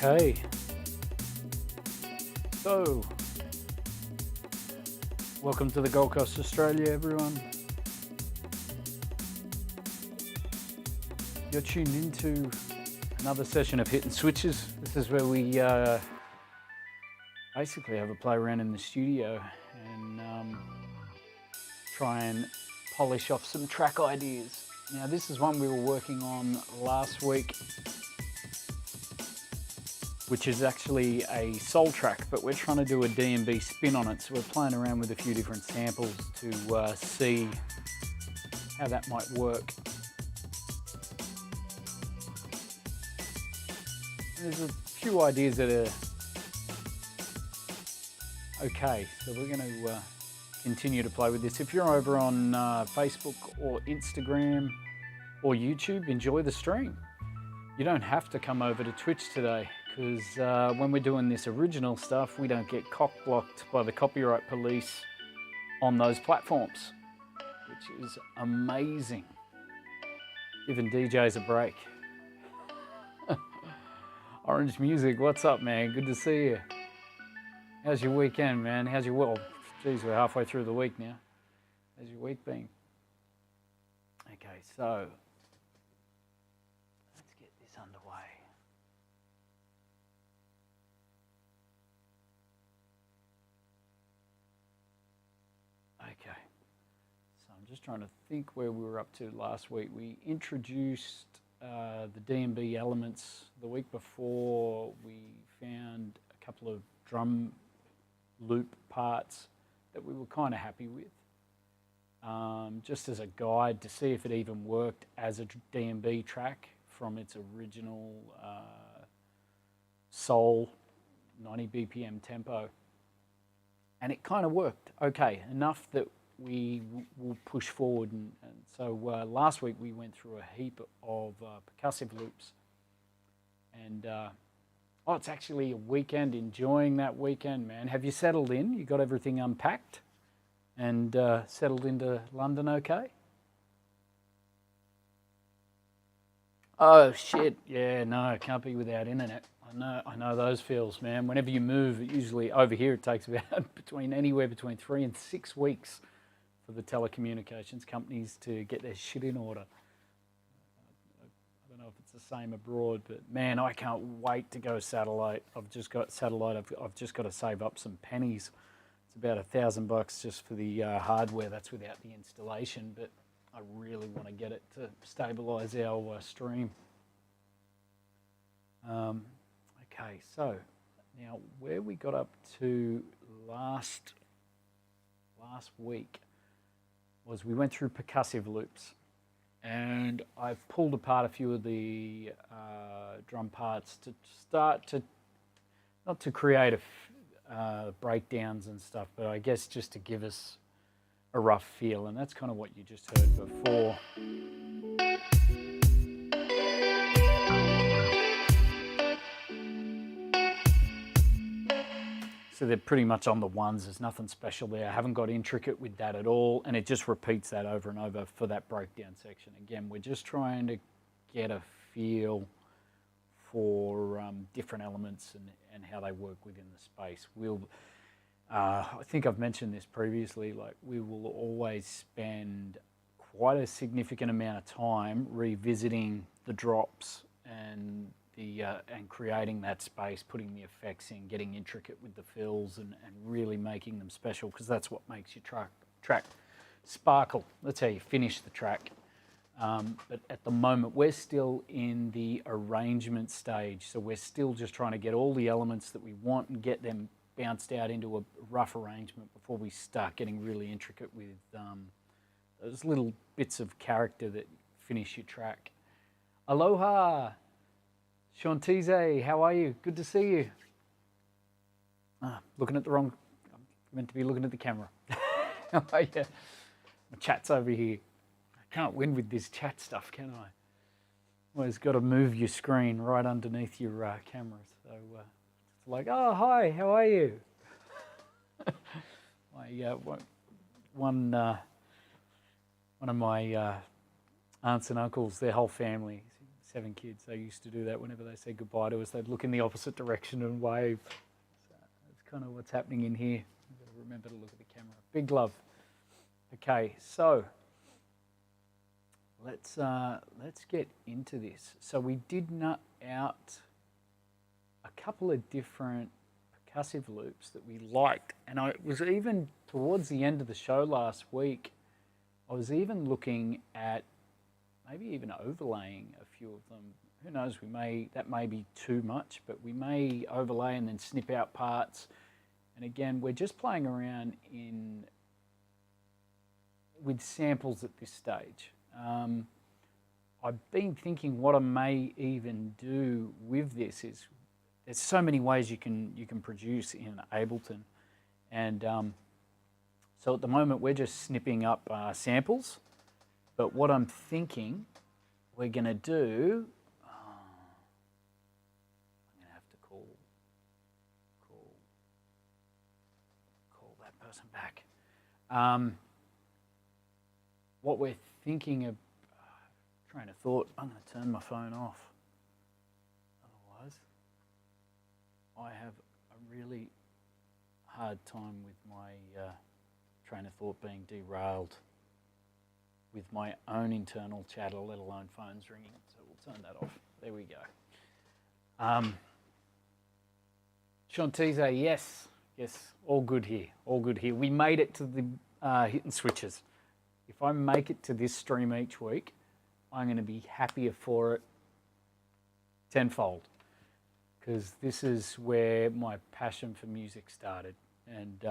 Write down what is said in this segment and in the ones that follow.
Okay. So, welcome to the Gold Coast, Australia, everyone. You're tuned into another session of Hittin' Switches. This is where we basically have a play around in the studio and try and polish off some track ideas. Now, this is one we were working on last week, which is actually a soul track, but we're trying to do a D&B spin on it. So we're playing around with a few different samples to see how that might work. There's a few ideas that are okay, so we're going to continue to play with this. If you're over on Facebook or Instagram or YouTube, enjoy the stream. You don't have to come over to Twitch today, because when we're doing this original stuff, we don't get cock-blocked by the copyright police on those platforms, which is amazing. Giving DJs a break. Orange Music, what's up, man? Good to see you. How's your weekend, man? How's your, well, geez, we're halfway through the week now. How's your week been? Okay, so let's get this underway. Okay, so I'm just trying to think where we were up to last week. We introduced the D&B elements. The week before, we found a couple of drum loop parts that we were kind of happy with, just as a guide to see if it even worked as a D&B track from its original soul 90 BPM tempo. And it kind of worked okay, enough that we will push forward. And so last week we went through a heap of percussive loops. And it's actually a weekend, enjoying that weekend, man. Have you settled in? You got everything unpacked and settled into London okay? Oh, shit. Yeah, no, can't be without internet. I know those feels, man. Whenever you move, usually over here it takes about anywhere between 3 and 6 weeks for the telecommunications companies to get their shit in order. I don't know if it's the same abroad, but man, I can't wait to go satellite. I've just got satellite. I've just got to save up some pennies. It's about $1,000 just for the hardware. That's without the installation, but I really want to get it to stabilize our stream. Okay, so now where we got up to last week was we went through percussive loops, and I've pulled apart a few of the drum parts to start to, not to create breakdowns and stuff, but I guess just to give us a rough feel, and that's kind of what you just heard before. So they're pretty much on the ones. There's nothing special there. I haven't got intricate with that at all, and it just repeats that over and over for that breakdown section. Again, we're just trying to get a feel for different elements and how they work within the space. I think I've mentioned this previously, like we will always spend quite a significant amount of time revisiting the drops and creating that space, putting the effects in, getting intricate with the fills and really making them special, because that's what makes your track sparkle. That's how you finish the track. But at the moment, we're still in the arrangement stage, so we're still just trying to get all the elements that we want and get them bounced out into a rough arrangement before we start getting really intricate with those little bits of character that finish your track. Aloha! Shantize, how are you? Good to see you. Looking at the wrong, I'm meant to be looking at the camera. How are you? My chat's over here. I can't win with this chat stuff, can I? Always got to move your screen right underneath your camera. So it's like, oh, hi, how are you? One of my aunts and uncles, their whole family, 7 kids, they used to do that whenever they said goodbye to us. They'd look in the opposite direction and wave. So that's kind of what's happening in here. I've got to remember to look at the camera. Big love. Okay, so let's get into this. So we did nut out a couple of different percussive loops that we liked, and I was even towards the end of the show last week, I was even looking at maybe even overlaying a few of them. Who knows, that may be too much, but we may overlay and then snip out parts. And again, we're just playing around with samples at this stage. I've been thinking what I may even do with this is there's so many ways you can produce in Ableton, and so at the moment we're just snipping up samples. But what I'm thinking we're going to do, I'm going to have to call that person back. What we're thinking of, train of thought, I'm going to turn my phone off. Otherwise, I have a really hard time with my train of thought being derailed with my own internal chatter, let alone phones ringing. So we'll turn that off. There we go. Shantize, yes, all good here, all good here. We made it to the HITTIN switches. If I make it to this stream each week, I'm going to be happier for it tenfold, because this is where my passion for music started. And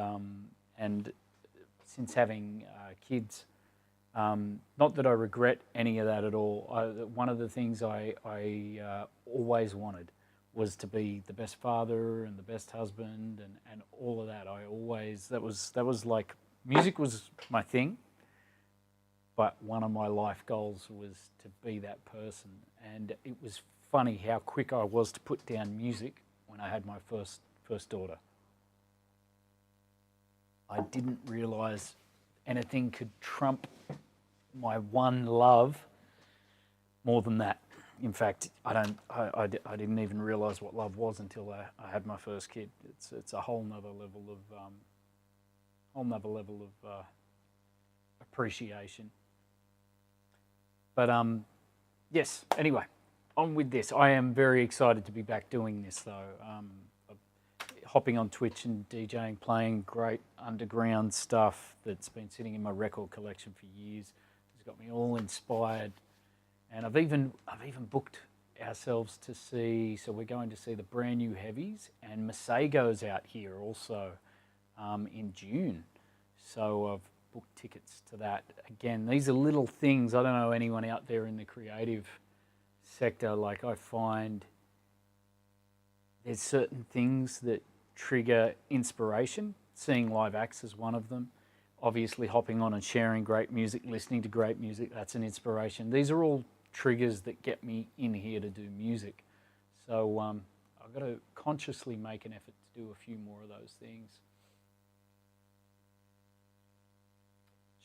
since having kids, not that I regret any of that at all. One of the things I always wanted was to be the best father and the best husband and all of that. That was like, music was my thing, but one of my life goals was to be that person. And it was funny how quick I was to put down music when I had my first daughter. I didn't realise anything could trump my one love more than that. In fact, I didn't even realise what love was until I had my first kid. It's a whole nother level of appreciation. But yes. Anyway, on with this. I am very excited to be back doing this, though. Hopping on Twitch and DJing, playing great underground stuff that's been sitting in my record collection for years. It's got me all inspired, and I've even booked ourselves to see. So we're going to see the brand new Heavies, and Masego's out here also in June. So I've booked tickets to that. Again, these are little things. I don't know anyone out there in the creative sector. Like, I find there's certain things that trigger inspiration. Seeing live acts is one of them. Obviously, hopping on and sharing great music, listening to great music, that's an inspiration. These are all triggers that get me in here to do music. So I've got to consciously make an effort to do a few more of those things.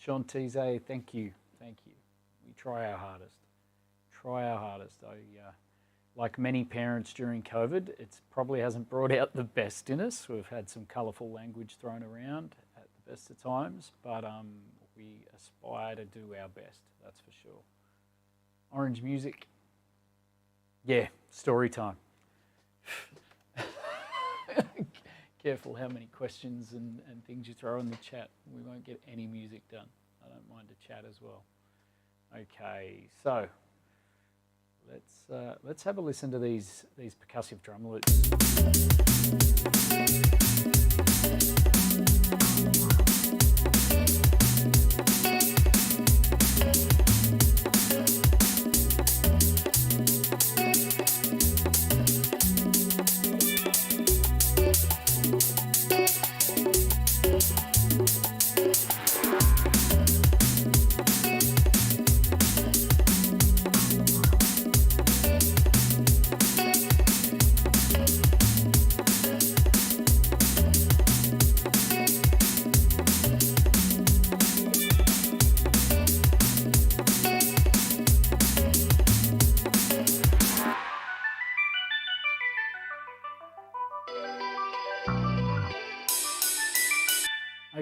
Shantize, thank you. We try our hardest. Like many parents during COVID, it probably hasn't brought out the best in us. We've had some colourful language thrown around at the best of times, but we aspire to do our best, that's for sure. Orange music, yeah, story time. Careful how many questions and things you throw in the chat. We won't get any music done. I don't mind a chat as well. Okay, so let's have a listen to these percussive drum loops.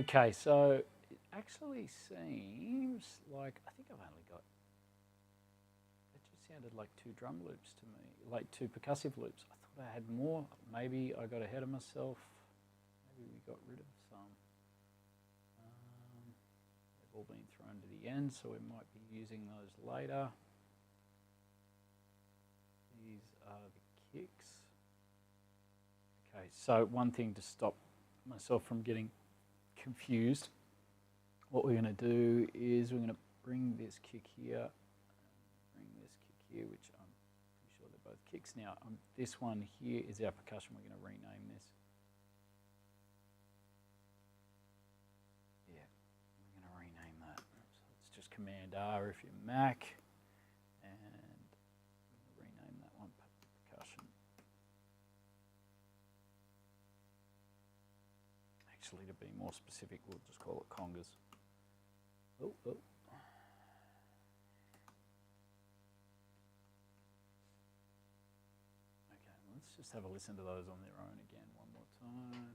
Okay, so it actually seems like I think I've only got. It just sounded like 2 drum loops to me, like 2 percussive loops. I thought I had more. Maybe I got ahead of myself. Maybe we got rid of some. They've all been thrown to the end, so we might be using those later. These are the kicks. Okay, so one thing to stop myself from getting confused, what we're going to do is we're going to bring this kick here, bring this kick here, which I'm pretty sure they're both kicks now. This one here is our percussion. We're going to rename this. Yeah, we're going to rename that. So it's just Command R if you're Mac, and I'm going to rename that one percussion. Actually, to be more specific, we'll just call it congas. Oh. Okay, let's just have a listen to those on their own again one more time.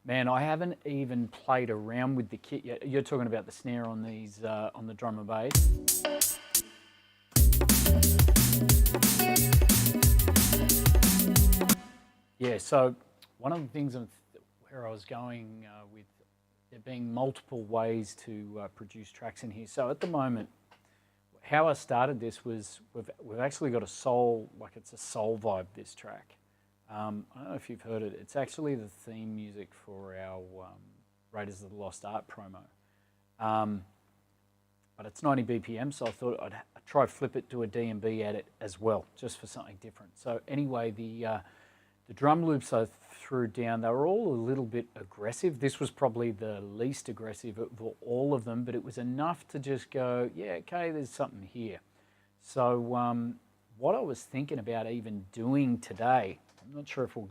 Man, I haven't even played around with the kit yet. You're talking about the snare on these, on the drum and bass. Yeah, so one of the things where I was going with there being multiple ways to produce tracks in here. So at the moment, how I started this was we've actually got a soul, like it's a soul vibe, this track. I don't know if you've heard it. It's actually the theme music for our Raiders of the Lost Ark promo. But it's 90 BPM, so I thought I'd try flip it to a D&B at it as well, just for something different. So anyway, the drum loops I threw down, they were all a little bit aggressive. This was probably the least aggressive of all of them, but it was enough to just go, yeah, okay, there's something here. So what I was thinking about even doing today, I'm not sure if we'll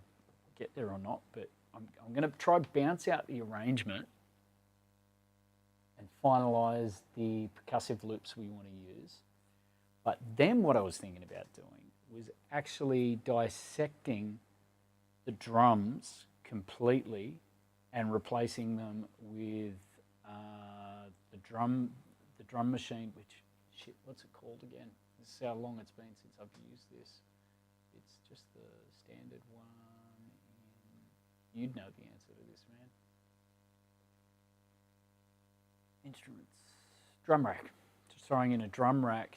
get there or not, but I'm going to try bounce out the arrangement and finalize the percussive loops we want to use. But then what I was thinking about doing was actually dissecting the drums completely and replacing them with the drum machine, which, shit, what's it called again? This is how long it's been since I've used this. It's just the standard one. You'd know the answer to this, man. Instruments. Drum rack. Just throwing in a drum rack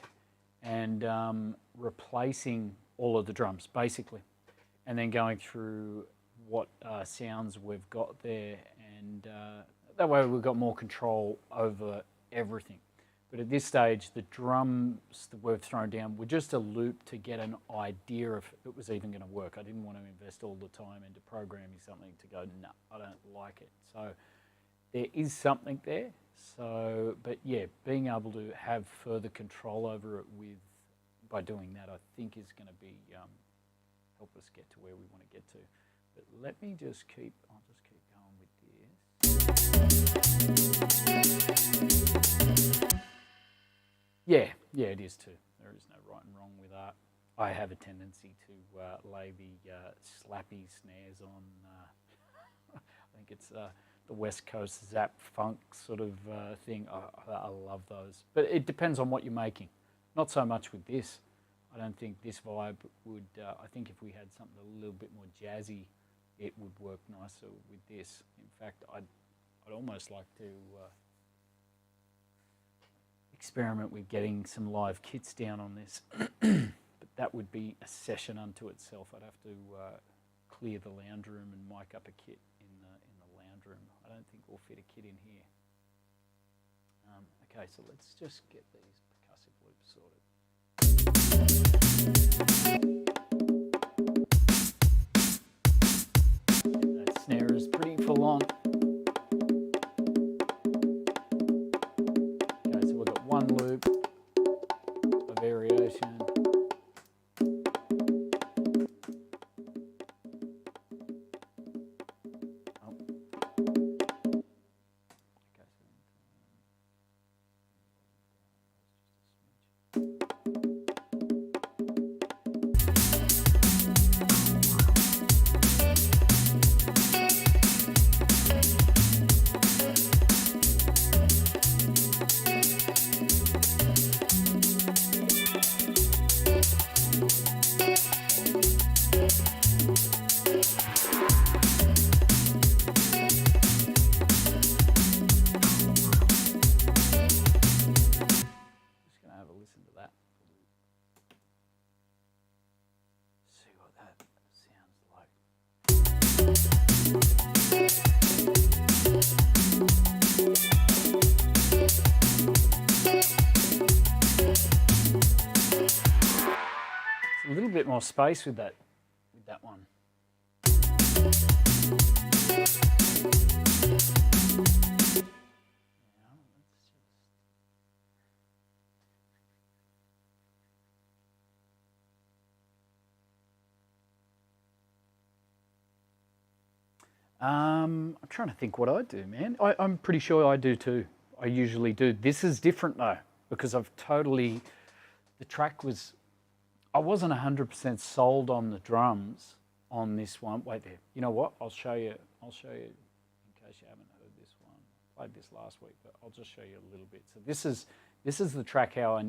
and replacing all of the drums, basically. And then going through what sounds we've got there, and that way we've got more control over everything. But at this stage, the drums that we've thrown down were just a loop to get an idea if it was even going to work. I didn't want to invest all the time into programming something to go, no, I don't like it. So there is something there. So, but yeah, being able to have further control over it by doing that, I think is going to be help us get to where we want to get to. But let me just I'll just keep going with this. Yeah, it is too. There is no right and wrong with that. I have a tendency to lay the slappy snares on, I think it's the West Coast Zap Funk sort of thing. I love those. But it depends on what you're making. Not so much with this. I don't think this vibe would, I think if we had something a little bit more jazzy, it would work nicer with this. In fact, I'd almost like to experiment with getting some live kits down on this. But that would be a session unto itself. I'd have to clear the lounge room and mic up a kit in the lounge room. I don't think we'll fit a kit in here. Okay, so let's just get these percussive loops sorted. That snare is pretty full on. Okay, so we've got one loop, a variation. Oh. Okay, so A little bit more space with that one. I'm trying to think what I do, man. I'm pretty sure I do too. I usually do. This is different though, because I've totally, the track was, I wasn't 100% sold on the drums on this one. Wait there. You know what? I'll show you in case you haven't heard this one. I played this last week, but I'll just show you a little bit. So this is the track how I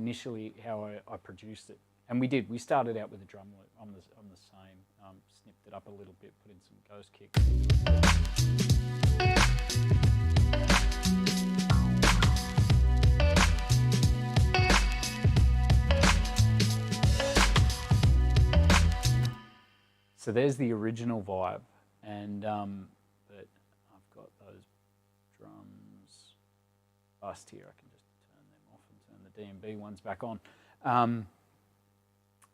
produced it. And we started out with a drum loop on the same, snipped it up a little bit, put in some ghost kicks. So there's the original vibe, and but I've got those drums bust here. I can just turn them off and turn the DMB ones back on.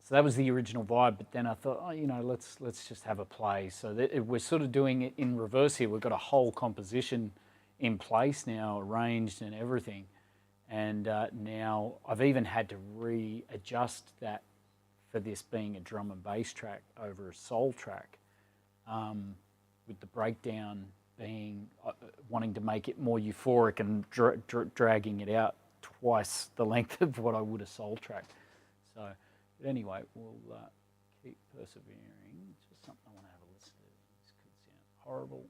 So that was the original vibe, but then I thought, oh, you know, let's just have a play. So we're sort of doing it in reverse here. We've got a whole composition in place now, arranged and everything. And now I've even had to readjust that for this being a drum and bass track over a soul track, with the breakdown being wanting to make it more euphoric and dragging it out twice the length of what I would a soul track. So. But anyway, we'll keep persevering. It's just something I want to have a listen to. This could sound horrible.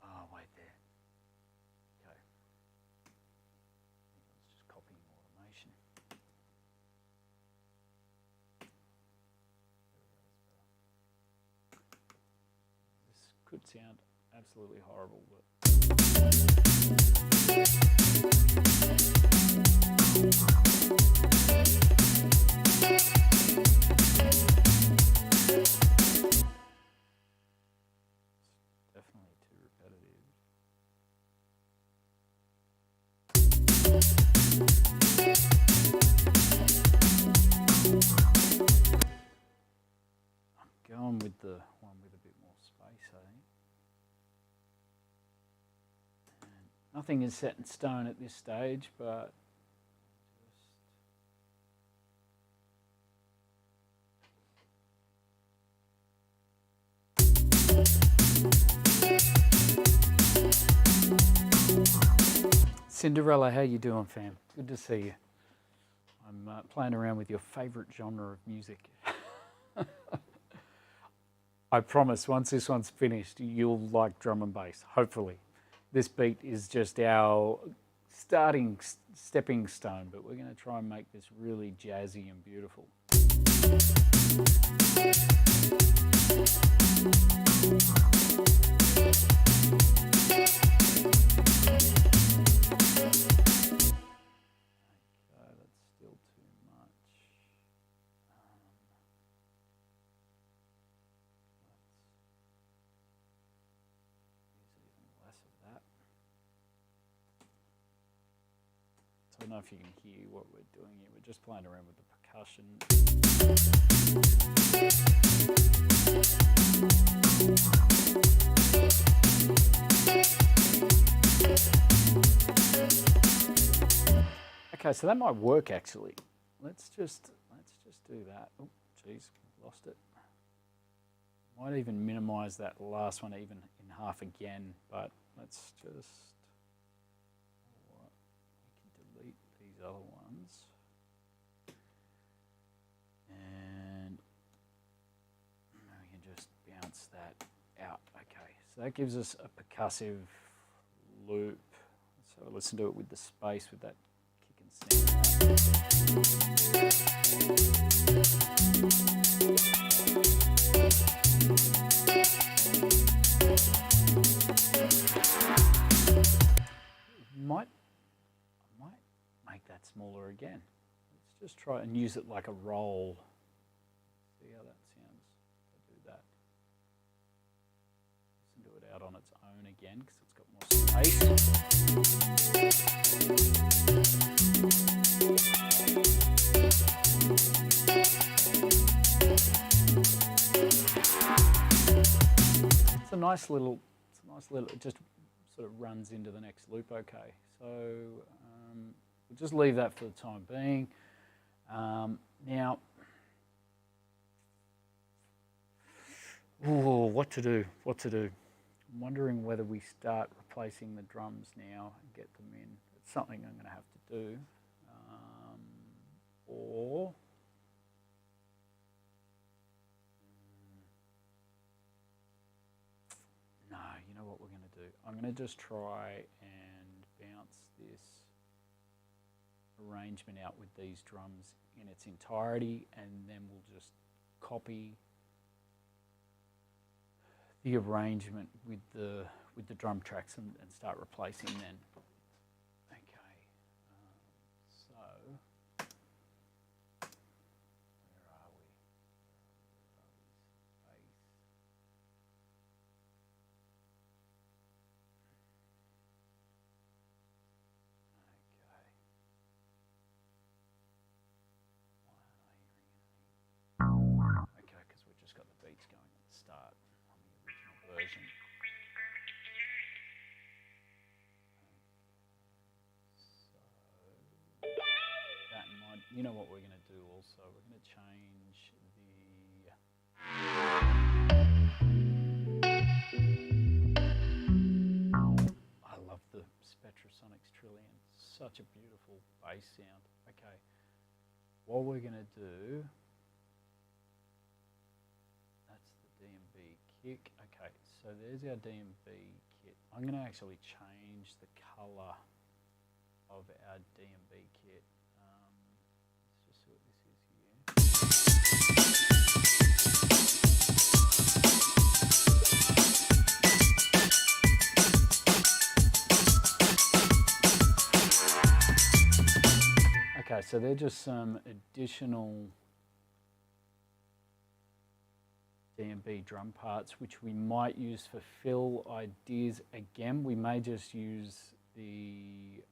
Oh. Wait there. Okay. It's just copying automation. This could sound absolutely horrible, but definitely too repetitive. I'm going with the one with a bit more space, I think. And nothing is set in stone at this stage, but Cinderella, how you doing, fam? Good to see you. I'm playing around with your favourite genre of music. I promise, once this one's finished, you'll like drum and bass, hopefully. This beat is just our stepping stone, but we're going to try and make this really jazzy and beautiful. I don't know if you can hear what we're doing here. We're just playing around with the percussion. Okay, so that might work actually. Let's just do that. Oh, geez, lost it. Might even minimize that last one even in half again, but let's just, we can delete these other ones. And we can just bounce that out. Okay, so that gives us a percussive loop. So listen to it with the space with that kick and snare. I might make that smaller again. Let's just try and use it like a roll. See how that sounds if I do that. Listen to it out on its own again because it's got more space. It's a nice little, it just sort of runs into the next loop, okay. So we'll just leave that for the time being. Now, what to do? I'm wondering whether we start replacing the drums now and get them in. It's something I'm going to have to do. Or no, you know what we're going to do? I'm going to just try and bounce this arrangement out with these drums in its entirety, and then we'll just copy the arrangement with the drum tracks and start replacing then. Okay, so where are we? Okay, because we've just got the beats going at the start on the original version. So that in mind, you know what we're going to do also? We're going to change I love the Spectrasonics Trillion. Such a beautiful bass sound. Okay, what we're going to do, that's the D&B kick. Okay, so there's our D&B kit. I'm going to actually change the color of our D&B kit. Let's just see what this is here. Okay, so they're just some additional D&B drum parts which we might use for fill ideas again. We may just use the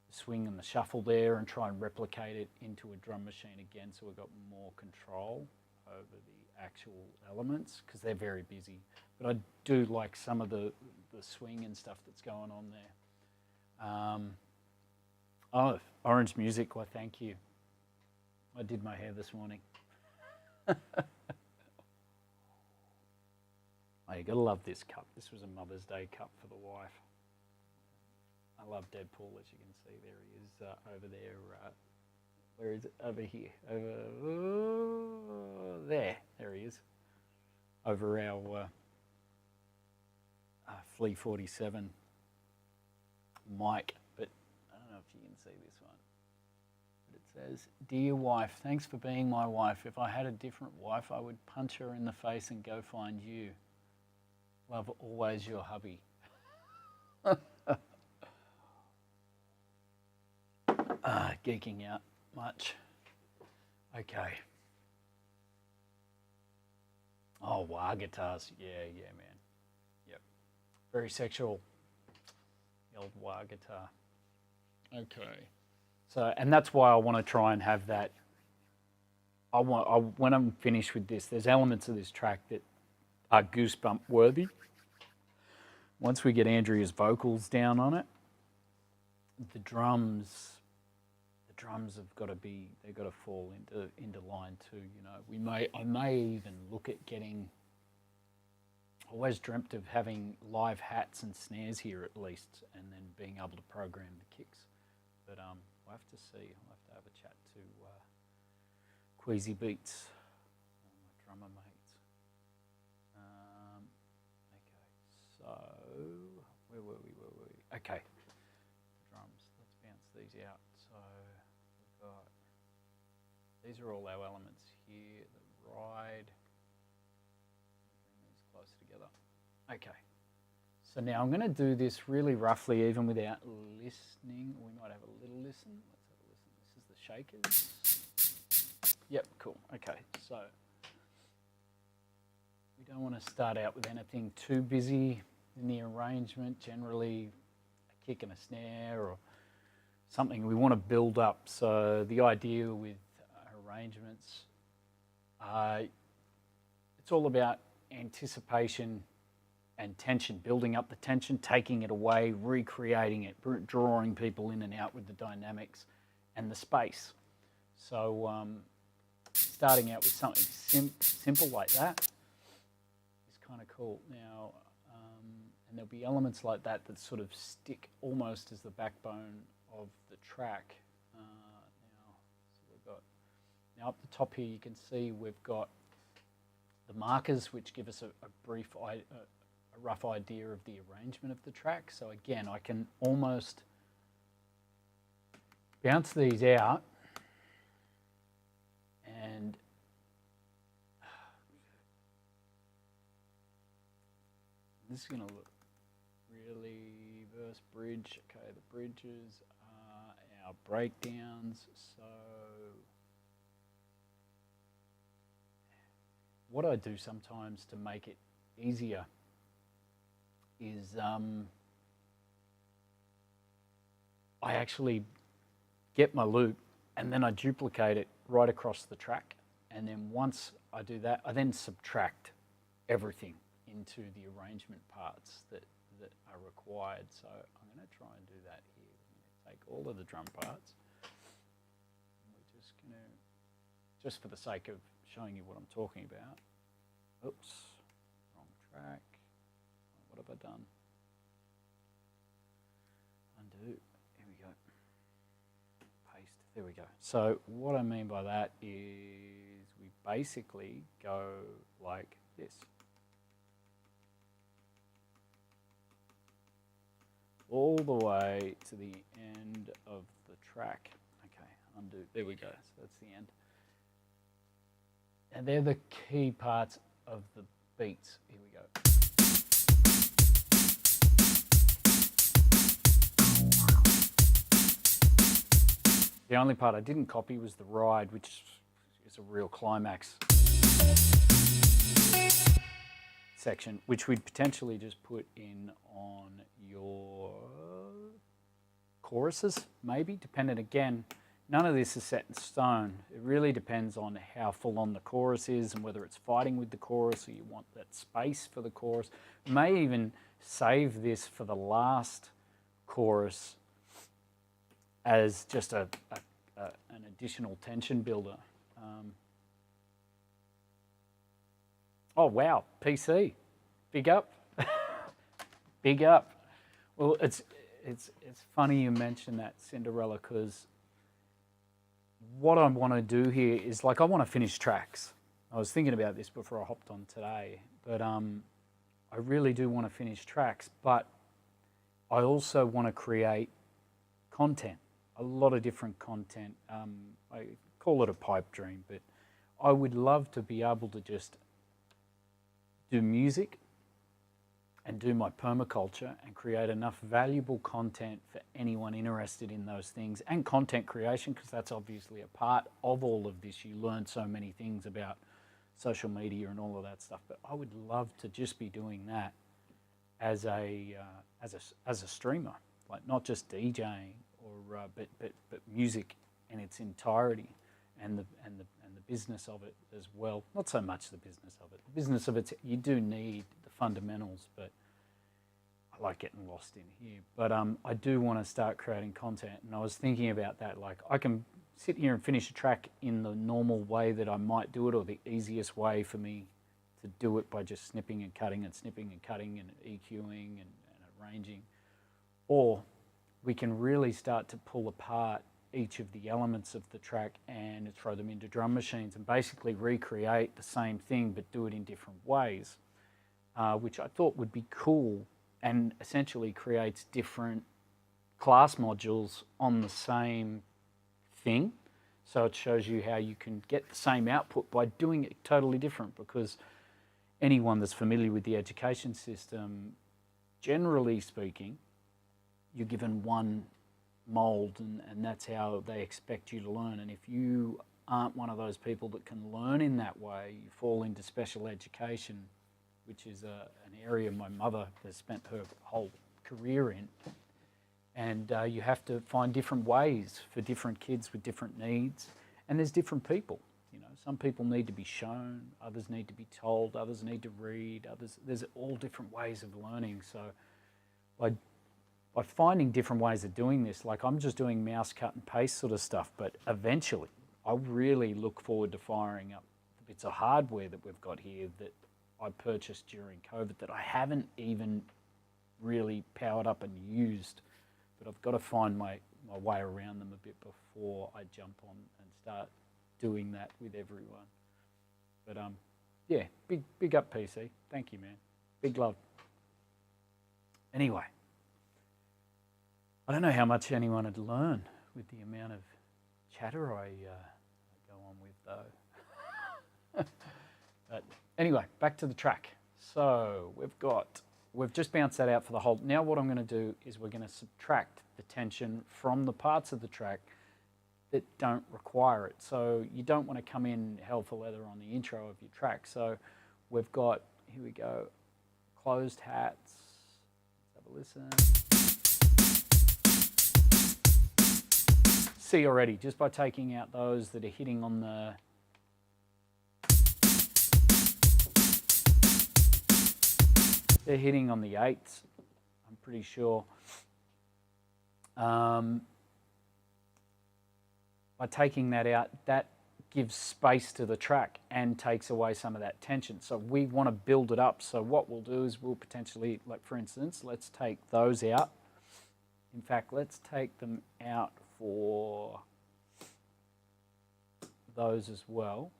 swing and the shuffle there and try and replicate it into a drum machine again, so we've got more control over the actual elements because they're very busy. But I do like some of the swing and stuff that's going on there. Oh, Orange Music, why thank you. I did my hair this morning. Oh, you gotta love this cup. This was a Mother's Day cup for the wife. I love Deadpool, as you can see. There he is over there. Where is it? Over here. Over there he is. Over our Flea 47 mic. But I don't know if you can see this one. But it says, "Dear wife, thanks for being my wife. If I had a different wife, I would punch her in the face and go find you. Love always, your hubby." Geeking out much. Okay. Oh, wah guitars. Yeah, man. Yep. Very sexual. The old wah guitar. Okay. So, and that's why I want to try and have that. When I'm finished with this, there's elements of this track that are goosebump worthy. Once we get Andrea's vocals down on it, the drums have got to be, they've got to fall into line too. You know, I may even look at getting. Always dreamt of having live hats and snares here at least, and then being able to program the kicks. But we'll have to see. I'll have to have a chat to Queasy Beats, my drummer mates. Okay, so where were we? Okay, the drums. Let's bounce these out. So we've got, these are all our elements here. The ride. Bring these closer together. Okay. So now I'm going to do this really roughly, even without listening. We might have a little listen. Let's have a listen. This is the shakers. Yep, cool. Okay, so we don't want to start out with anything too busy in the arrangement. Generally, a kick and a snare or something we want to build up. So the idea with arrangements, it's all about anticipation and tension, building up the tension, taking it away, recreating it, drawing people in and out with the dynamics and the space. So starting out with something simple like that is kind of cool. Now, and there'll be elements like that that sort of stick almost as the backbone of the track. Now up the top here, you can see we've got the markers, which give us a rough idea of the arrangement of the track. So again, I can almost bounce these out and this is going to look really verse bridge. Okay, the bridges are our breakdowns. So what I do sometimes to make it easier is I actually get my loop and then I duplicate it right across the track. And then once I do that, I then subtract everything into the arrangement parts that are required. So I'm going to try and do that here. I'm going to take all of the drum parts. And we're just going to, just for the sake of showing you what I'm talking about. Oops, wrong track. What have I done? Undo. Here we go. Paste. There we go. So what I mean by that is we basically go like this. All the way to the end of the track. Okay, undo. There we go. So that's the end. And they're the key parts of the beats. Here we go. The only part I didn't copy was the ride, which is a real climax section, which we'd potentially just put in on your choruses, maybe, depending again. None of this is set in stone. It really depends on how full on the chorus is and whether it's fighting with the chorus or you want that space for the chorus. You may even save this for the last chorus as just an additional tension builder. Oh wow, PC, big up, big up. Well, it's funny you mention that, Cinderella, because what I want to do here is, like, I want to finish tracks. I was thinking about this before I hopped on today, but I really do want to finish tracks, but I also want to create content, a lot of different content. I call it a pipe dream, but I would love to be able to just do music and do my permaculture and create enough valuable content for anyone interested in those things, and content creation, because that's obviously a part of all of this. You learn so many things about social media and all of that stuff, but I would love to just be doing that as a streamer, like not just DJing or but music in its entirety, and the business of it as well. Not so much the business of it. The business of it, you do need the fundamentals, but I like getting lost in here. But I do want to start creating content, and I was thinking about that. Like, I can sit here and finish a track in the normal way that I might do it, or the easiest way for me to do it by just snipping and cutting and snipping and cutting and EQing and arranging. Or we can really start to pull apart each of the elements of the track and throw them into drum machines and basically recreate the same thing but do it in different ways, which I thought would be cool and essentially creates different class modules on the same thing. So it shows you how you can get the same output by doing it totally different, because anyone that's familiar with the education system, generally speaking, you're given one mold and that's how they expect you to learn. And if you aren't one of those people that can learn in that way, you fall into special education, which is an area my mother has spent her whole career in. And you have to find different ways for different kids with different needs. And there's different people. You know, some people need to be shown, others need to be told, others need to read, there's all different ways of learning. So by finding different ways of doing this, like I'm just doing mouse cut and paste sort of stuff, but eventually I really look forward to firing up the bits of hardware that we've got here that I purchased during COVID that I haven't even really powered up and used, but I've got to find my way around them a bit before I jump on and start doing that with everyone. But yeah, big up PC. Thank you, man. Big love. Anyway, I don't know how much anyone would learn with the amount of chatter I go on with, though. But anyway, back to the track. So we've just bounced that out for the whole. Now what I'm going to do is we're going to subtract the tension from the parts of the track that don't require it. So you don't want to come in hell for leather on the intro of your track. So we've got, here we go, closed hats. Let's have a listen. See already, just by taking out those that are hitting on the they're hitting on the 8s, I'm pretty sure. By taking that out, that gives space to the track and takes away some of that tension. So we want to build it up. So what we'll do is we'll potentially, like for instance, let's take those out. In fact, let's take them out for those as well.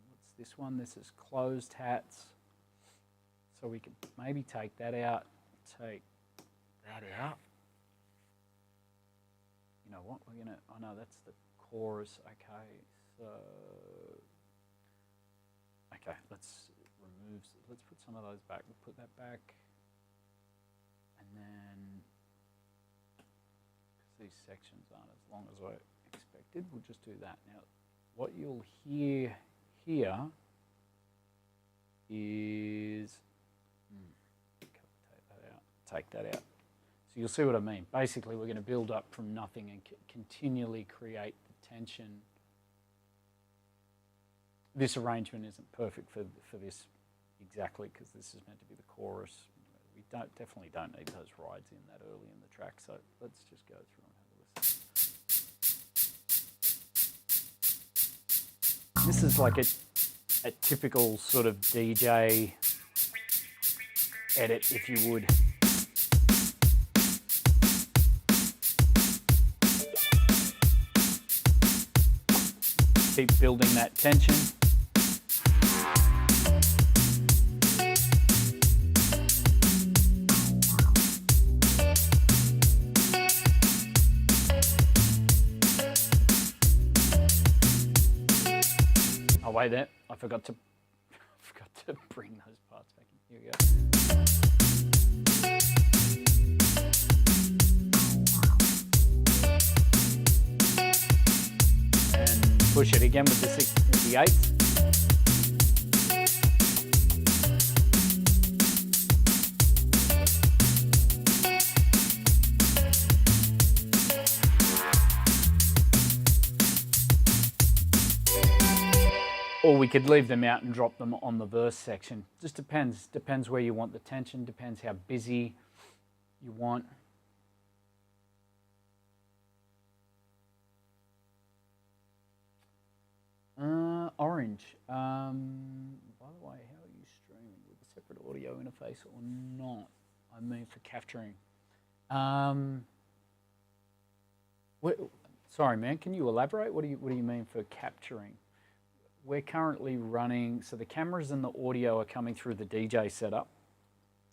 What's this one? This is closed hats. So we can maybe take that out, take that out. You know what, we're gonna, oh no, that's the chorus, okay, so, okay, let's put some of those back, we'll put that back, and then, because these sections aren't as long as I expected, we'll just do that. Now, what you'll hear here is, take that out. So you'll see what I mean. Basically, we're going to build up from nothing and continually create the tension. This arrangement isn't perfect for this exactly, because this is meant to be the chorus. We definitely don't need those rides in that early in the track. So let's just go through and have a listen. This is like a typical sort of DJ edit, if you would. Keep building that tension. Oh wait, there, I forgot to bring those parts back in. Here we go. Push it again with the 8. or we could leave them out and drop them on the verse section. Just depends where you want the tension, depends how busy you want. Orange. By the way, how are you streaming with a separate audio interface or not? I mean for capturing. Sorry, man. Can you elaborate? What do you mean for capturing? We're currently running. So the cameras and the audio are coming through the DJ setup.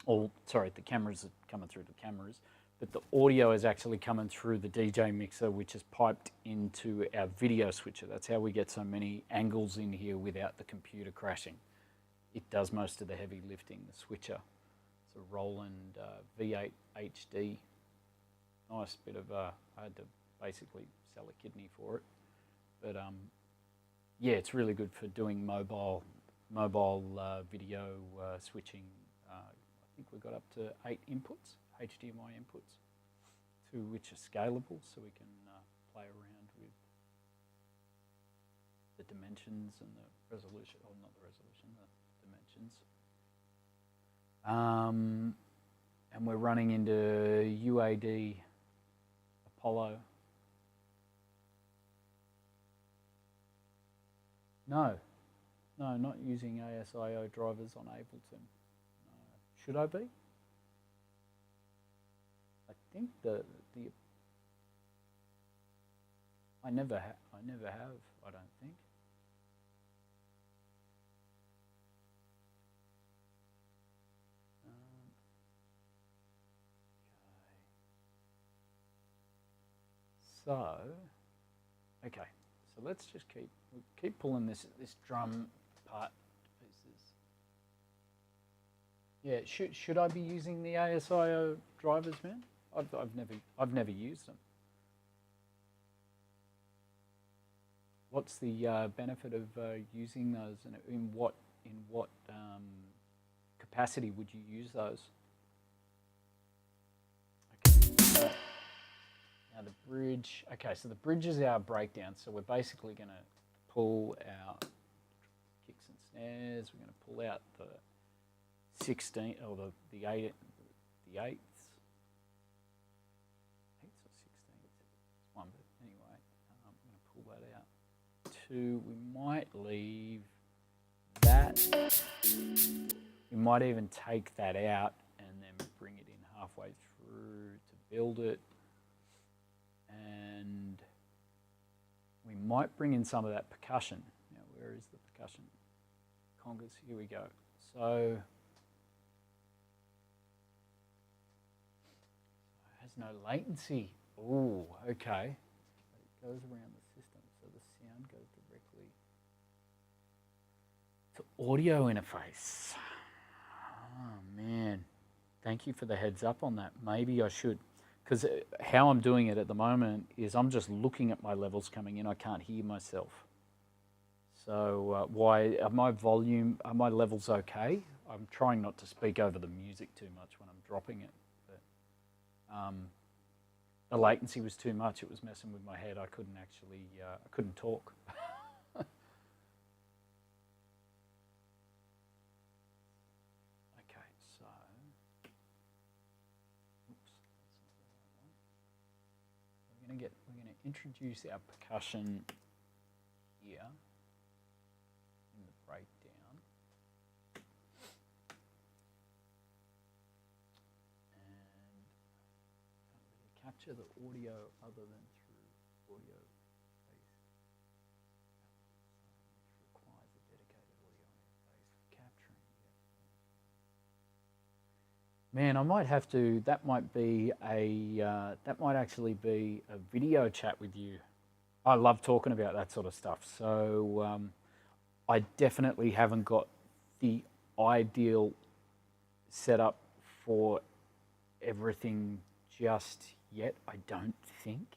Or sorry, the cameras are coming through the cameras, but the audio is actually coming through the DJ mixer, which is piped into our video switcher. That's how we get so many angles in here without the computer crashing. It does most of the heavy lifting, the switcher. It's a Roland V8 HD. Nice bit of, I had to basically sell a kidney for it. But yeah, it's really good for doing mobile video switching. I think we got up to 8 inputs, HDMI inputs, 2 which are scalable, so we can play around with the dimensions and the resolution, or not the resolution, the dimensions. And we're running into UAD Apollo. No, not using ASIO drivers on Ableton. Should I be? I think the I never have. I don't think. Okay. So let's just keep pulling this drum part to pieces. Yeah, should I be using the ASIO drivers, man? I've never used them. What's the benefit of using those, and in what capacity would you use those? Okay. Now the bridge. Okay, so the bridge is our breakdown. So we're basically going to pull out kicks and snares. We're going to pull out the 16 or the 8 the 8ths. 8ths or 16ths. It's one, but anyway, I'm going to pull that out. 2. We might leave that. We might even take that out and then bring it in halfway through to build it. And we might bring in some of that percussion. Now, where is the percussion? Congas, here we go. So it has no latency. Oh, okay. It goes around the system, so the sound goes directly to audio interface. Oh, man. Thank you for the heads up on that. Maybe I should. Because how I'm doing it at the moment is I'm just looking at my levels coming in. I can't hear myself. So why are my levels okay? I'm trying not to speak over the music too much when I'm dropping it. But the latency was too much. It was messing with my head. I couldn't actually, I couldn't talk. We're going to introduce our percussion here in the breakdown, and can't really capture the audio other than through audio space. It requires a dedicated audio interface for capturing. Man, I might have to. That might be that might actually be a video chat with you. I love talking about that sort of stuff. So I definitely haven't got the ideal setup for everything just yet. I don't think.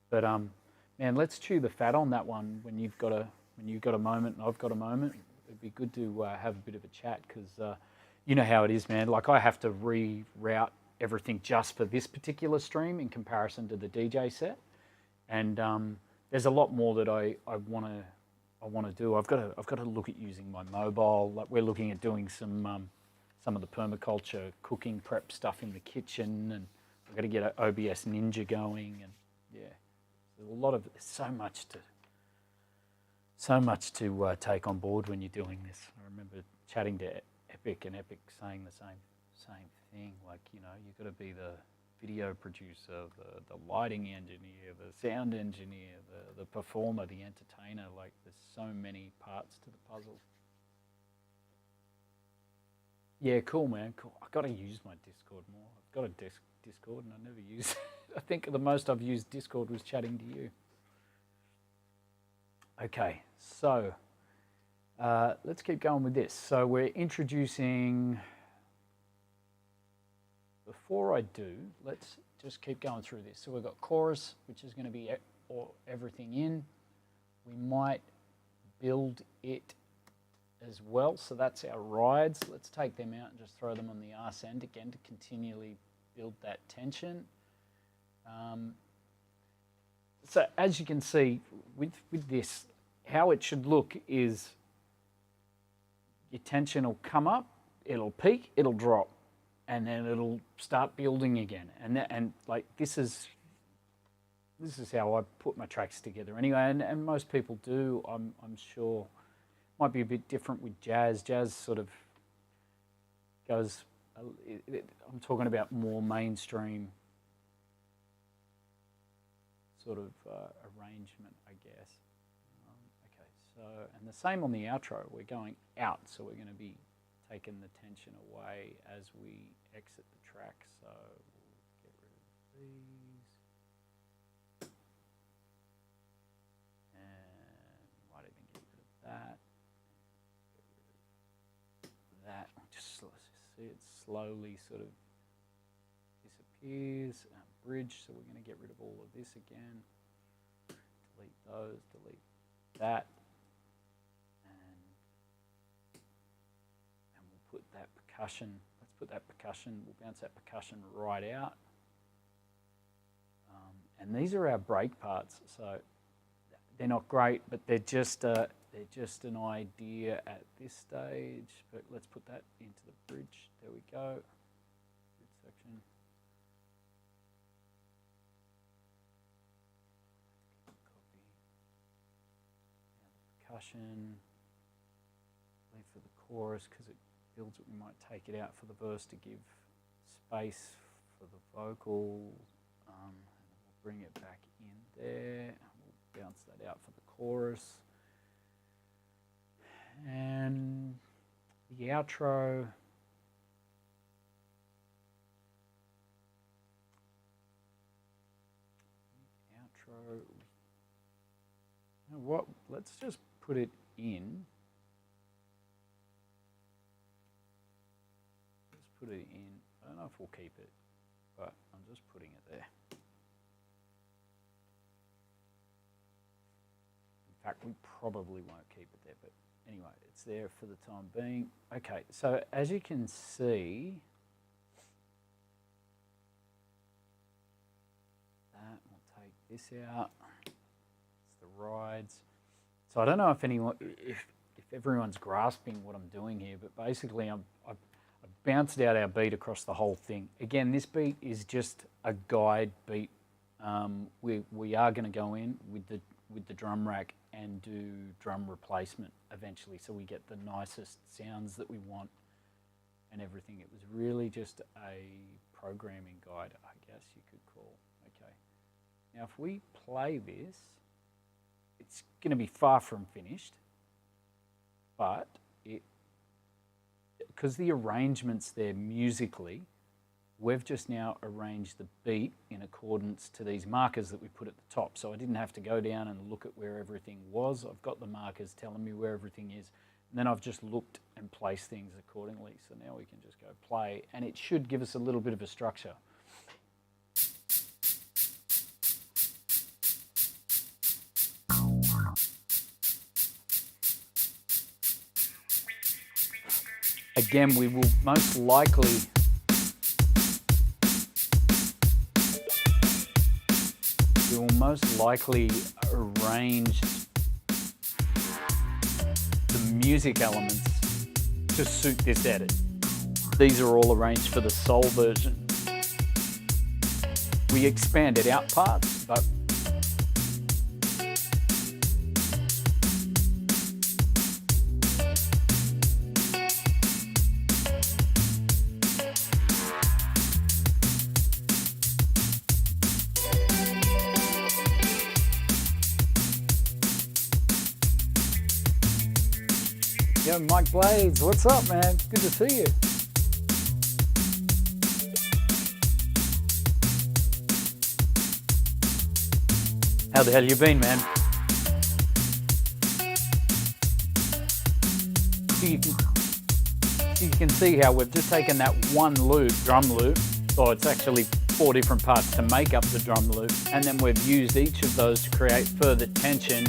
But man, let's chew the fat on that one when you've got a moment and I've got a moment. It'd be good to have a bit of a chat because. You know how it is, man. Like I have to reroute everything just for this particular stream in comparison to the DJ set. And there's a lot more that I want to I want to do. I've got to look at using my mobile. Like we're looking at doing some of the permaculture cooking prep stuff in the kitchen, and I've got to get OBS Ninja going, and yeah, there's a lot of so much to take on board when you're doing this. I remember chatting to Epic, and Epic saying the same thing. Like, you know, you've got to be the video producer, the lighting engineer, the sound engineer, the performer, the entertainer. Like, there's so many parts to the puzzle. Yeah, cool, man. Cool. I've got to use my Discord more. I've got a Discord, and I never use it. I think the most I've used Discord was chatting to you. Okay, so let's keep going with this. So we're introducing, before I do, let's just keep going through this. So we've got chorus, which is going to be everything in. We might build it as well. So that's our rides. Let's take them out and just throw them on the arse end again to continually build that tension. So as you can see with this, how it should look is your tension will come up, it'll peak, it'll drop, and then it'll start building again. And like this is how I put my tracks together anyway. And most people do. I'm sure. Might be a bit different with jazz. Jazz sort of goes. I'm talking about more mainstream sort of arrangement, I guess. Okay, so, and the same on the outro. We're going out, so we're going to be taking the tension away as we exit the track. So we'll get rid of these. And might even get rid of that. Get rid of that. Just see it slowly sort of disappears. Bridge, so we're going to get rid of all of this again. Delete those, delete that, and we'll put that percussion. Let's put that percussion. We'll bounce that percussion right out. And these are our break parts, so they're not great, but they're just an idea at this stage. But let's put that into the bridge. There we go. Bridge section. Percussion, leave for the chorus because it builds it. We might take it out for the verse to give space for the vocals. And we'll bring it back in there. And we'll bounce that out for the chorus. And the outro. You know what? Let's just put it in. Let's put it in. I don't know if we'll keep it, but I'm just putting it there. In fact, we probably won't keep it there, but anyway, it's there for the time being. Okay, so as you can see, that we'll take this out. It's the rides. So I don't know if everyone's grasping what I'm doing here, but basically I've bounced out our beat across the whole thing. Again, this beat is just a guide beat. We are going to go in with the drum rack and do drum replacement eventually, so we get the nicest sounds that we want and everything. It was really just a programming guide, I guess you could call. Okay. Now if we play this, it's going to be far from finished, but because the arrangements there musically, we've just now arranged the beat in accordance to these markers that we put at the top. So I didn't have to go down and look at where everything was. I've got the markers telling me where everything is, and then I've just looked and placed things accordingly. So now we can just go play, and it should give us a little bit of a structure. Again, we will most likely arrange music elements to suit this edit. These are all arranged for the soul version. We expanded out parts, but yo, Mike Blades, what's up, man? Good to see you. How the hell you been, man? So you can see how we've just taken that one loop, drum loop, or it's actually 4 different parts to make up the drum loop, and then we've used each of those to create further tension.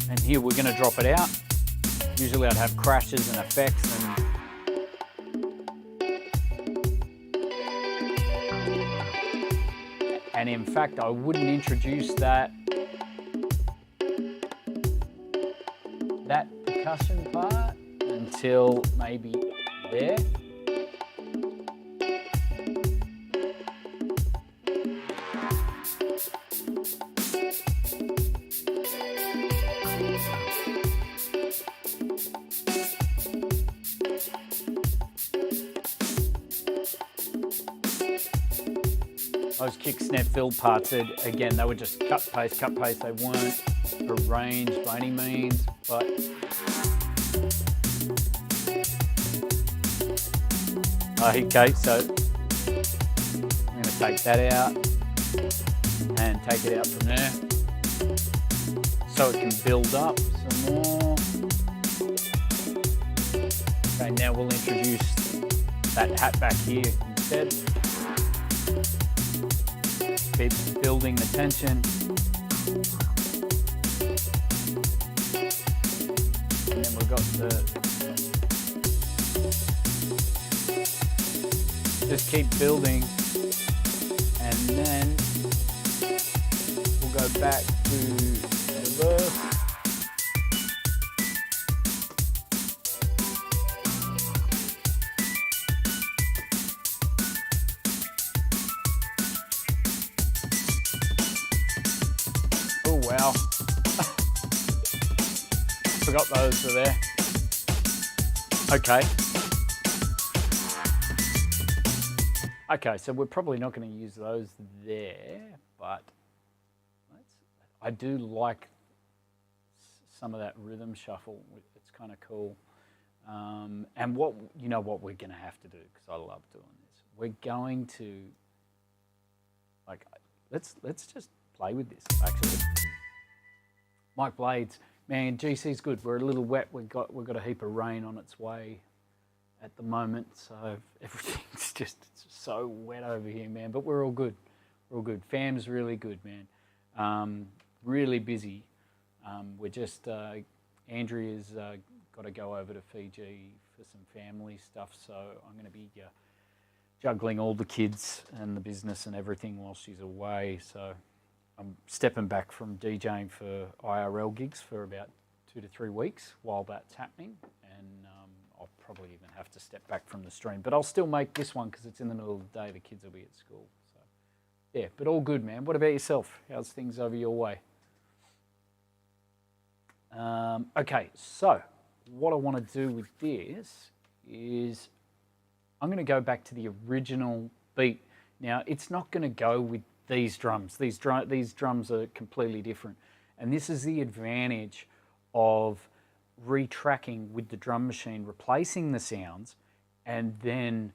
And here we're going to drop it out. Usually I'd have crashes and effects and in fact I wouldn't introduce that percussion part until maybe there. Those kick, snare, fill parts, again, they were just cut, paste. They weren't arranged by any means, but okay, so I'm going to take that out and take it out from there so it can build up some more. Okay, now we'll introduce that hat back here instead. Keep building the tension. And then we've got just keep building, and then we'll go back to the verse. Wow. Forgot those were there. Okay. Okay, so we're probably not going to use those there, but I do like some of that rhythm shuffle. It's kind of cool. And what we're going to have to do, because I love doing this. We're going to let's just play with this actually. Mike Blades, man, GC's good. We're a little wet. We've got a heap of rain on its way at the moment, so everything's just so wet over here, man. But we're all good. We're all good. Fam's really good, man. Really busy. We're just Andrea's got to go over to Fiji for some family stuff, so I'm going to be juggling all the kids and the business and everything while she's away. So I'm stepping back from DJing for IRL gigs for about 2 to 3 weeks while that's happening, and I'll probably even have to step back from the stream. But I'll still make this one because it's in the middle of the day. The kids will be at school. So yeah, but all good, man. What about yourself? How's things over your way? Okay, so what I want to do with this is I'm going to go back to the original beat. Now, it's not going to go with these drums. These drums are completely different. And this is the advantage of retracking with the drum machine, replacing the sounds, and then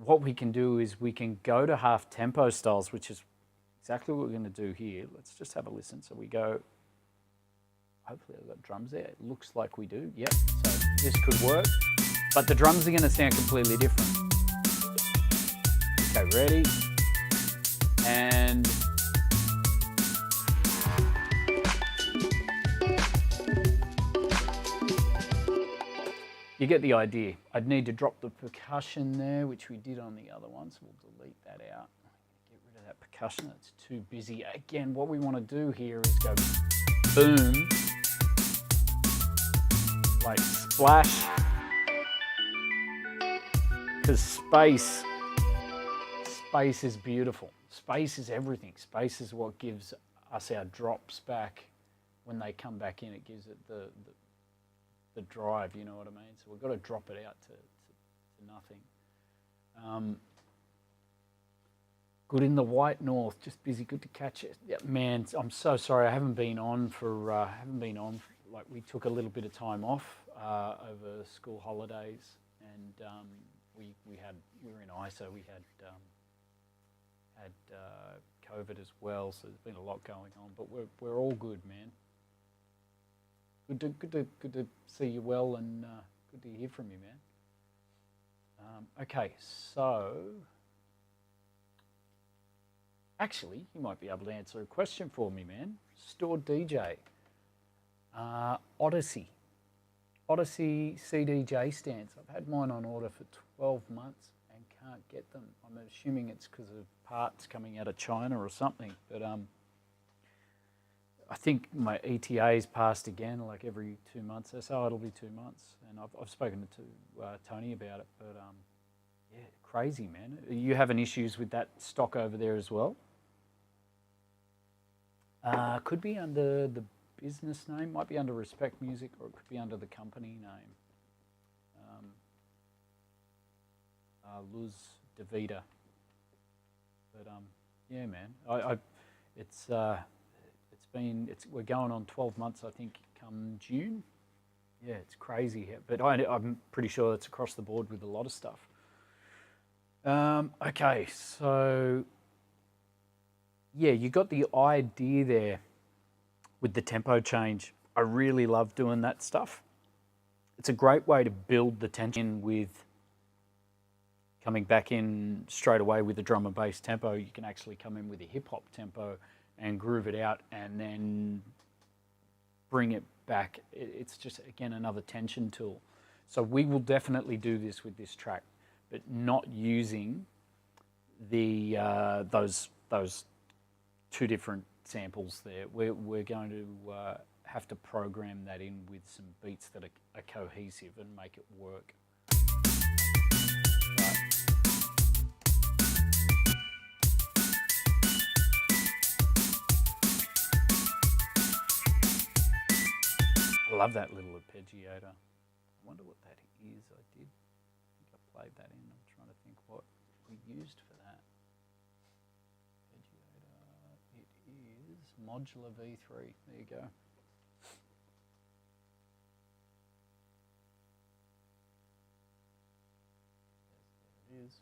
what we can do is we can go to half tempo styles, which is exactly what we're going to do here. Let's just have a listen. So we go, hopefully I've got drums there. It looks like we do, yep. So this could work, but the drums are going to sound completely different. Okay, ready? And you get the idea. I'd need to drop the percussion there, which we did on the other one, so we'll delete that out. Get rid of that percussion, it's too busy. Again, what we want to do here is go boom, like splash, because space is beautiful. Space is everything. Space is what gives us our drops back. When they come back in, it gives it the drive, you know what I mean? So we've got to drop it out to nothing. Good in the white north, just busy, good to catch it. Yeah, man, I'm so sorry, I haven't been on like we took a little bit of time off over school holidays, and we were in ISO, we had COVID as well, so there's been a lot going on, but we're all good, man. Good to see you well, and good to hear from you, man. Okay, so actually, you might be able to answer a question for me, man. Stored DJ, Odyssey CDJ stands. I've had mine on order for 12 months and can't get them. I'm assuming it's because of parts coming out of China or something, but I think my ETA's passed again, like every 2 months or so. It'll be 2 months, and I've spoken to Tony about it, but yeah, crazy, man. Are you having issues with that stock over there as well? Could be under the business name, might be under Respect Music, or it could be under the company name. Luz DeVita. But yeah, man, we're going on 12 months, I think, come June. Yeah, it's crazy, but I'm pretty sure it's across the board with a lot of stuff. Okay, so yeah, you got the idea there with the tempo change. I really love doing that stuff. It's a great way to build the tension with coming back in straight away with the drum and bass tempo. You can actually come in with a hip hop tempo and groove it out and then bring it back. It's just, again, another tension tool. So we will definitely do this with this track, but not using the those two different samples there. We're going to have to program that in with some beats that are cohesive and make it work. I love that little arpeggiator. I wonder what that is. I think I played that in. I'm trying to think what we used for that. Arpeggiator. It is Modular V3. There you go. There it is.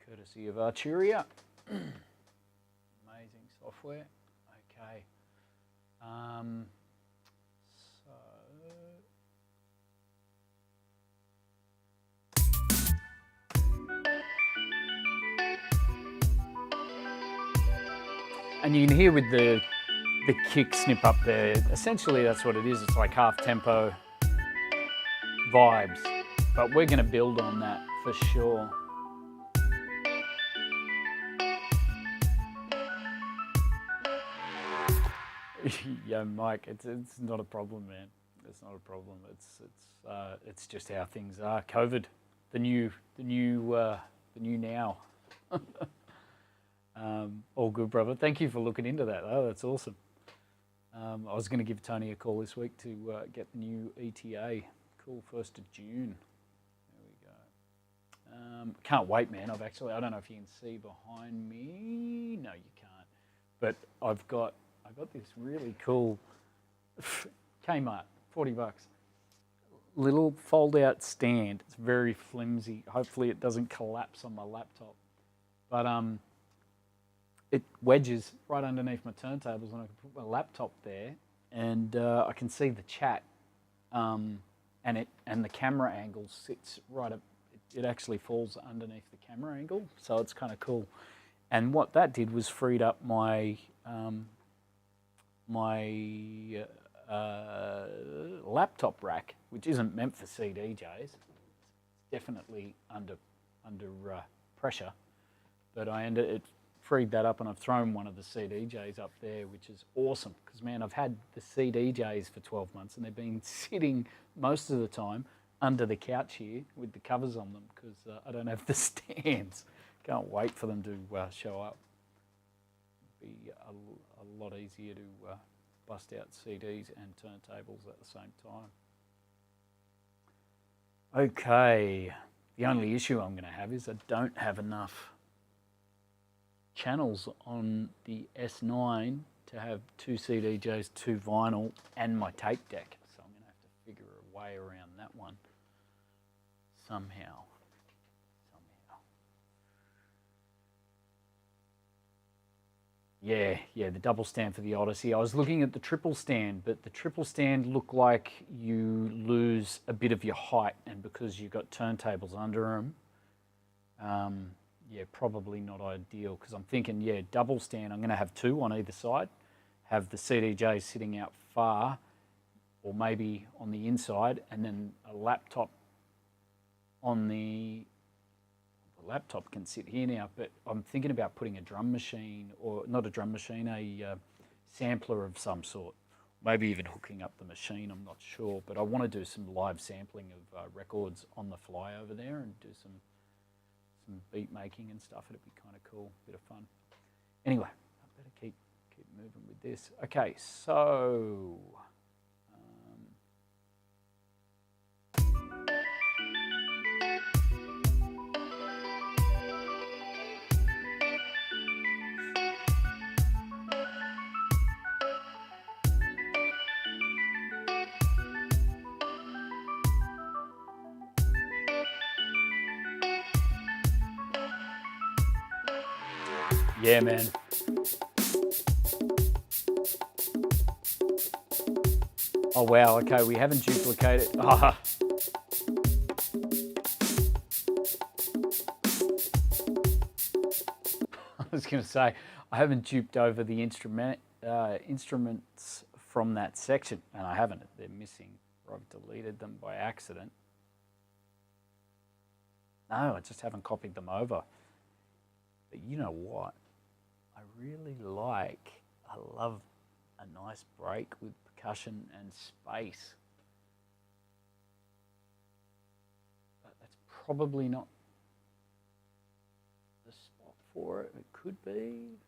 Courtesy of Arturia. Amazing software. Okay. And you can hear with the kick snip up there, essentially that's what it is. It's like half tempo vibes, but we're going to build on that for sure. Yeah, Mike, it's not a problem, man. It's not a problem. It's just how things are. COVID, the new now. All good, brother. Thank you for looking into that, though. That's awesome. I was going to give Tony a call this week to get the new ETA. Cool, 1st of June. There we go. Can't wait, man. I don't know if you can see behind me. No, you can't. But I've got this really cool Kmart, $40. Little fold-out stand. It's very flimsy. Hopefully it doesn't collapse on my laptop. But it wedges right underneath my turntables, and I can put my laptop there, and I can see the chat, and the camera angle sits right up. It actually falls underneath the camera angle, so it's kind of cool. And what that did was freed up my my laptop rack, which isn't meant for CDJs. It's definitely under pressure, but it freed that up, and I've thrown one of the CDJs up there, which is awesome because, man, I've had the CDJs for 12 months and they've been sitting most of the time under the couch here with the covers on them because I don't have the stands. Can't wait for them to show up. It'll be a lot easier to bust out CDs and turntables at the same time. Okay, the only issue I'm going to have is I don't have enough channels on the S9 to have 2 CDJs, 2 vinyl, and my tape deck. So I'm going to have to figure a way around that one somehow. Yeah, the double stand for the Odyssey. I was looking at the triple stand, but the triple stand looked like you lose a bit of your height, and because you've got turntables under them, yeah, probably not ideal, because I'm thinking, yeah, double stand, I'm going to have 2 on either side, have the CDJ sitting out far, or maybe on the inside, and then a laptop on the laptop can sit here now, but I'm thinking about putting a drum machine, or not a drum machine, a sampler of some sort. Maybe even hooking up the machine, I'm not sure. But I want to do some live sampling of records on the fly over there and do some beat making and stuff. It'd be kind of cool, bit of fun. Anyway, I better keep moving with this. Okay, so yeah, man. Oh, wow. Okay, we haven't duplicated. Ah. I was going to say, I haven't duped over the instruments from that section, and I haven't. They're missing, or I've deleted them by accident. No, I just haven't copied them over. But you know what? I really I love a nice break with percussion and space. But that's probably not the spot for it. It could be,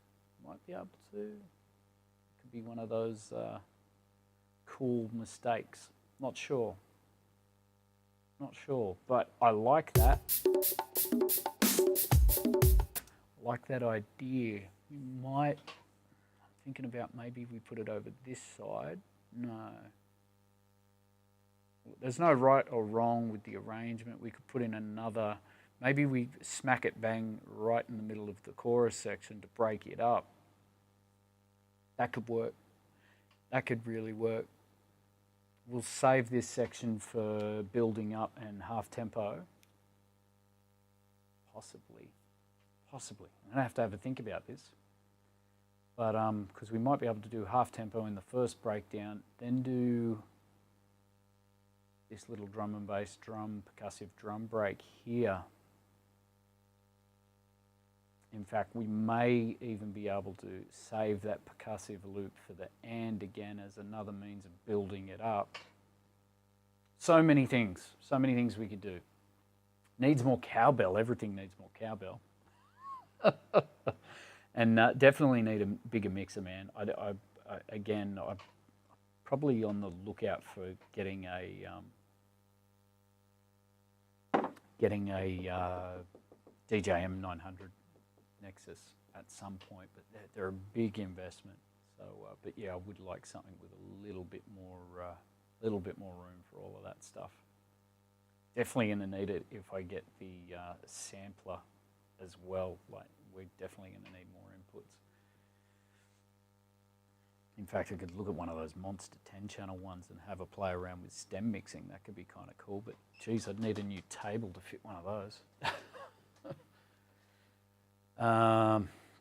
might be able to. It could be one of those cool mistakes. Not sure. Not sure, but I like that. Like that idea. We might, I'm thinking about maybe we put it over this side. No. There's no right or wrong with the arrangement. We could put in another, maybe we smack it bang right in the middle of the chorus section to break it up. That could work. That could really work. We'll save this section for building up and half tempo. Possibly. I'm going to have a think about this. But because we might be able to do half tempo in the first breakdown, then do this little drum and bass percussive drum break here. In fact, we may even be able to save that percussive loop for the and again as another means of building it up. So many things we could do. Needs more cowbell, everything needs more cowbell. And definitely need a bigger mixer, man. I'm probably on the lookout for getting a DJM 900 Nexus at some point, but they're a big investment. So, but yeah, I would like something with a little bit more room for all of that stuff. Definitely going to need it if I get the sampler as well. Like, we're definitely going to need more inputs. In fact, I could look at one of those monster 10-channel ones and have a play around with stem mixing. That could be kind of cool, but geez, I'd need a new table to fit one of those.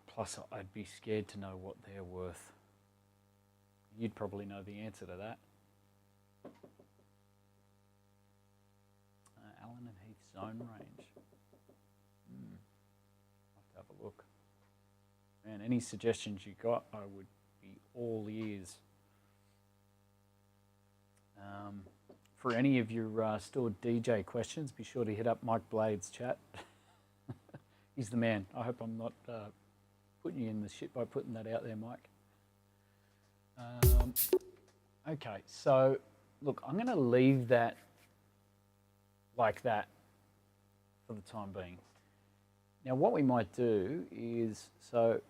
Plus, I'd be scared to know what they're worth. You'd probably know the answer to that. Allen and Heath zone range. I'll have to have a look. And any suggestions you got, I would be all ears. For any of your stored DJ questions, be sure to hit up Mike Blade's chat. He's the man. I hope I'm not putting you in the shit by putting that out there, Mike. Okay, so look, I'm going to leave that like that for the time being. Now, what we might do is, so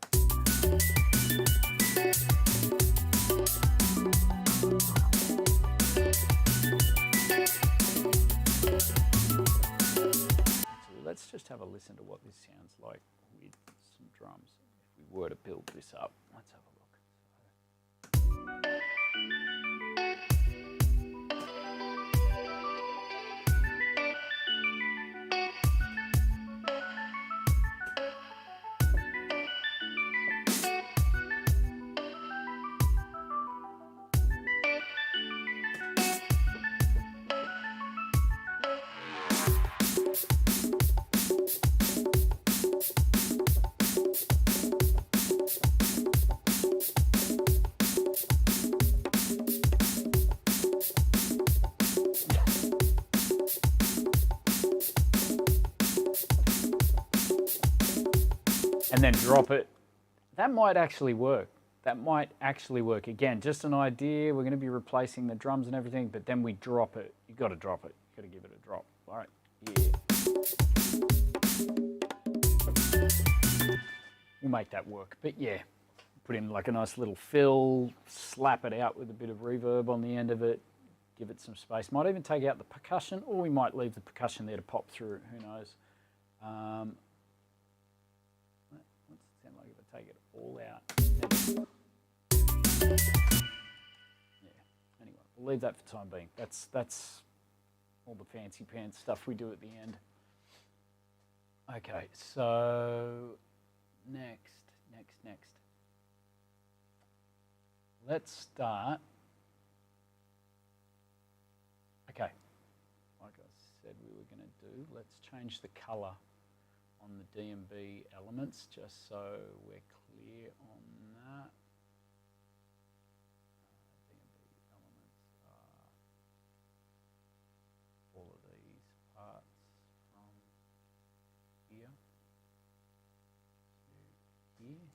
let's just have a listen to what this sounds like with some drums. If we were to build this up, let's have a look. And then drop it. That might actually work. That might actually work. Again, just an idea. We're going to be replacing the drums and everything, but then we drop it. You've got to drop it. You've got to give it a drop. All right. Yeah. We'll make that work. But yeah, put in like a nice little fill, slap it out with a bit of reverb on the end of it, give it some space. Might even take out the percussion, or we might leave the percussion there to pop through. Who knows? Take it all out. Yeah. Anyway, we'll leave that for the time being. That's all the fancy pants stuff we do at the end. Okay, so next. Let's start. Okay, like I said we were going to do, let's change the color on the D&B elements, just so we're clear on that. D&B elements are all of these parts from here to here.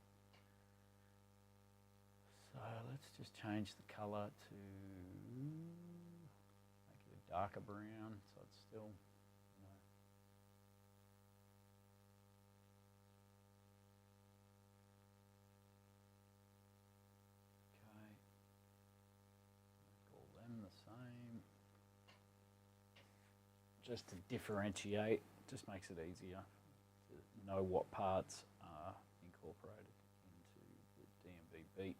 So let's just change the color to make it a darker brown, so it's still just to differentiate, just makes it easier to know what parts are incorporated into the D&B beat.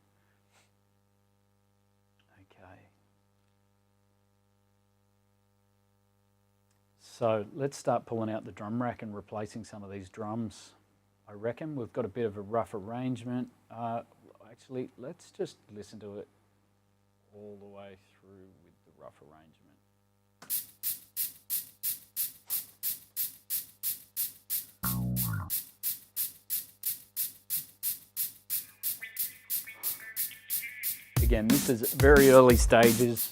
Okay. So let's start pulling out the drum rack and replacing some of these drums. I reckon we've got a bit of a rough arrangement. Actually, let's just listen to it all the way through with the rough arrangement. Again, this is very early stages.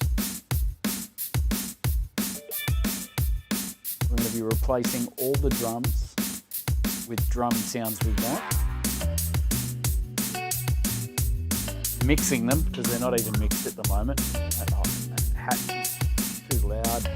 We're going to be replacing all the drums with drum sounds we want. Mixing them, because they're not even mixed at the moment. That hat is too loud.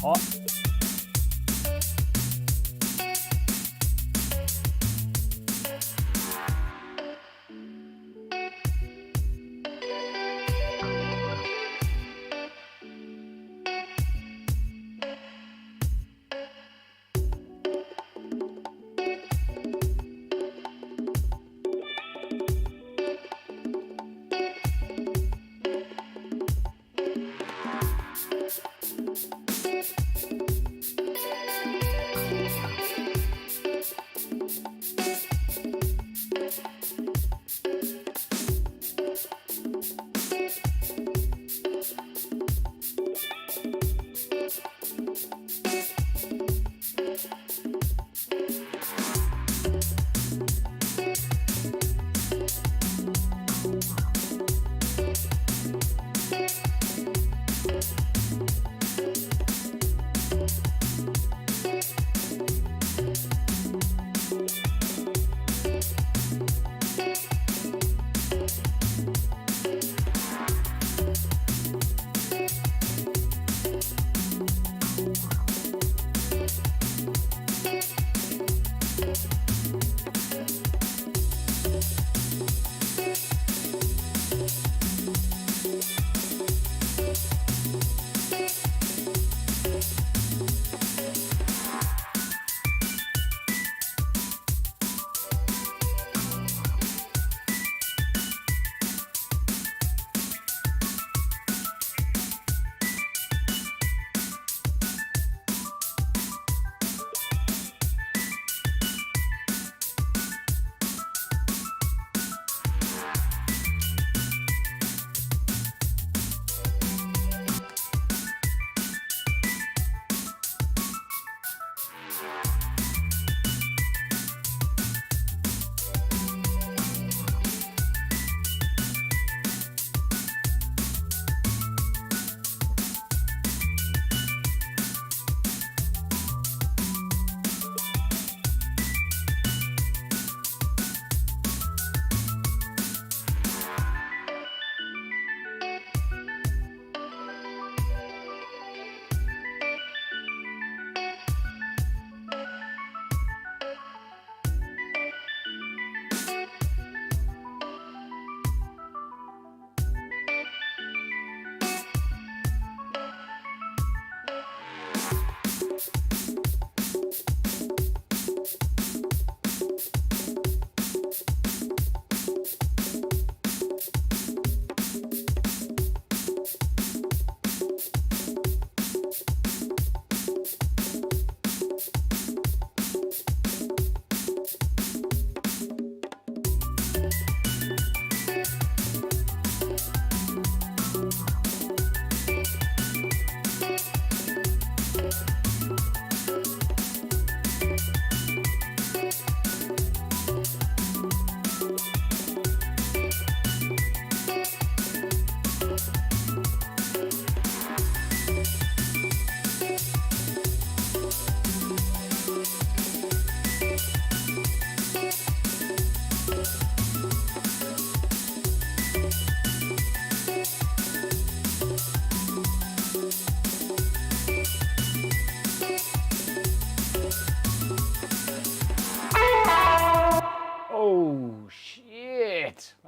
hot.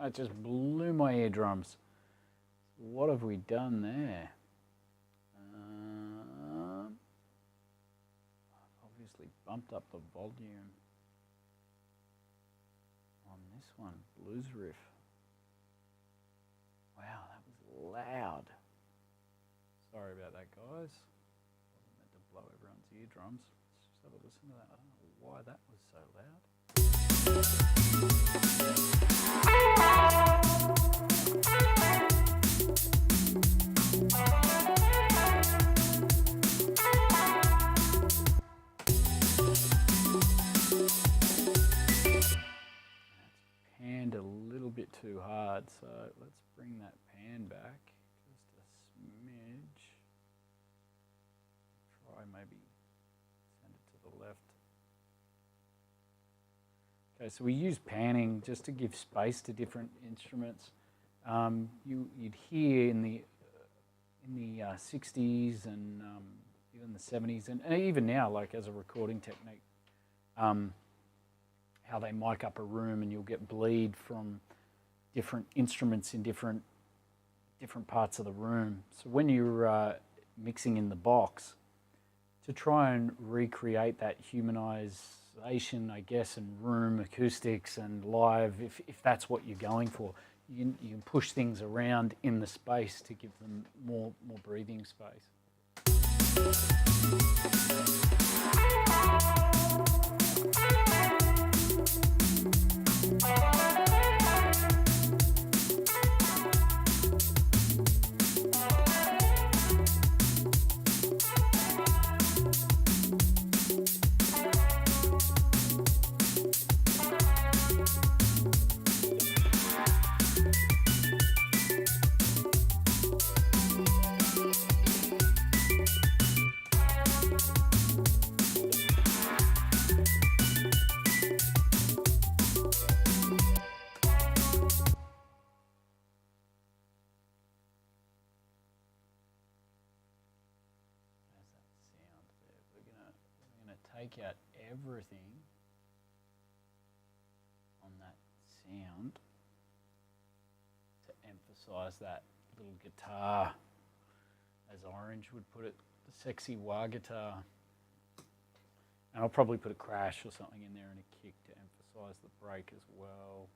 That just blew my eardrums. What have we done there? Obviously bumped up the volume on this one, blues riff. Wow, that was loud. Sorry about that, guys. Wasn't meant to blow everyone's eardrums. Let's just have a listen to that. I don't know why that was so loud. Panned a little bit too hard, so let's bring that pan back just a smidge. Try maybe send it to the left. Okay, so we use panning just to give space to different instruments. You'd hear in the 60s and even in the 70s, and even now, like as a recording technique, how they mic up a room and you'll get bleed from different instruments in different parts of the room. So when you're mixing in the box, to try and recreate that humanization, I guess, and room acoustics and live, if that's what you're going for, you can push things around in the space to give them more breathing space. Take out everything on that sound to emphasize that little guitar, as Orange would put it, the sexy wah guitar. And I'll probably put a crash or something in there and a kick to emphasize the break as well.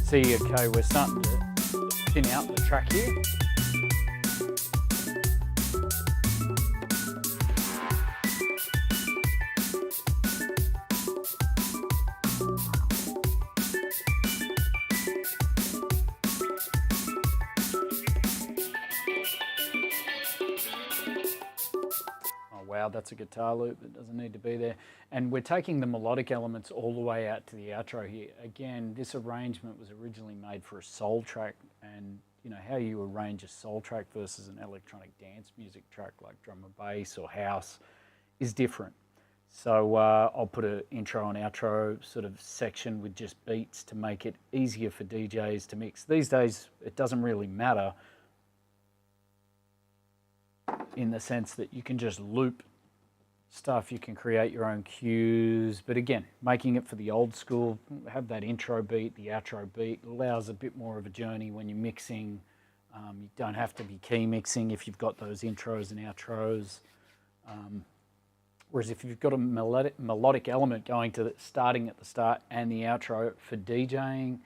See, okay, we're starting to thin out the track here. Wow, that's a guitar loop that doesn't need to be there. And we're taking the melodic elements all the way out to the outro here. Again, this arrangement was originally made for a soul track, and you know how you arrange a soul track versus an electronic dance music track like drum and bass or house is different. So I'll put an intro and outro sort of section with just beats to make it easier for DJs to mix. These days, it doesn't really matter, in the sense that you can just loop stuff, you can create your own cues, but again, making it for the old school, have that intro beat, the outro beat, allows a bit more of a journey when you're mixing. You don't have to be key mixing if you've got those intros and outros. Whereas if you've got a melodic element going to starting at the start and the outro for DJing,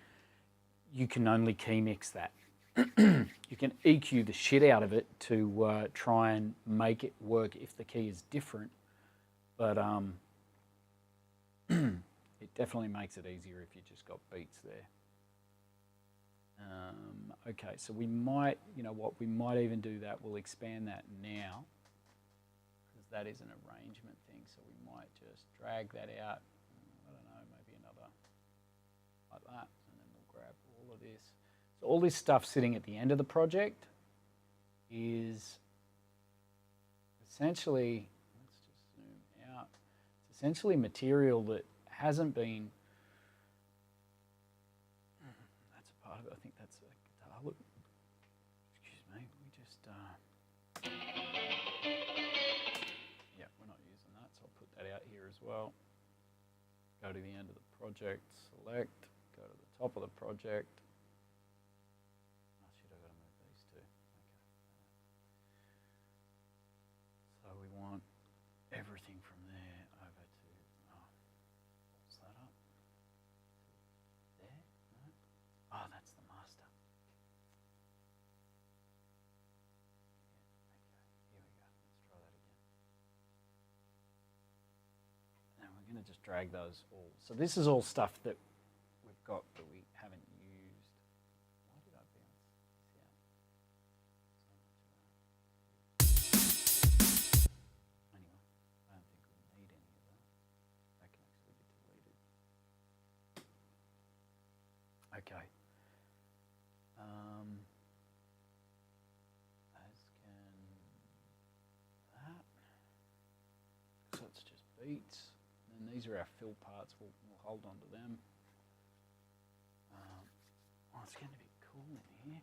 you can only key mix that. You can EQ the shit out of it to try and make it work if the key is different, but it definitely makes it easier if you just got beats there. Okay, so we might, you know what, we might even do that. We'll expand that now because that is an arrangement thing, so we might just drag that out. I don't know, maybe another like that, and then we'll grab all of this. So all this stuff sitting at the end of the project is essentially, let's just zoom out, it's essentially material that hasn't been, that's a part of it, I think that's a guitar loop. Excuse me, we just, yeah, we're not using that, so I'll put that out here as well. Go to the end of the project, select, go to the top of the project. Everything from there over to, what's that up? There? No? Oh, that's the master. Yeah, okay, here we go. Let's try that again. And we're going to just drag those all. So this is all stuff that we've got that we haven't used. Why did I bounce this out? Okay. As can that. beats. And these are our fill parts. We'll hold on to them. Oh, it's going to be cool in here.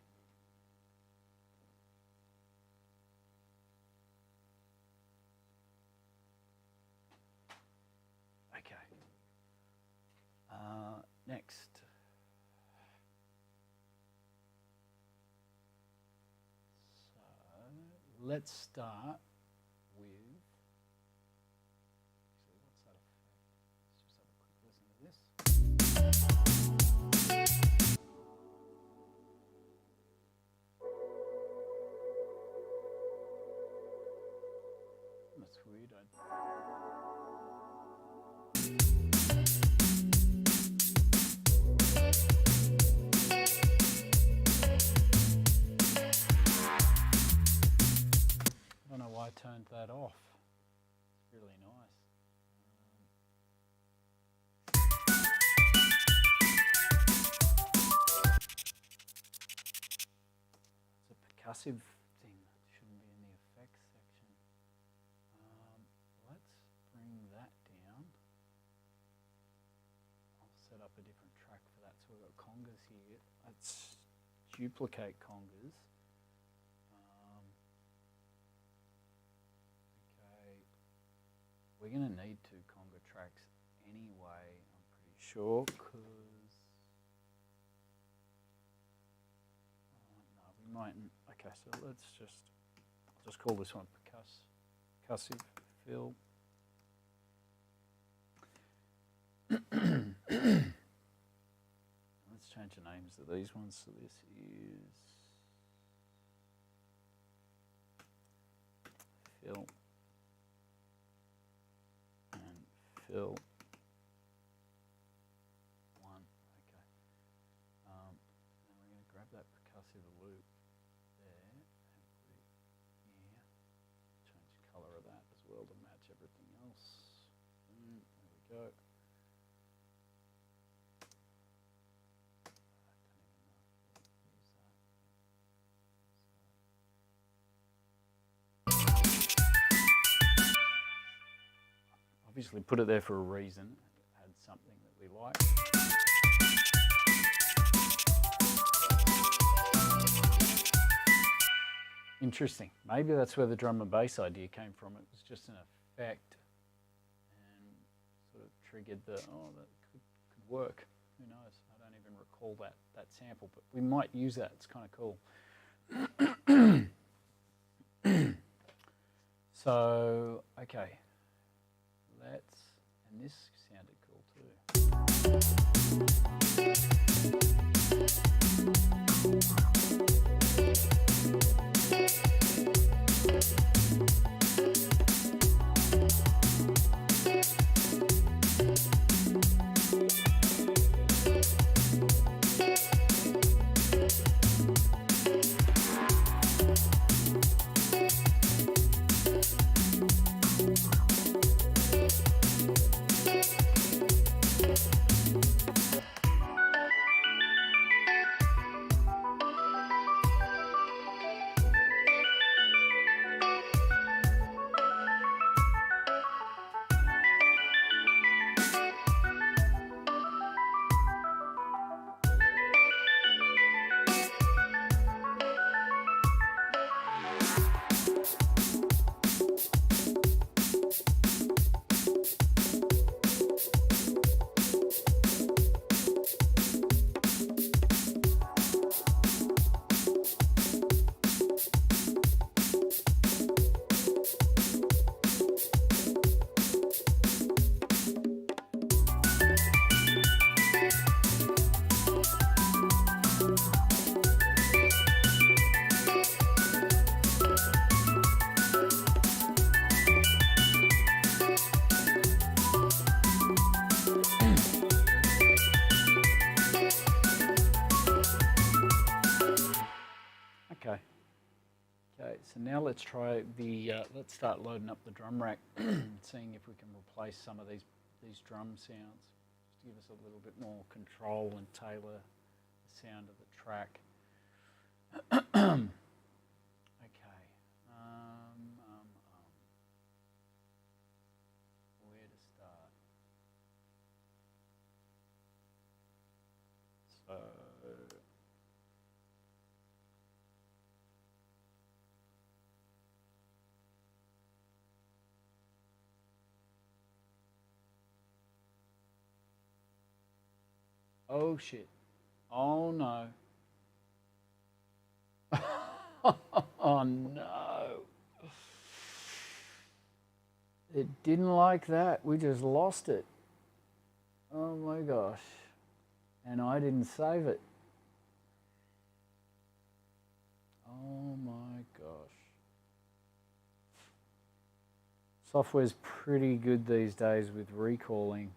Okay. Next. So let's start with. What's that effect? Let's just have a quick listen to this. That's weird. I don't know why I turned that off. It's really nice. It's a percussive thing that shouldn't be in the effects section. Let's bring that down. I'll set up a different track for that. So we've got congas here. Let's duplicate congas. We're going to need two conga tracks anyway, I'm pretty sure, because... no, we mightn't. Okay, so let's I'll just call this one percussive fill. Let's change the names of these ones. So this is fill. Fill one, okay. And we're going to grab that percussive loop there and put it here. Change the colour of that as well to match everything else. There we go. Obviously put it there for a reason, add something that we like. Interesting, maybe that's where the drum and bass idea came from. It was just an effect and sort of triggered the, oh, that could work. Who knows, I don't even recall that sample, but we might use that, it's kind of cool. So, okay. And this sounded cool too. So now let's try the, let's start loading up the drum rack, seeing if we can replace some of these drum sounds, just to give us a little bit more control and tailor the sound of the track. Okay. Where to Oh shit. Oh no. Oh no. It didn't like that. We just lost it. Oh my gosh. And I didn't save it. Oh my gosh. Software's pretty good these days with recalling.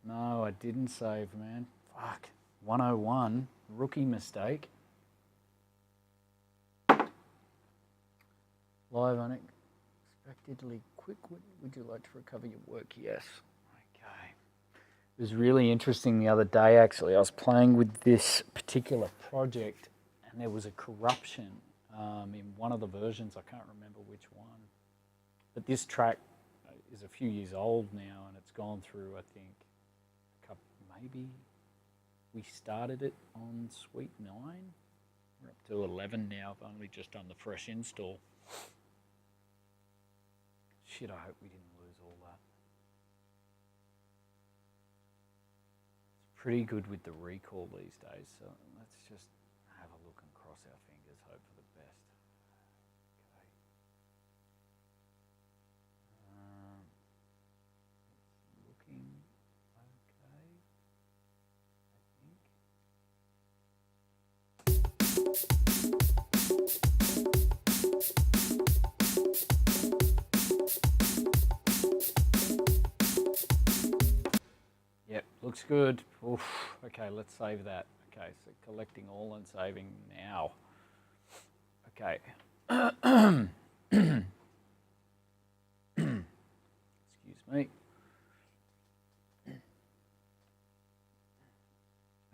No, I didn't save, man. Fuck. 101. Rookie mistake. Live unexpectedly quick. Would you like to recover your work? Yes. Okay. It was really interesting the other day, actually. I was playing with this particular project and there was a corruption in one of the versions. I can't remember which one. But this track is a few years old now and it's gone through, I think, maybe we started it on Suite 9. We're up to 11 now. I've only just done the fresh install. Shit, I hope we didn't lose all that. It's pretty good with the recall these days, so let's just have a look and cross our fingers, hope for the best. Okay. Looking okay, Yep, looks good. Oof. Okay, let's save that. Okay, so collecting all and saving now. Okay. Excuse me.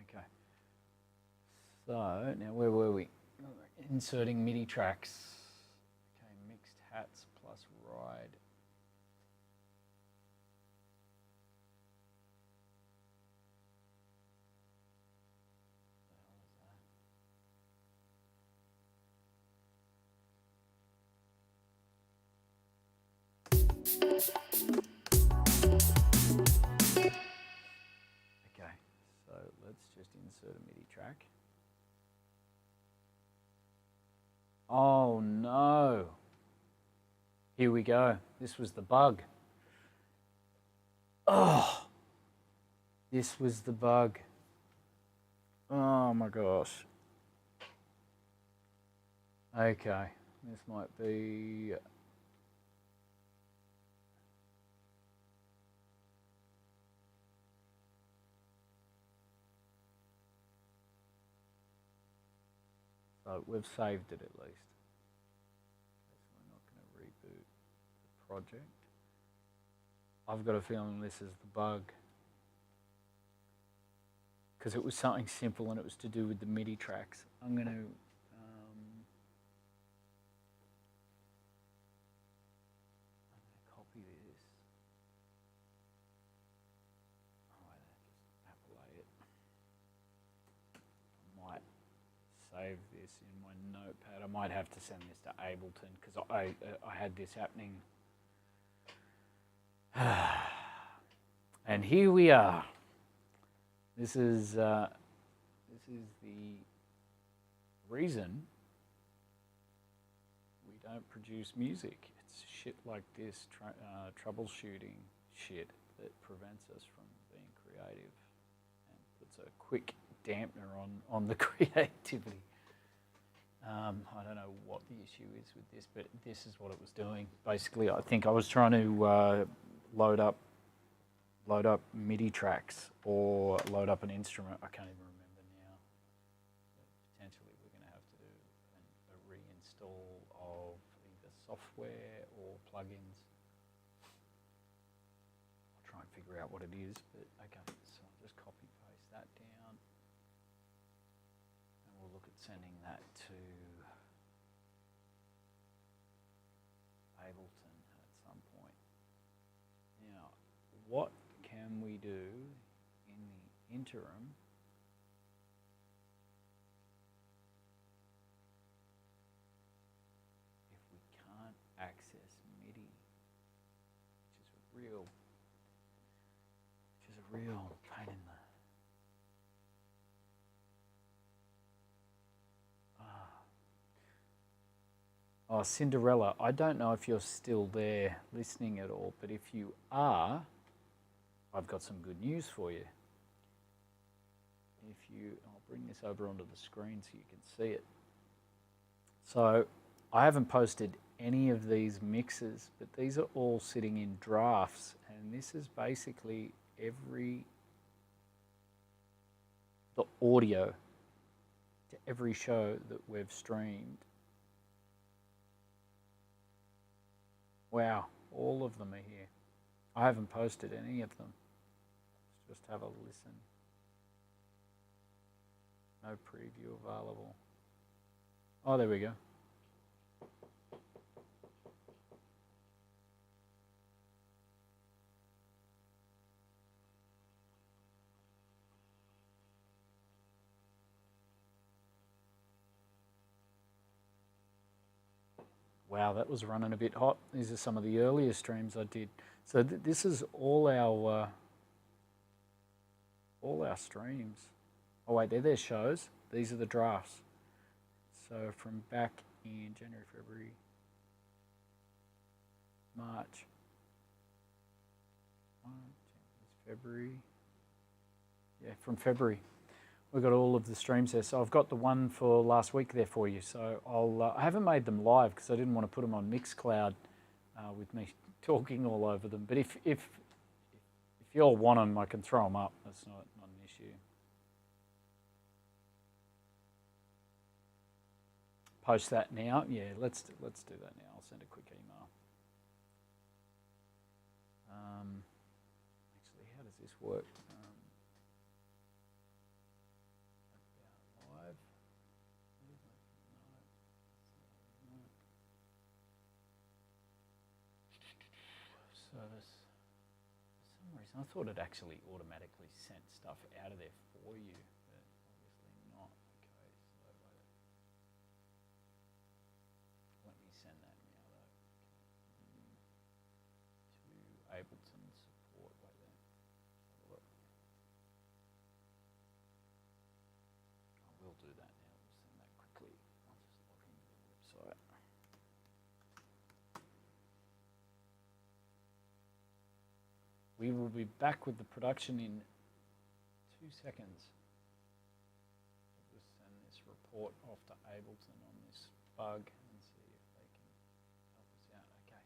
Okay. So, now where were we? Inserting MIDI tracks. Okay, mixed hats plus ride. Okay, so let's just insert a MIDI track. Oh no. Here we go. This was the bug. Oh, this was the bug. Oh my gosh. Okay, this might be... So we've saved it at least. So we're not going to reboot the project. I've got a feeling this is the bug. Because it was something simple and it was to do with the MIDI tracks. I'm going to... copy this. Oh, just apply it. I might save this in my notepad. I might have to send this to Ableton because I had this happening. And here we are. This is the reason we don't produce music. It's shit like this, troubleshooting shit that prevents us from being creative and puts a quick dampener on the creativity. I don't know what the issue is with this, but this is what it was doing. Basically, I think I was trying to load up MIDI tracks or load up an instrument. I can't even remember now. But potentially we're going to have to do a reinstall of either software or plugins. I'll try and figure out what it is, but okay, so I'll just copy paste that down. And we'll look at sending that to Ableton at some point. Now, what can we do in the interim real pain in the... Oh, Cinderella, I don't know if you're still there listening at all, but if you are, I've got some good news for you. I'll bring this over onto the screen so you can see it. So I haven't posted any of these mixes, but these are all sitting in drafts, and this is basically the audio to every show that we've streamed. Wow, all of them are here. I haven't posted any of them. Let's just have a listen. No preview available. Oh, there we go. Wow, that was running a bit hot. These are some of the earlier streams I did. So this is all our streams. Oh wait, they're their shows. These are the drafts. So from back in January, February, March, February. Yeah, from February. We've got all of the streams there. So I've got the one for last week there for you. So I haven't made them live because I didn't want to put them on Mixcloud with me talking all over them. But if you all want them, I can throw them up. That's not an issue. Post that now. Yeah, let's do that now. I'll send a quick email. Actually, how does this work? Service. For some reason, I thought it actually automatically sent stuff out of there for you, but obviously not. Okay, so let me send that now though. To Ableton support. Wait there. Look. I will do that now. We'll send that quickly. I'll just log into the website. We will be back with the production in 2 seconds. I'll just send this report off to Ableton on this bug and see if they can help us out. Okay,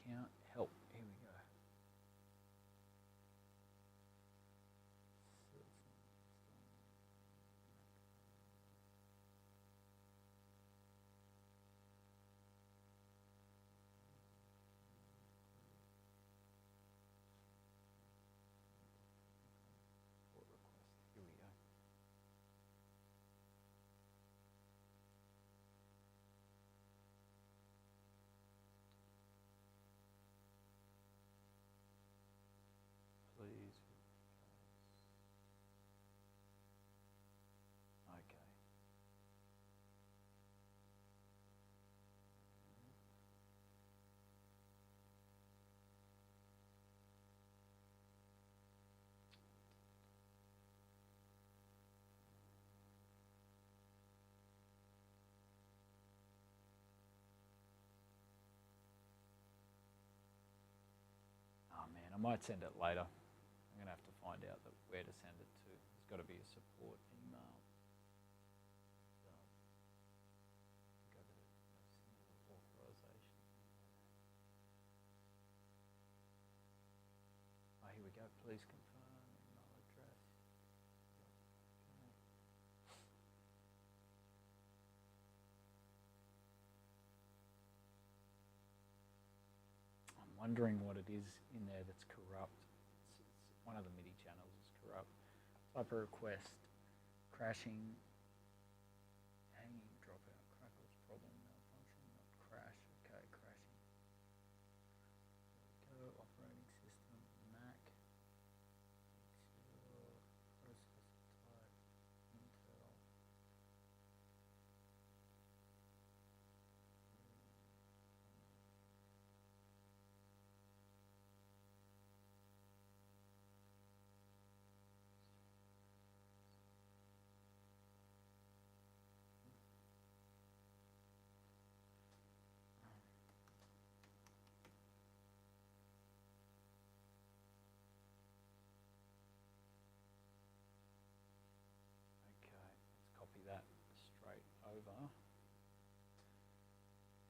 count, help, here we go. Please. Okay. Oh man, I might send it later. I'm going to have to find out where to send it to. There's got to be a support email. Go to single authorization. Oh, here we go. Please confirm email address. I'm wondering what it is in there that's corrupt. One of the Midi channels is corrupt. Type a request, crashing, hanging, dropout, crackles, problem, malfunction, not crash. Okay, crashing. There we go, operating system, Mac. Process type, Intel.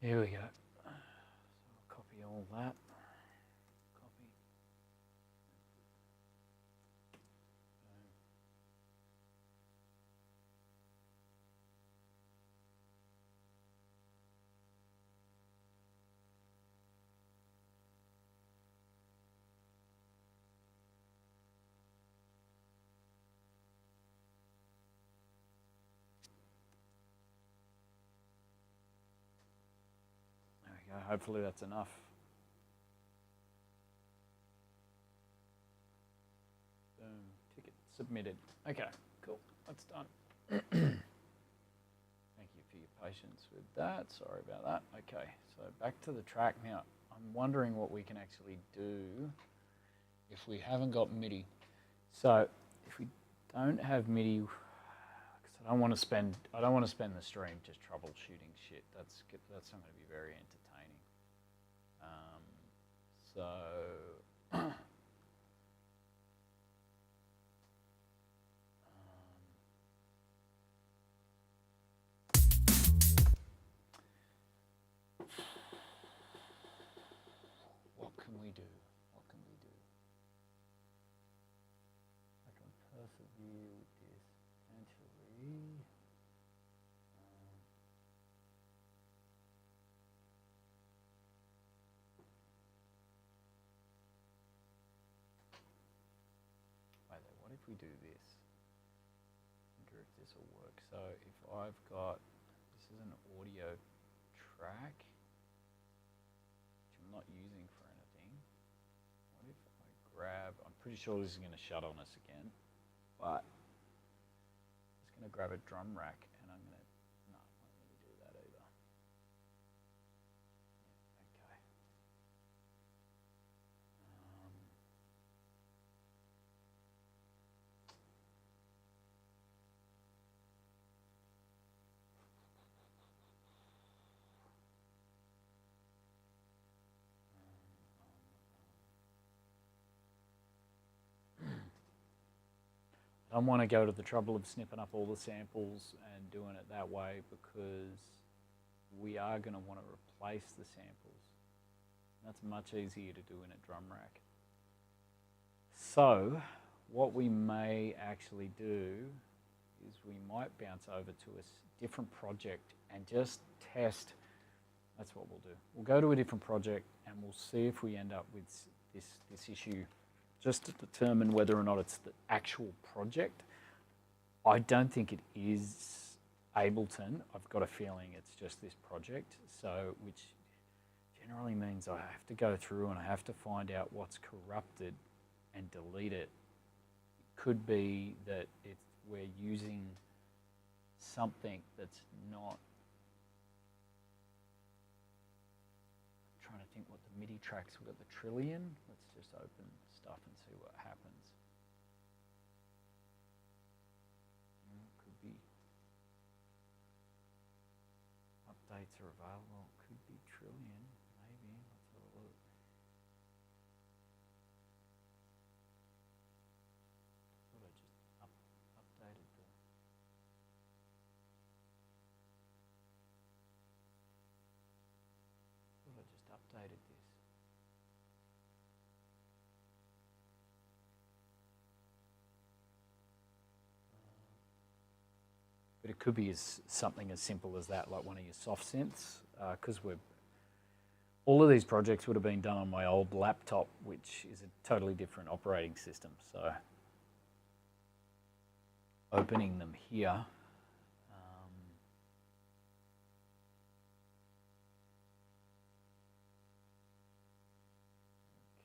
Here we go. So I'll copy all that. Copy. There we go. Hopefully that's enough. Boom. Ticket submitted. Okay, cool. That's done. Thank you for your patience with that. Sorry about that. Okay, so back to the track now. I'm wondering what we can actually do if we haven't got Midi. So if we don't have Midi, because I don't want to spend the stream just troubleshooting shit. That's not going to be very entertaining. What can we do? What can we do? I can persevere with this potentially. What if we do this? I wonder if this will work. So if I've got, this is an audio track, which I'm not using for anything. What if I grab, I'm pretty sure this is going to shut on us again, but I'm just going to grab a drum rack and I'm going to, no, I won't let me do that either. Yeah, okay. I don't want to go to the trouble of snipping up all the samples and doing it that way because we are going to want to replace the samples. That's much easier to do in a drum rack. So what we may actually do is we might bounce over to a different project and just test. That's what we'll do. We'll go to a different project and we'll see if we end up with this issue, just to determine whether or not it's the actual project. I don't think it is Ableton. I've got a feeling it's just this project, so which generally means I have to go through and I have to find out what's corrupted and delete it. It could be that we're using something that's not. I'm trying to think what the MIDI tracks. We've got the Trillion. Let's just open stuff and see what happens. Could be updates are available. Could be Trillion, maybe. Let's have a look. Thought I just updated the. Thought I just updated this. But it could be something as simple as that, like one of your soft synths, because all of these projects would have been done on my old laptop, which is a totally different operating system. So opening them here.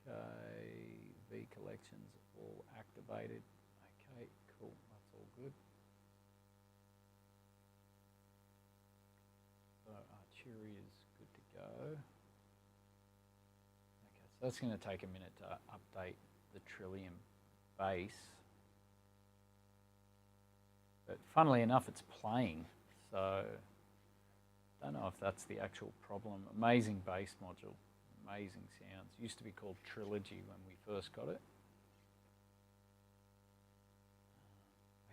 Okay, V collections all activated. Okay, cool, that's all good. So Archery is good to go. Okay, so that's going to take a minute to update the Trillium bass. But funnily enough, it's playing, so I don't know if that's the actual problem. Amazing bass module, amazing sounds. Used to be called Trilogy when we first got it.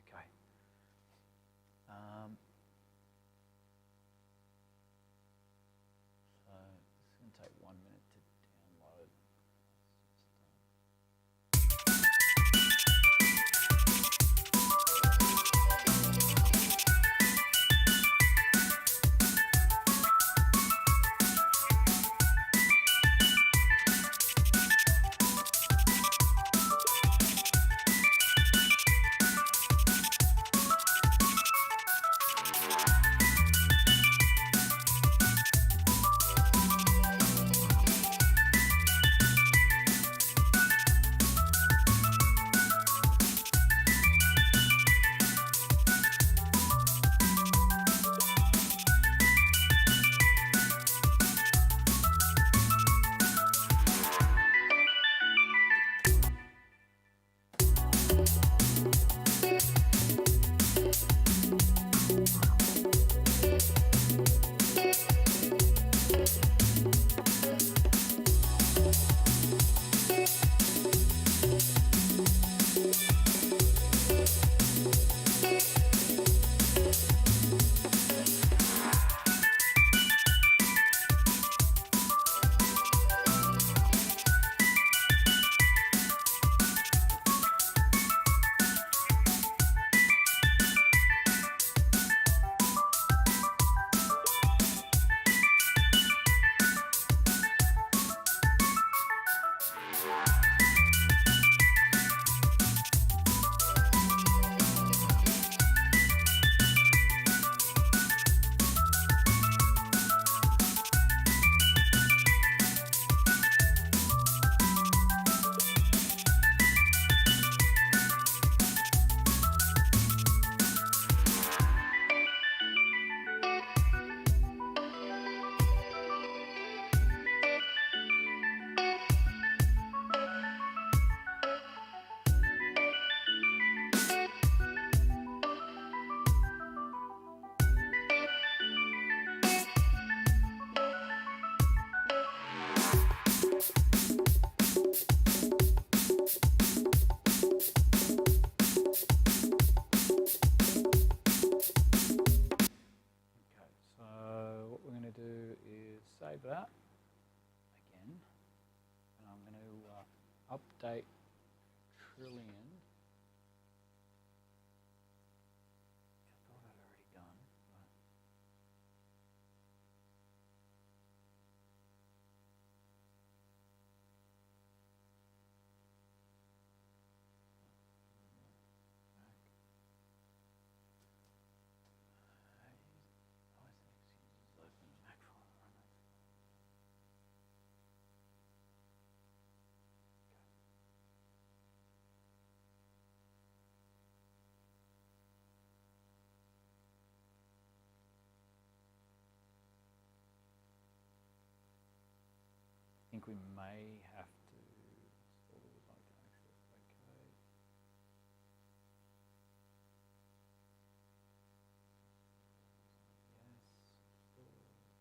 Okay. update trillion. I thought I'd already done, but I think we may have to install the remote access. Okay. Yes.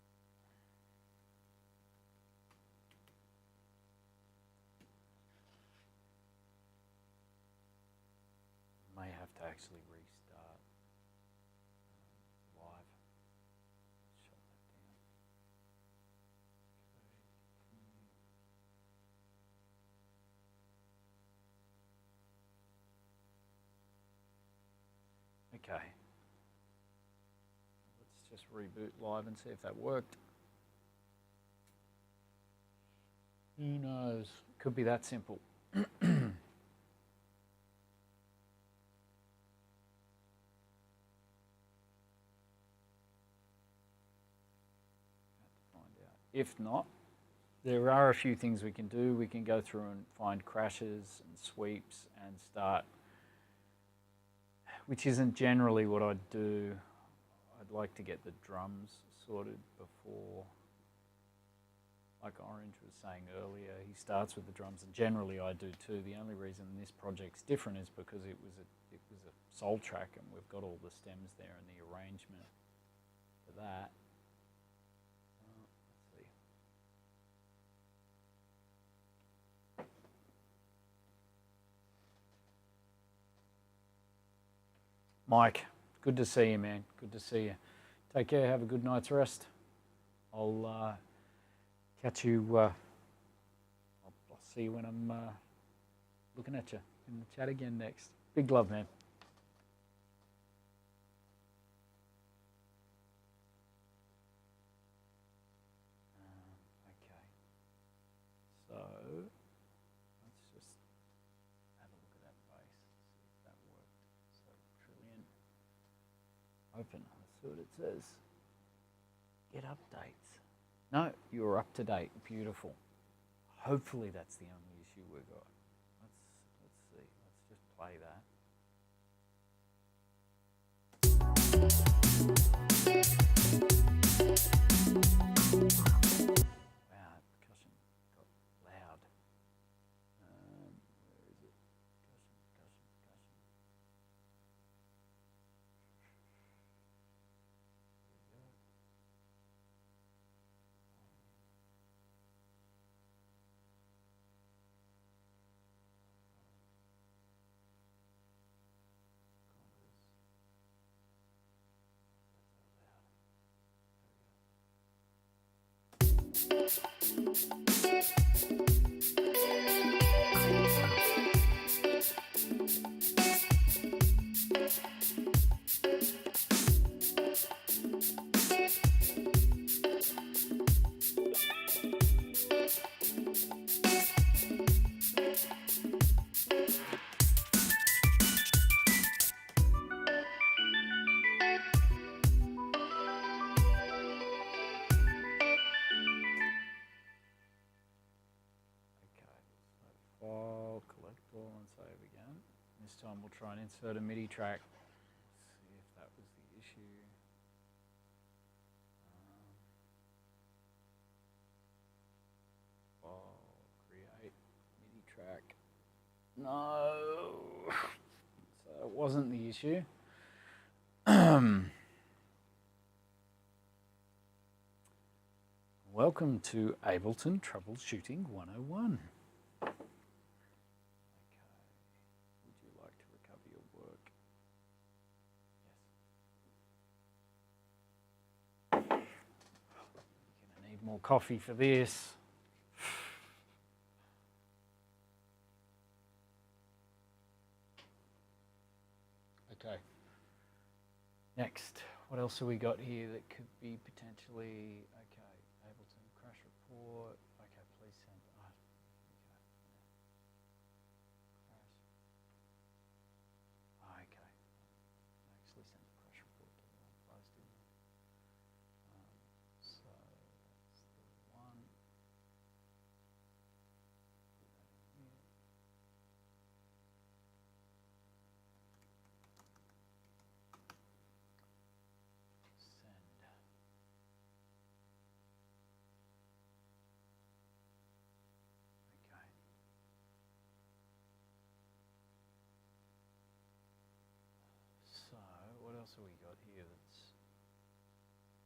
May have to actually restart live. Shut that down. Okay. Let's just reboot live and see if that worked. Who knows? Could be that simple. If not, there are a few things we can do. We can go through and find crashes and sweeps and start, which isn't generally what I'd do. I'd like to get the drums sorted before, like Orange was saying earlier, he starts with the drums, and generally I do too. The only reason this project's different is because it was a soul track, and we've got all the stems there and the arrangement for that. Mike, good to see you, man. Good to see you. Take care. Have a good night's rest. I'll catch you. I'll see you when I'm looking at you in the chat again next. Big love, man. Okay. So let's just have a look at that base. See if that worked. So trillion. Open. Let's see what it says. Get updates. No, you're up to date. Beautiful. Hopefully that's the only issue we've got. Let's see. Let's just play that. Wow, that percussion got loud. Where is it? Percussion. This time we'll try and insert a Midi track. See if that was the issue. Create Midi track. No, so it wasn't the issue. Welcome to Ableton Troubleshooting 101. More coffee for this. Next, what else have we got here that could be potentially, okay, Ableton crash report, okay, please send, okay, crash, okay, I actually sent the crash report to the wrong place, didn't I? So that's the one, put that in here. Send. Okay. So what else have we got here that's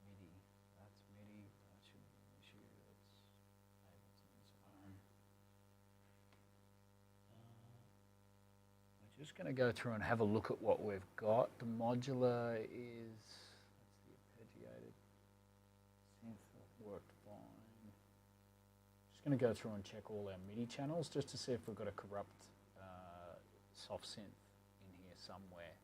Midi? That's Midi. That shouldn't be an issue. That's Ableton's own. We're just going to go through and have a look at what we've got. The modular is, that's the arpeggiated synth, that worked fine. Just going to go through and check all our Midi channels just to see if we've got a corrupt soft synth in here somewhere.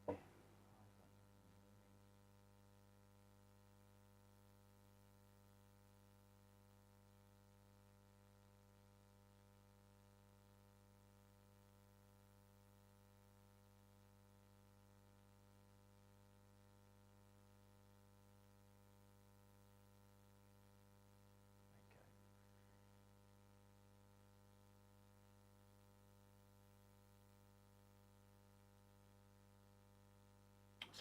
What's going on here?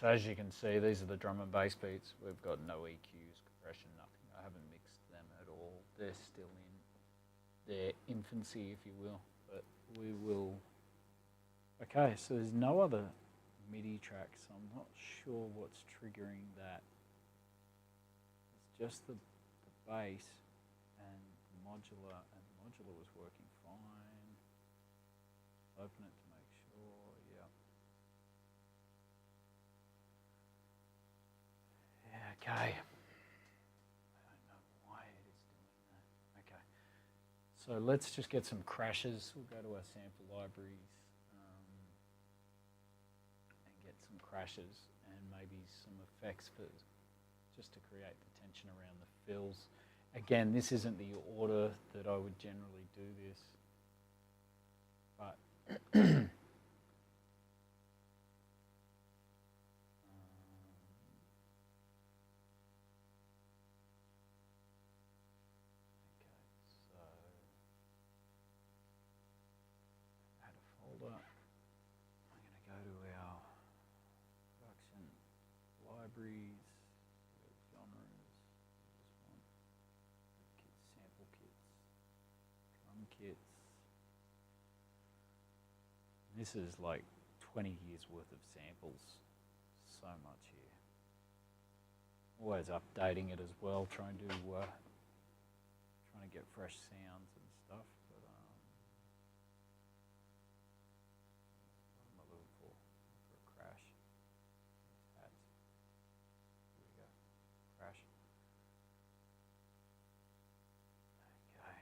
So as you can see, these are the drum and bass beats. We've got no EQs, compression, nothing. I haven't mixed them at all. They're still in their infancy, if you will. But we will... Okay, so there's no other MIDI tracks. I'm not sure what's triggering that. It's just the bass and the modular, and the modular was working fine. Open it to make sure, yeah. Okay. I don't know why it is doing that. Okay. So let's just get some crashes. We'll go to our sample libraries and get some crashes and maybe some effects for just to create the tension around the fills. Again, this isn't the order that I would generally do this, but libraries, genres, this one, kits, sample kits, drum kits. This is like 20 years worth of samples, so much here. Always updating it as well, trying to get fresh sounds and stuff. But what am I looking for? For a crash. Hats. Here we go. Crash. Okay.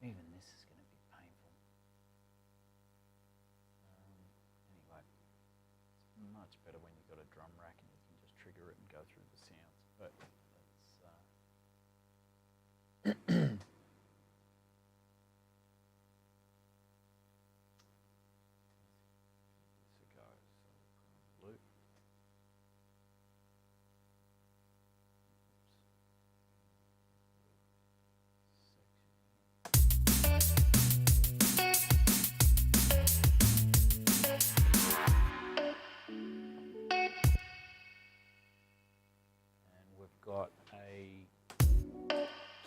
Even this is going to be painful. Anyway, it's much better when you've got a drum rack and you can just trigger it and go through the sounds. But let's this a go. So we'll put on loop. Got a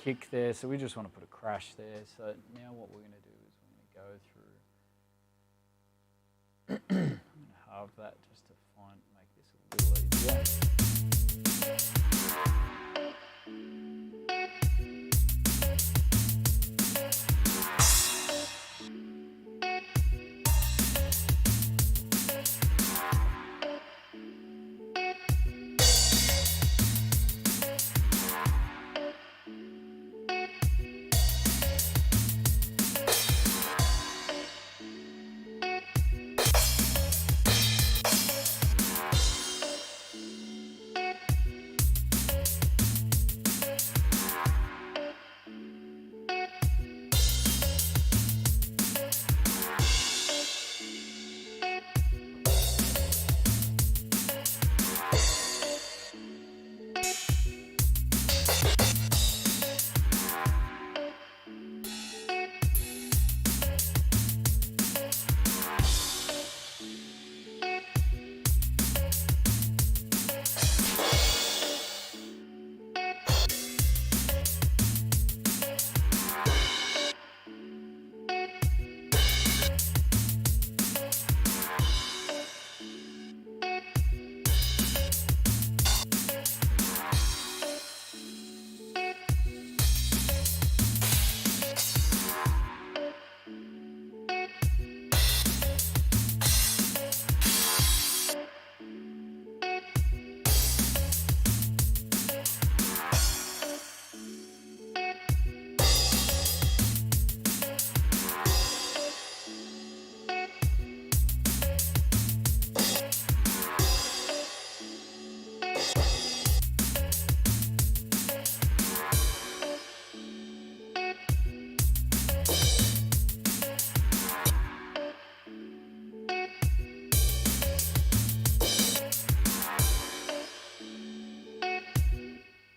kick there, so we just want to put a crash there. So now what we're going to do is we're going to go through. I'm going to halve that just to make this a little easier.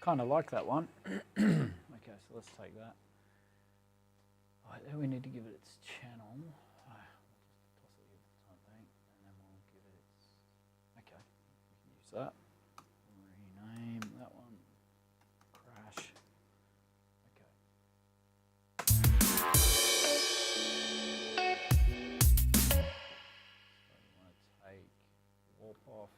kind of like that one. Okay, so let's take that. All right, then we need to give it its channel. We'll just toss it here for the time being, and then we'll give it its. Okay, we can use that. Rename that one. Crash. Okay. So we want to take warp off.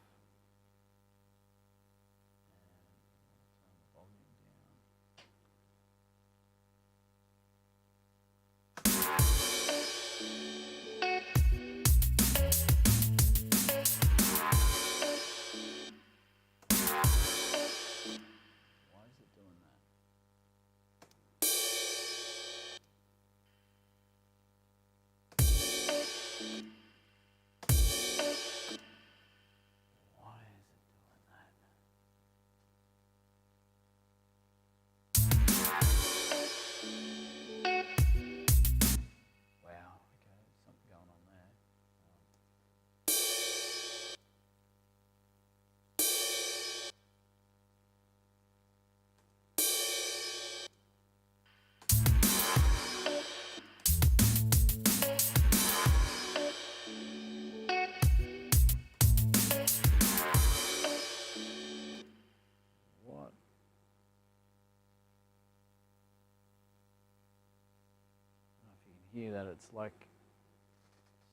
Hear that it's like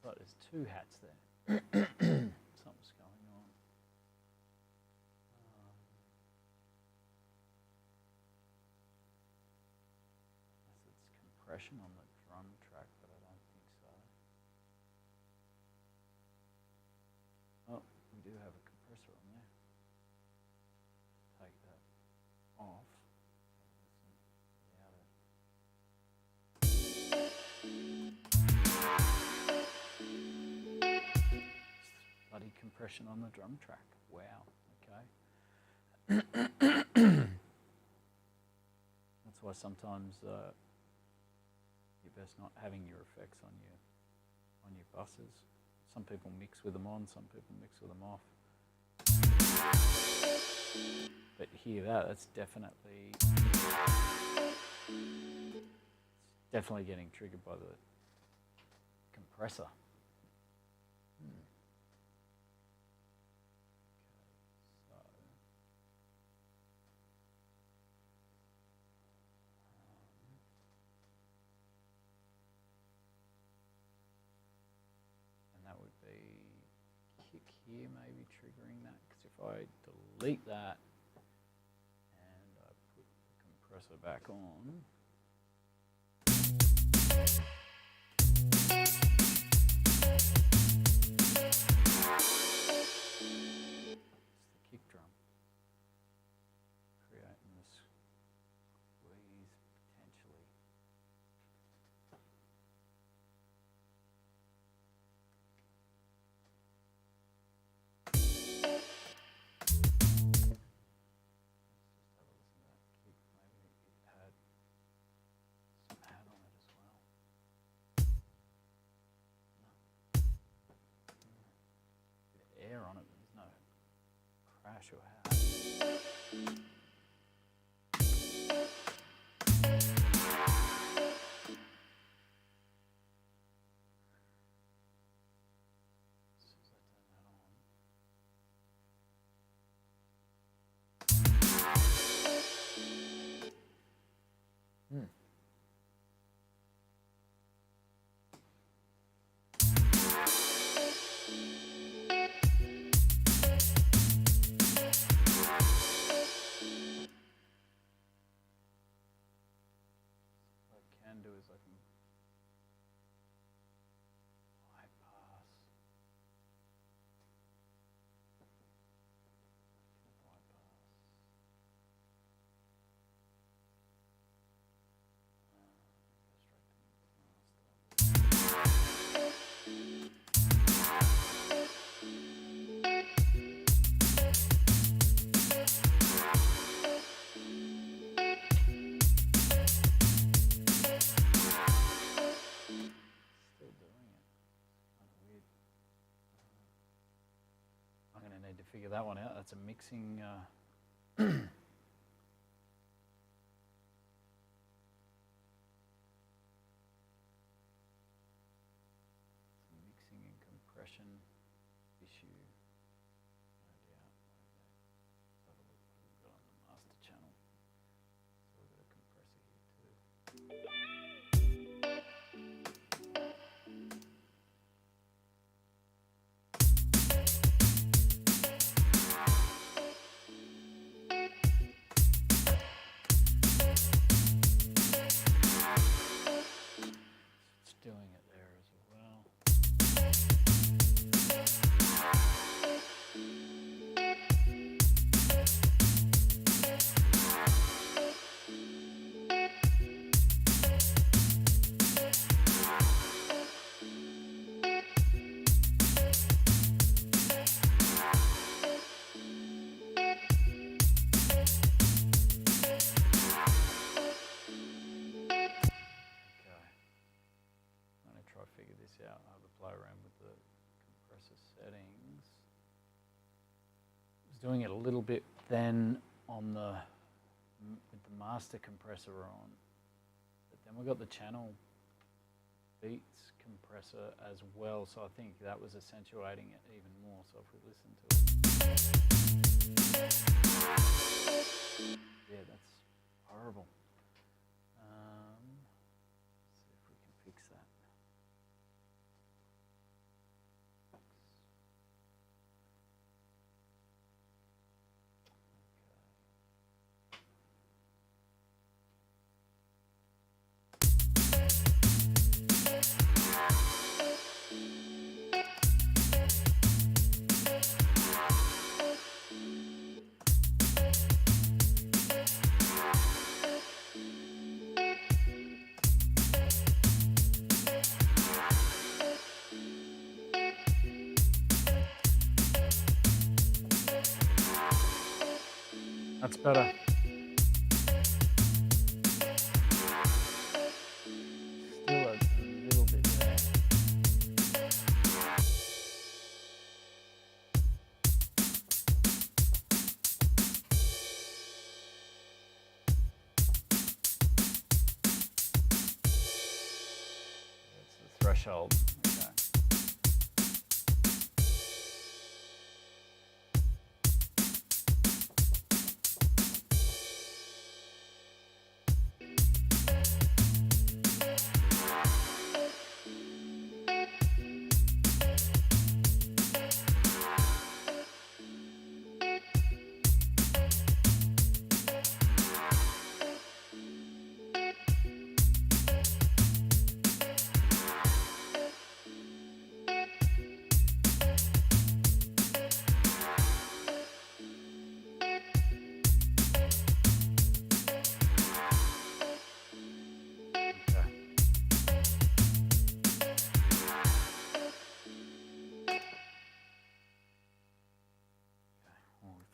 there's two hats there. Something's going on. Unless it's compression on the drum track, but I don't think so. Oh, we do have a compressor on there. Take that off. Bloody compression on the drum track. Wow. Okay. That's why sometimes you're best not having your effects on your buses. Some people mix with them on, some people mix with them off. But hear that, that's definitely getting triggered by the compressor. Here maybe triggering that, because if I delete that and I put the compressor back on, it's the kick drum creating this squeeze potentially. Air on it, but there's no crash or how. Do is I can bypass. Figure that one out. That's a mixing compression issue. No doubt. Okay. Have a look what we've got on the master channel. So we've got a compressor here too. It's doing it there as well. Try to figure this out. I'll have a play around with the compressor settings. I was doing it a little bit then on with the master compressor on, but then we got the channel beats compressor as well, so I think that was accentuating it even more. So if we listen to it, yeah, that's horrible. Let's see if we can fix that. That's better. Still a little bit there. That's the threshold. Okay.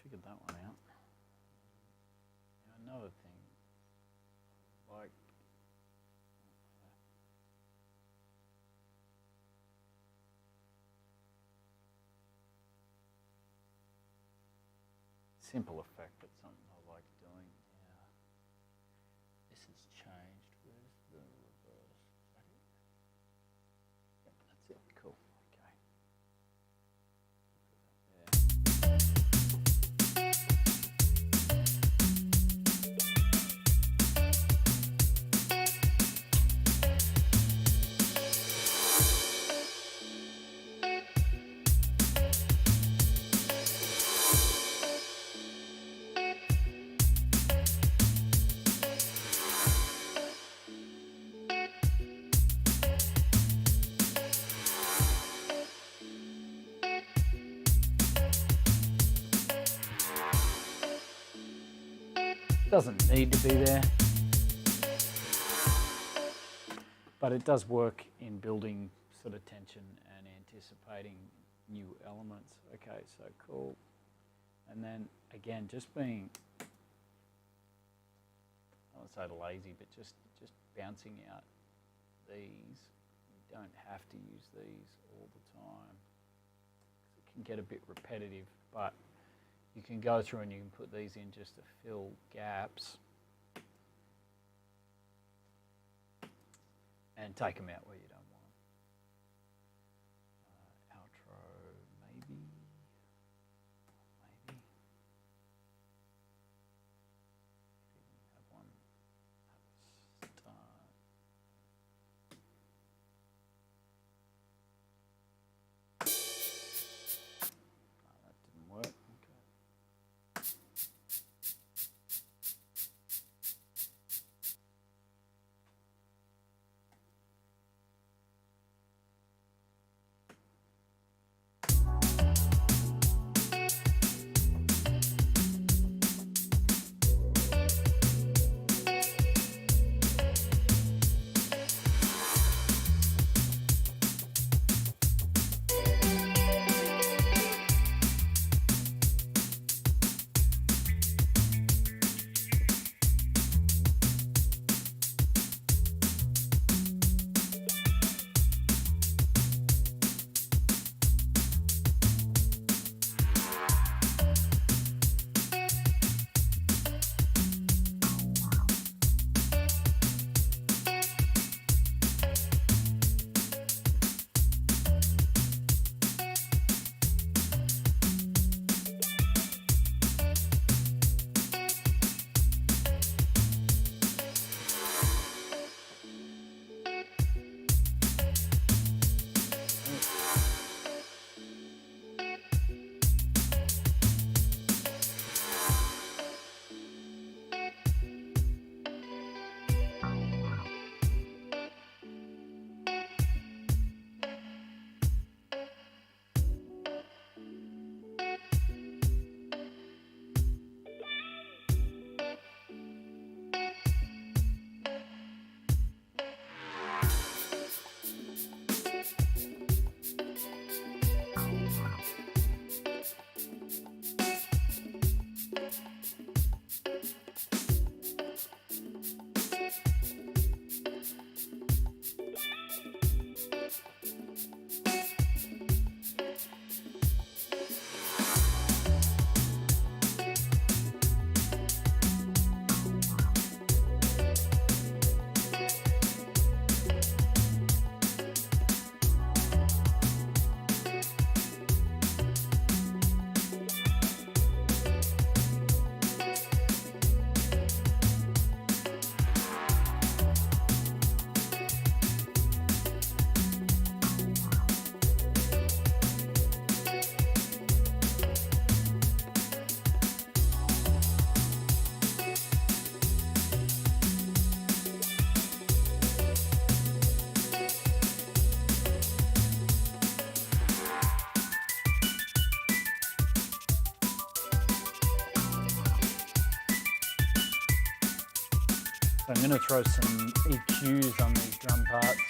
Figured that one out. Now, another thing, like simple effect, but something I like doing. Yeah, this has changed. Where's the reverse? Is that it? Yep, that's it. Cool. Okay. Doesn't need to be there, but it does work in building sort of tension and anticipating new elements. Okay, so cool. And then again, just being, I won't say lazy, but just bouncing out these. You don't have to use these all the time. It can get a bit repetitive, but you can go through and you can put these in just to fill gaps and take them out where you don't want them. Outro. So I'm going to throw some EQs on these drum parts.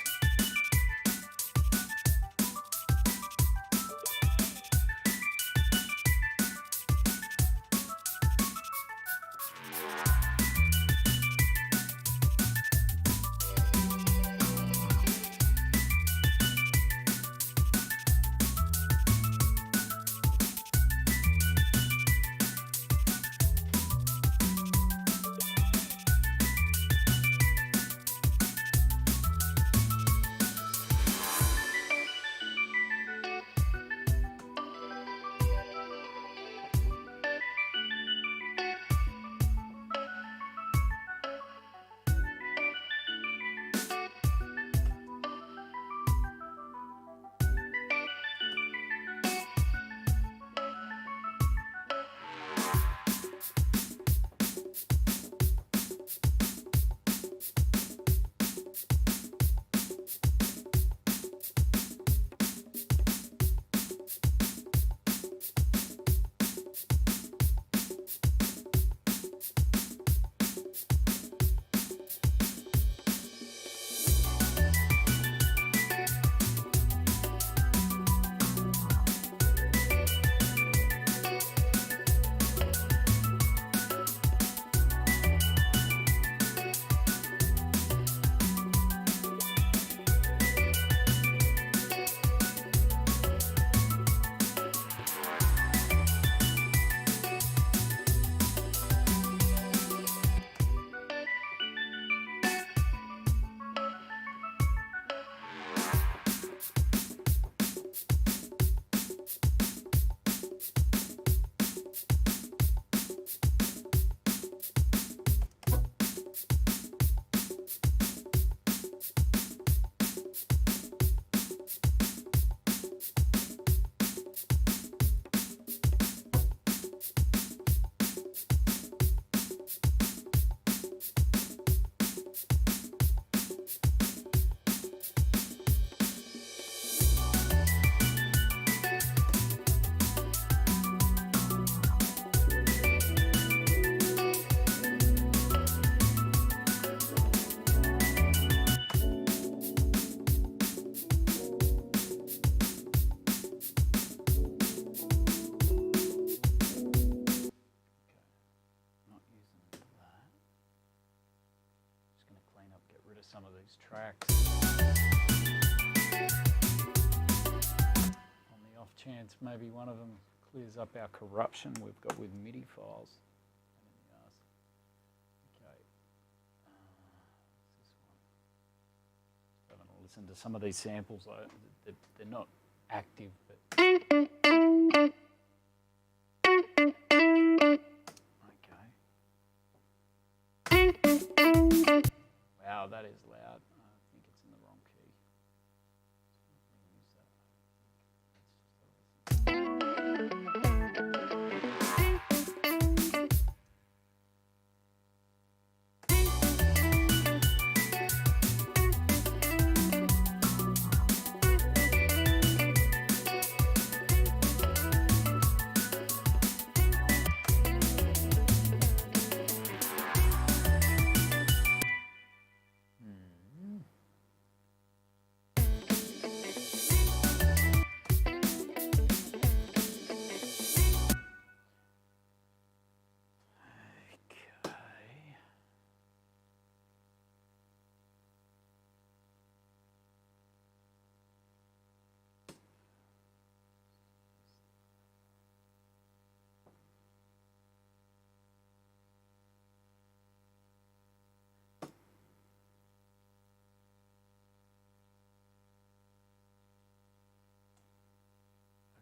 Some of these tracks. On the off chance maybe one of them clears up our corruption we've got with Midi files. Okay. This one. Having a listen to some of these samples though. They're not active, but wow, that is loud. I think it's in the wrong key.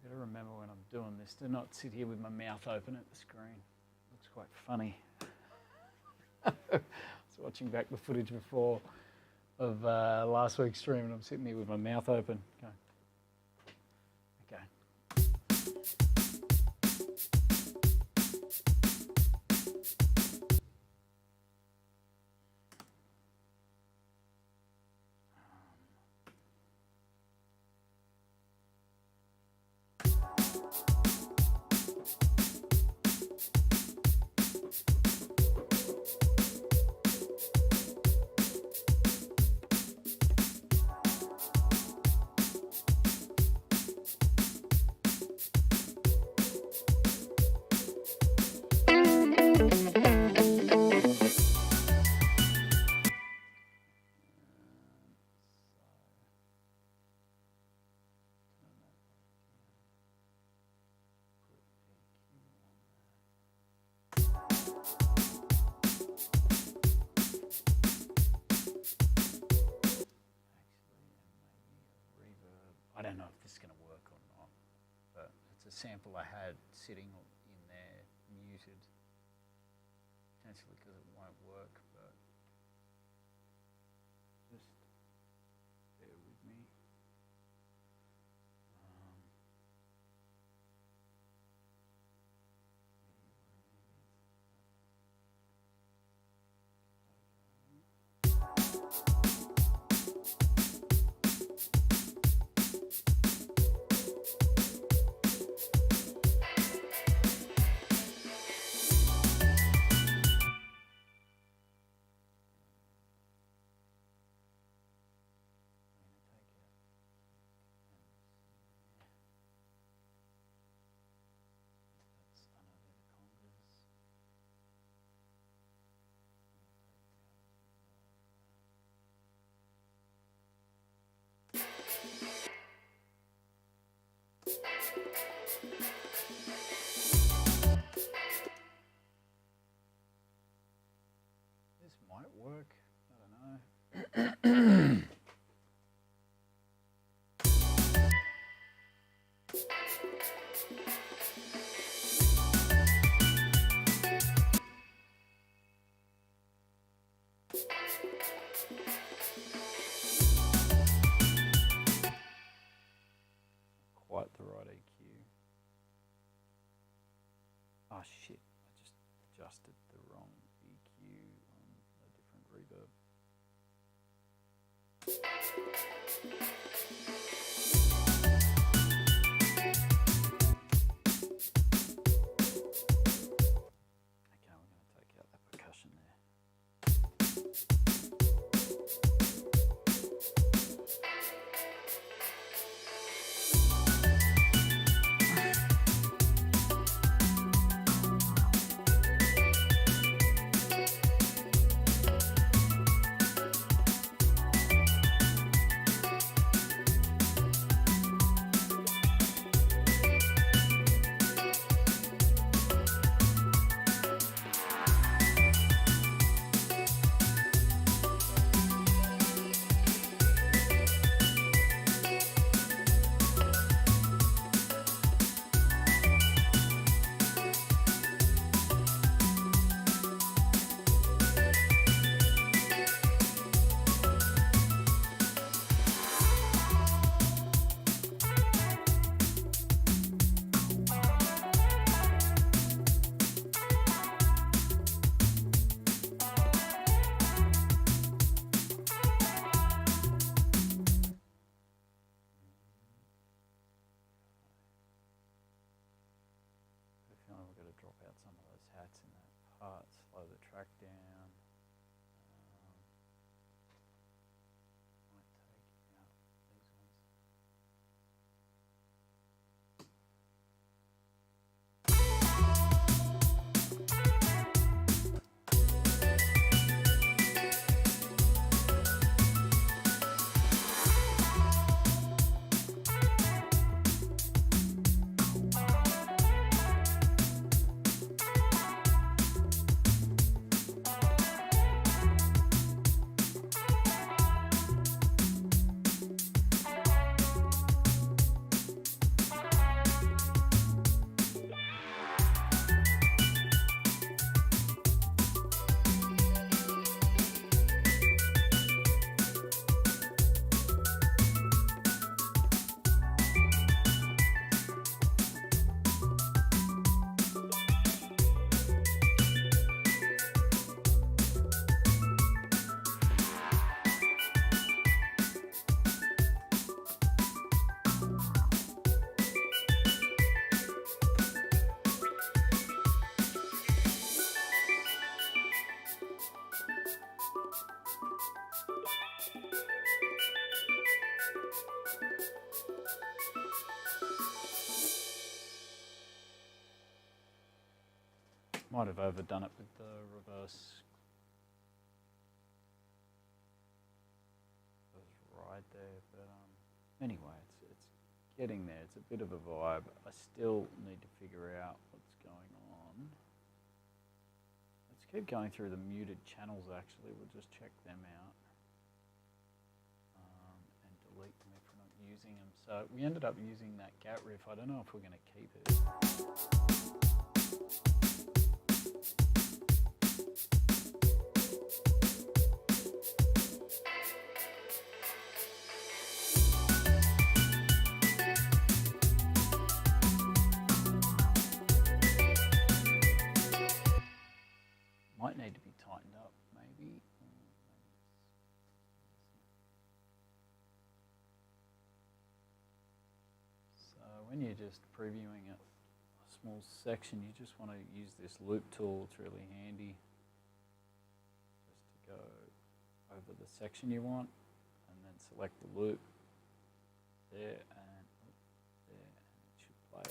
I've got to remember when I'm doing this to not sit here with my mouth open at the screen. Looks quite funny. I was watching back the footage before of last week's stream and I'm sitting here with my mouth open. Okay. sample I had sitting in there muted, potentially because it won't work, but just bear with me. This might work, I don't know. Quite the right EQ. Oh shit, I just adjusted the wrong EQ on a different reverb. Okay, we're going to take out that percussion there. We've got to drop out some of those hats in that part, slow the track down. Might take out these ones. Might have overdone it with the reverse. It was right there, but anyway, it's getting there. It's a bit of a vibe. I still need to figure out what's going on. Let's keep going through the muted channels. Actually, we'll just check them out and delete them if we're not using using them. So we ended up using that Gat riff. I don't know if we're going to keep it. Might need to be tightened up, maybe. So when you're just previewing a small section, you just want to use this loop tool. It's really handy just to go over the section you want and then select the loop there and it should play.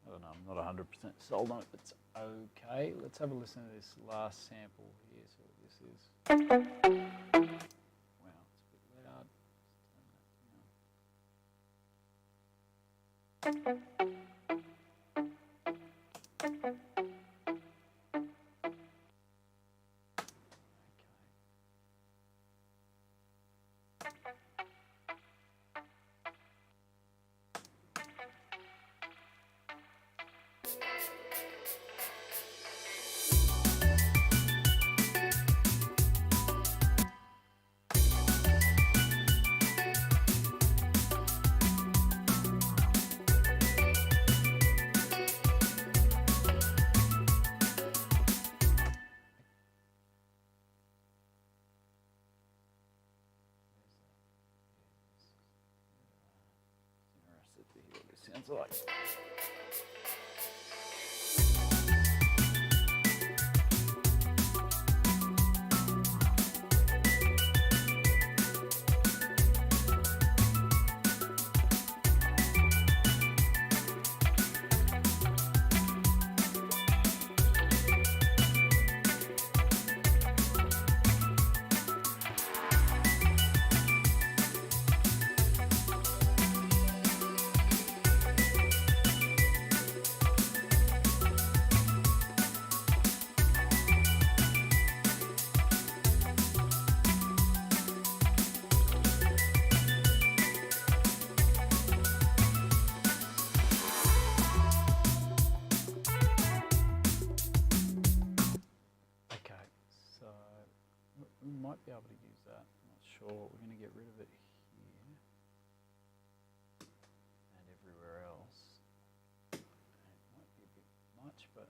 I don't know, I'm not 100% sold on it, but it's okay. Let's have a listen to this last sample here, see what this is. Wow, it's a bit loud. Let's turn that down. Sounds like. We might be able to use that. I'm not sure. We're going to get rid of it here and everywhere else. It might be a bit much, but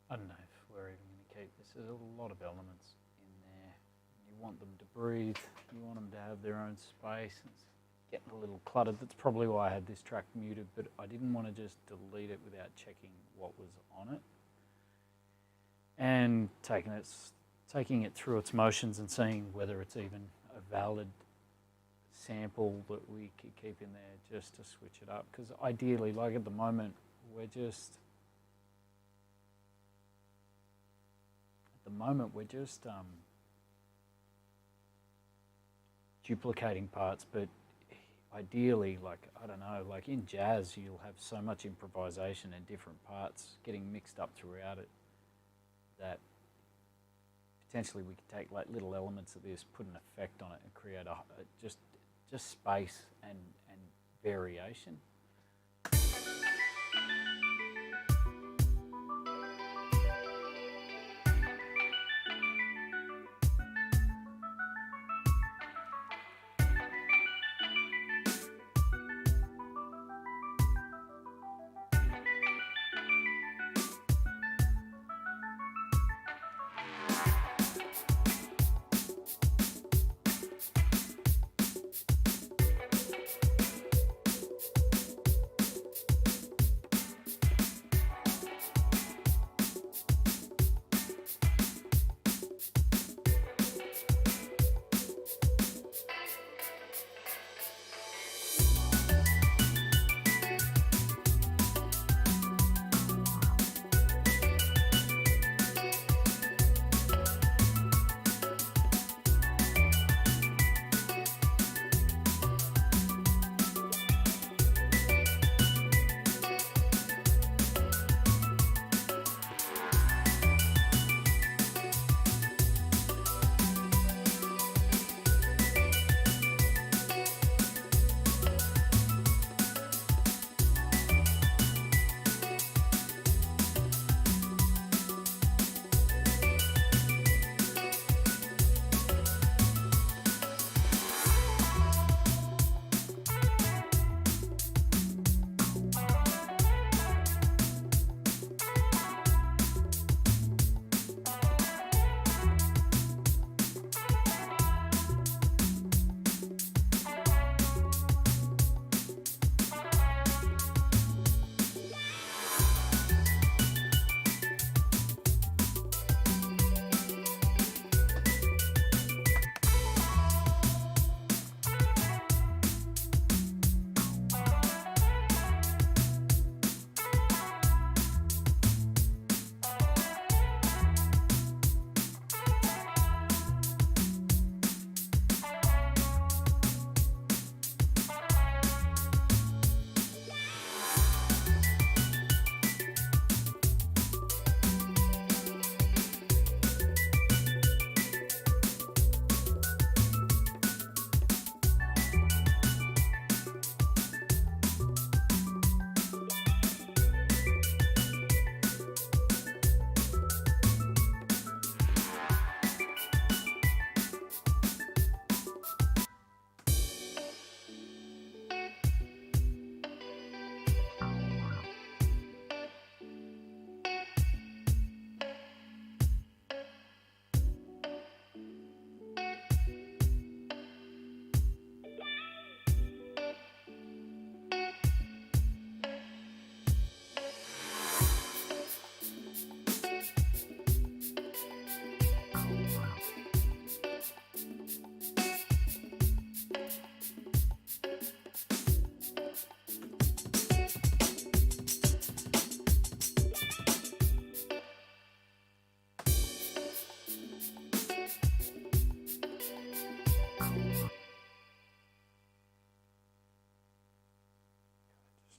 I don't know if we're even going to keep this. There's a lot of elements in there. You want them to breathe. You want them to have their own space. It's getting a little cluttered. That's probably why I had this track muted, but I didn't want to just delete it without checking what was on it. And taking it through its motions and seeing whether it's even a valid sample that we could keep in there just to switch it up. Because ideally, like at the moment, we're just duplicating parts, but ideally, like, I don't know, like in jazz, you'll have so much improvisation and different parts getting mixed up throughout it that potentially we could take like little elements of this, put an effect on it, and create just space and variation.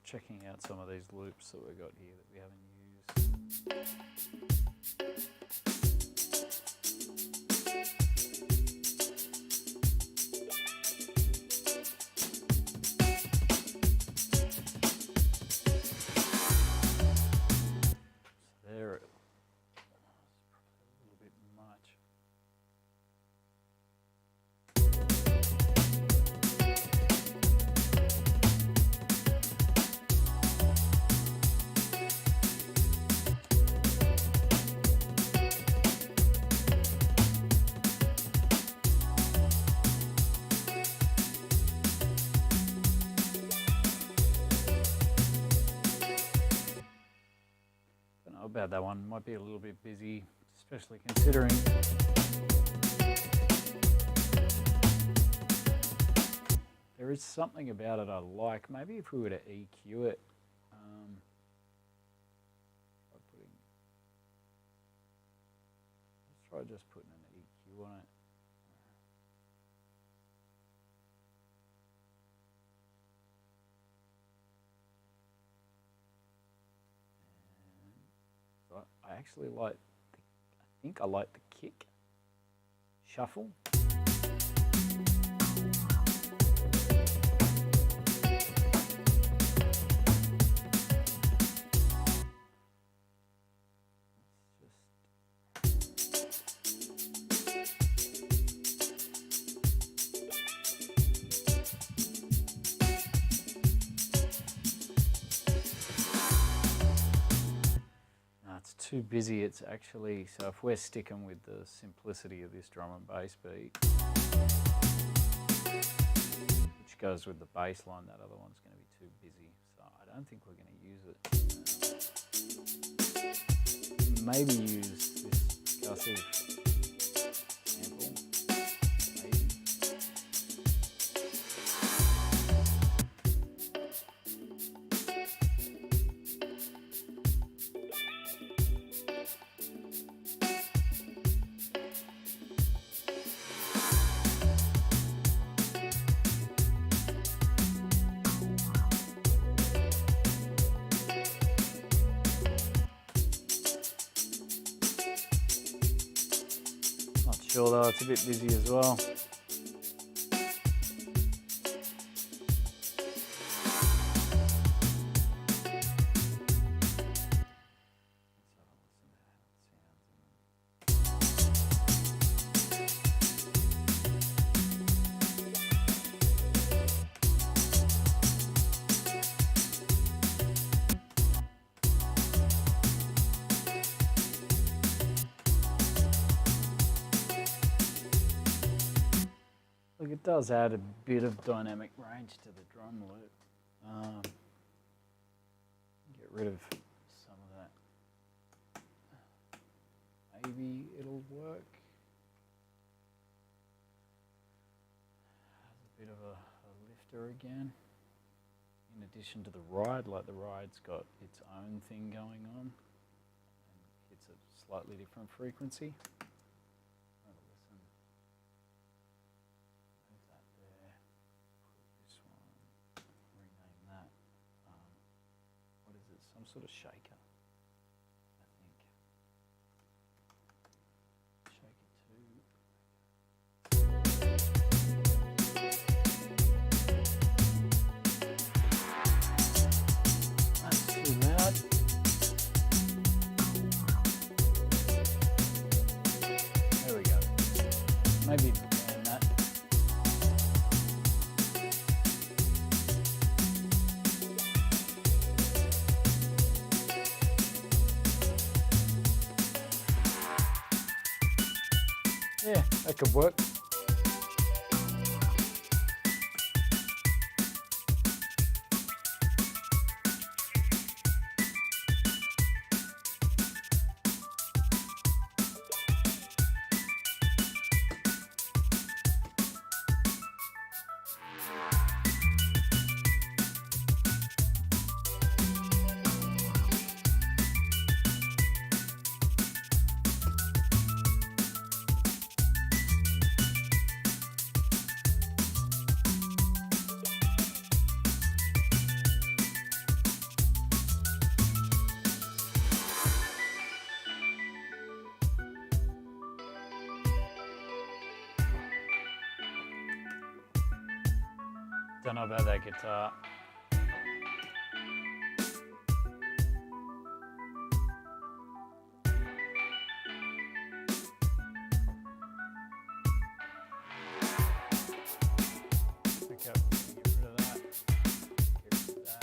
Checking out some of these loops that we've got here that we haven't used. about that one. Might be a little bit busy, especially considering there is something about it I like. Maybe if we were to EQ it, let's try just putting an EQ on it. I actually like, I think I like the kick shuffle. Too busy. It's actually, so if we're sticking with the simplicity of this drum and bass beat, which goes with the bass line, that other one's going to be too busy, so I don't think we're going to use it. Maybe use this percussive sample, maybe. Sure though, it's a bit busy as well. Look, it does add a bit of dynamic range to the drum loop. Get rid of some of that. Maybe it'll work. Has a bit of a lifter again. In addition to the ride, like the ride's got its own thing going on. And hits a slightly different frequency. Some sort of shaker, I think. Shaker 2. That's too loud. There we go. Maybe ban that. Yeah, that could work. Don't know about that guitar. Okay, get rid of that. Get rid of that.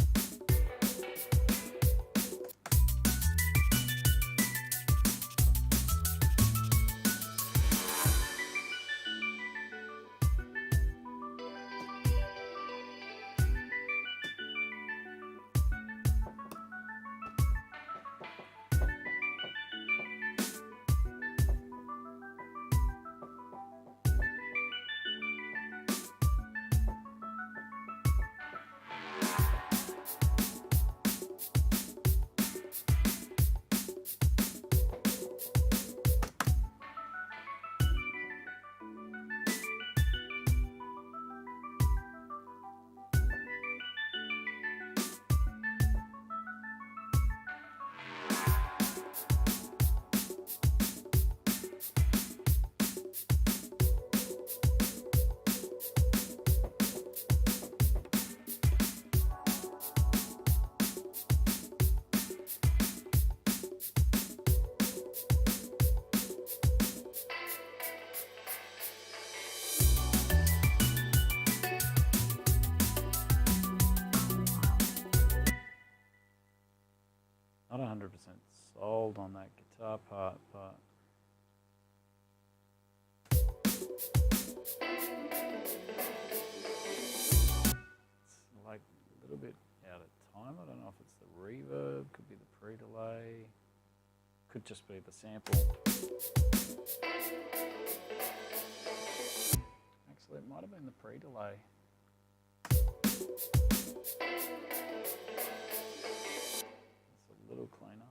Not 100% sold on that guitar part, but it's like a little bit out of time. I don't know if it's the reverb, could be the pre-delay, could just be the sample. Actually, it might have been the pre-delay. It's a little cleaner.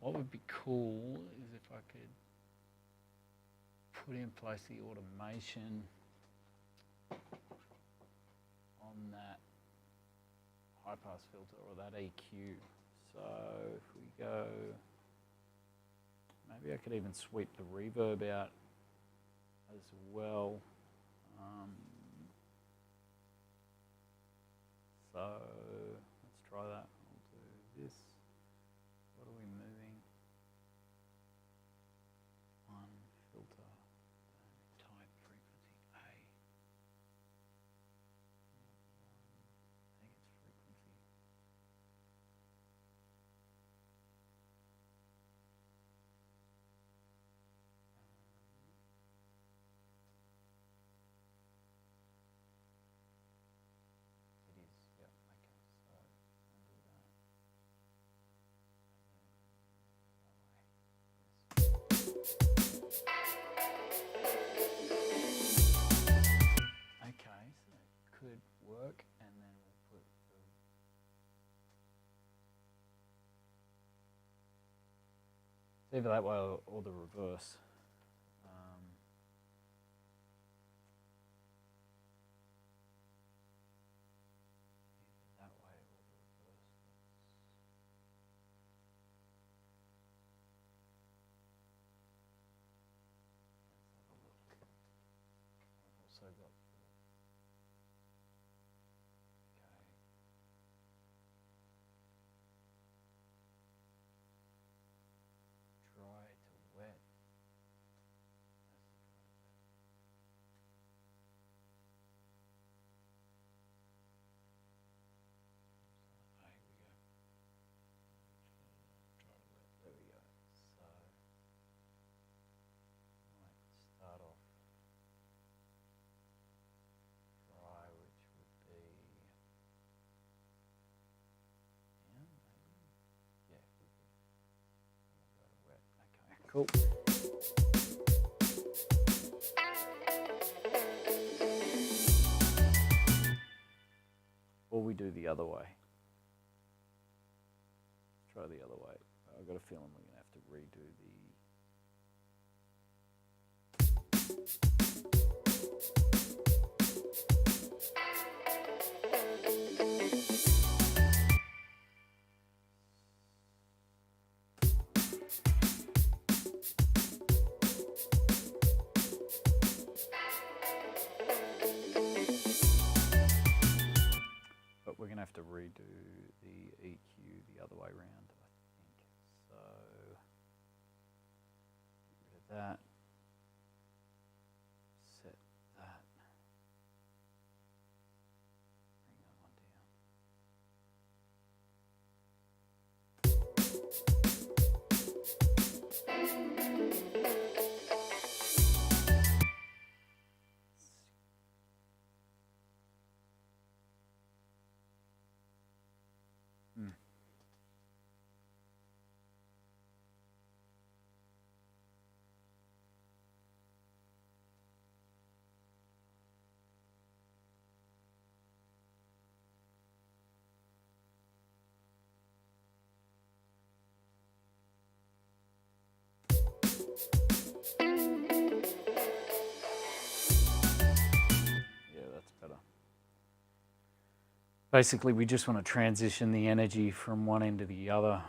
What would be cool is if I could put in place the automation on that high pass filter or that EQ. So if we go, maybe I could even sweep the reverb out as well. So let's try that. I'll do this. What are we moving? One filter, type frequency A. I think it's frequency. It is, yeah, okay, so I'll do that. Okay, so that could work, and then we'll put the it's either that way or the reverse. Either that way or the reverse. Let's have a look. I've also got the dry to wet. Here we go. Dry to wet. There we go. So might start off dry, which would be yeah, maybe. Yeah, it would be. We'll go to wet. Okay, cool. Or we do the other way. Try the other way. I've got a feeling we're going to have to redo but we're going to have to redo the EQ the other way around, I think. So get rid of that. Set that. Bring that one down. Yeah, that's better. Basically, we just want to transition the energy from one end to the other.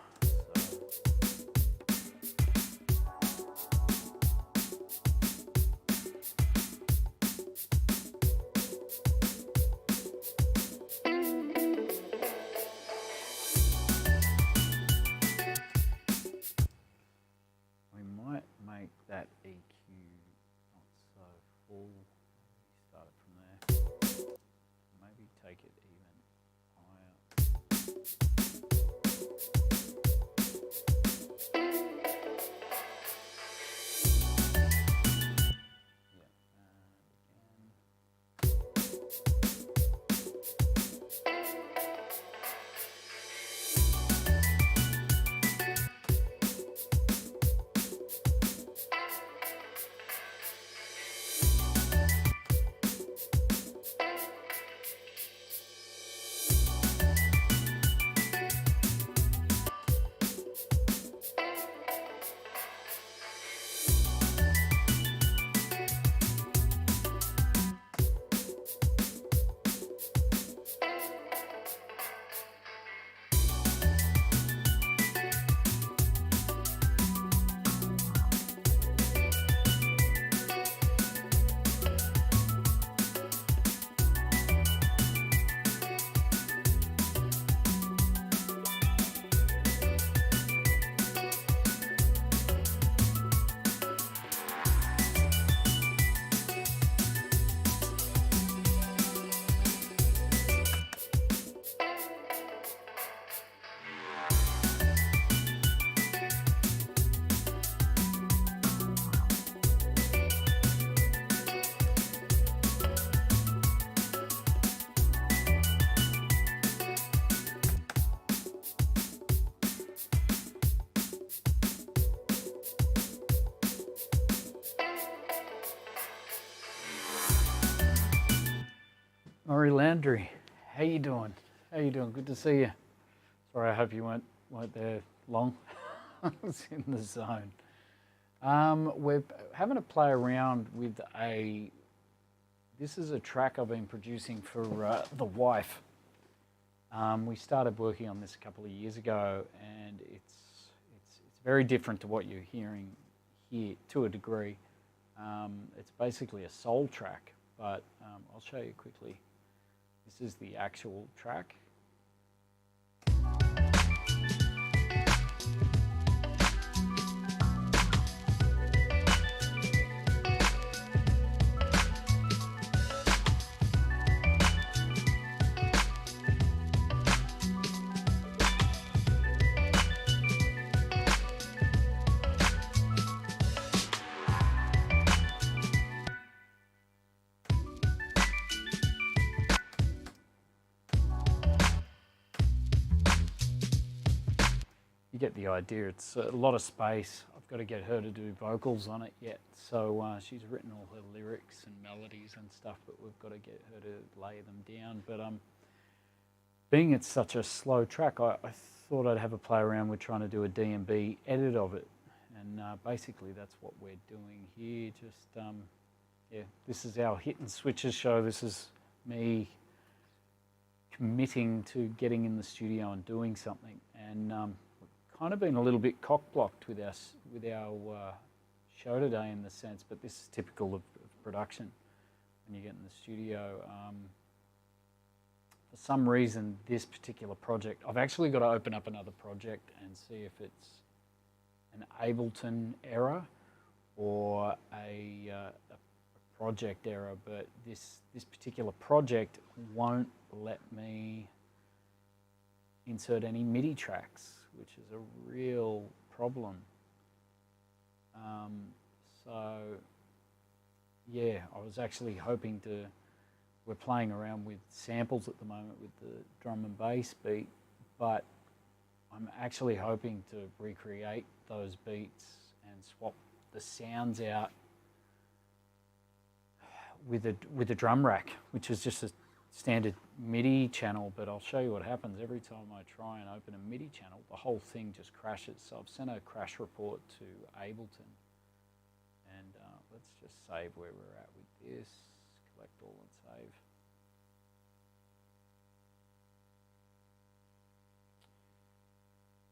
Murray Landry, how you doing? How you doing? Good to see you. Sorry, I hope you weren't there long. I was in the zone. We're having a play around with this is a track I've been producing for the wife. We started working on this a couple of years ago, and it's very different to what you're hearing here to a degree. It's basically a soul track, but I'll show you quickly. This is the actual track. You get the idea. It's a lot of space. I've got to get her to do vocals on it yet. So she's written all her lyrics and melodies and stuff, but we've got to get her to lay them down. But being it's such a slow track, I thought I'd have a play around with trying to do a D&B edit of it. And basically that's what we're doing here. Just, yeah, this is our Hit and Switches show. This is me committing to getting in the studio and doing something. And kind of been a little bit cock-blocked with our show today in the sense, but this is typical of production when you get in the studio. For some reason, this particular project, I've actually got to open up another project and see if it's an Ableton error or a project error, but this particular project won't let me insert any Midi tracks, which is a real problem. So yeah, I was actually hoping to, we're playing around with samples at the moment with the drum and bass beat, but I'm actually hoping to recreate those beats and swap the sounds out with a drum rack, which is just a standard Midi channel, but I'll show you what happens. Every time I try and open a Midi channel, the whole thing just crashes. So I've sent a crash report to Ableton. And let's just save where we're at with this. Collect all and save.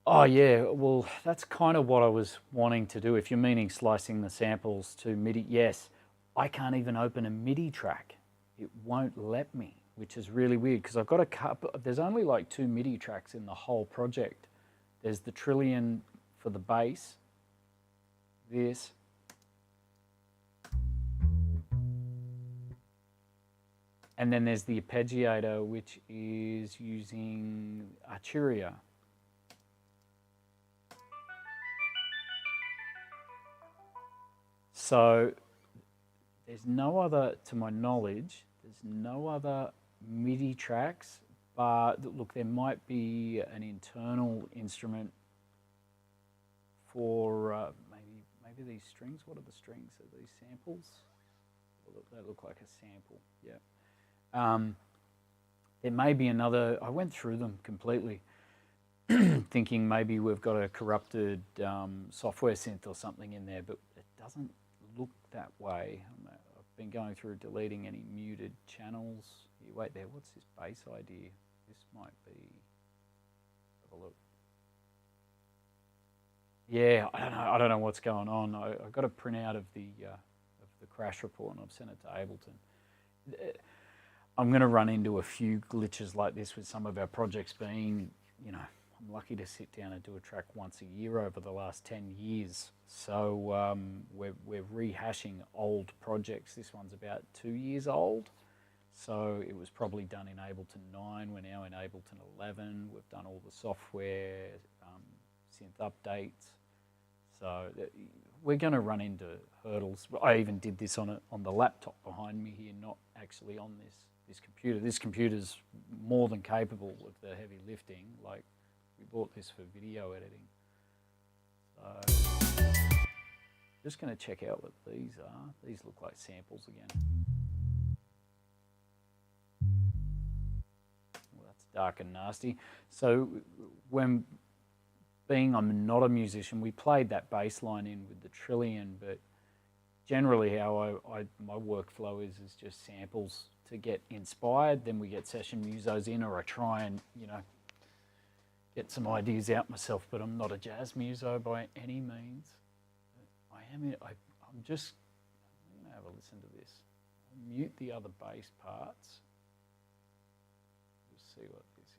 Oh yeah, well, that's kind of what I was wanting to do. If you're meaning slicing the samples to Midi, yes. I can't even open a Midi track. It won't let me, which is really weird because I've got a couple, there's only like 2 Midi tracks in the whole project. There's the Trillion for the bass, this, and then there's the arpeggiator, which is using Arturia. So there's no other, to my knowledge, there's no other Midi tracks, but look, there might be an internal instrument for maybe these strings. What are the strings? Are these samples? They look like a sample, yeah. There may be another, I went through them completely, thinking maybe we've got a corrupted software synth or something in there, but it doesn't look that way. I've been going through deleting any muted channels. Here, wait there, what's this bass ID? This might be, have a look. Yeah, I don't know what's going on. I got a printout of the crash report and I've sent it to Ableton. I'm going to run into a few glitches like this with some of our projects being, you know, I'm lucky to sit down and do a track once a year over the last 10 years. So we're rehashing old projects. This one's about 2 years old. So it was probably done in Ableton 9. We're now in Ableton 11. We've done all the software, synth updates. So we're going to run into hurdles. I even did this on the laptop behind me here, not actually on this computer. This computer's more than capable of the heavy lifting. Like, we bought this for video editing. So just going to check out what these are. These look like samples again. dark and nasty. So when I'm not a musician, we played that bass line in with the Trillion, but generally how my workflow is just samples to get inspired, then we get session musos in, or I try and, get some ideas out myself, but I'm not a jazz muso by any means. I'm going to have a listen to this. I'll mute the other bass parts. We'll see what this is.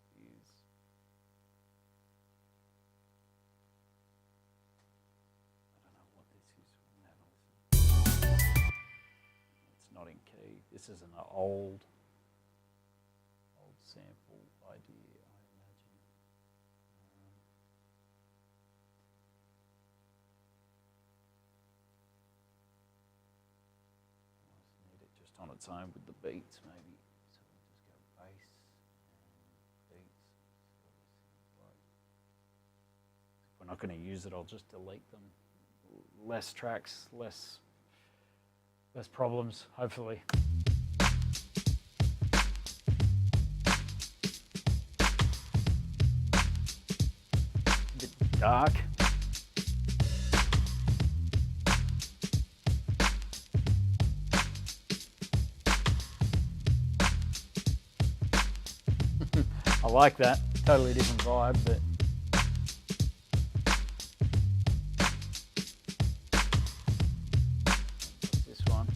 I don't know what this is. I'm going to have a listen. It's not in key. This is an old sample idea, I imagine. I just need it just on its own with the beats, maybe. So we'll just go bass and beats. If we're not going to use it, I'll just delete them. Less tracks, less problems, hopefully. A bit dark. I like that. Totally different vibe, but this one.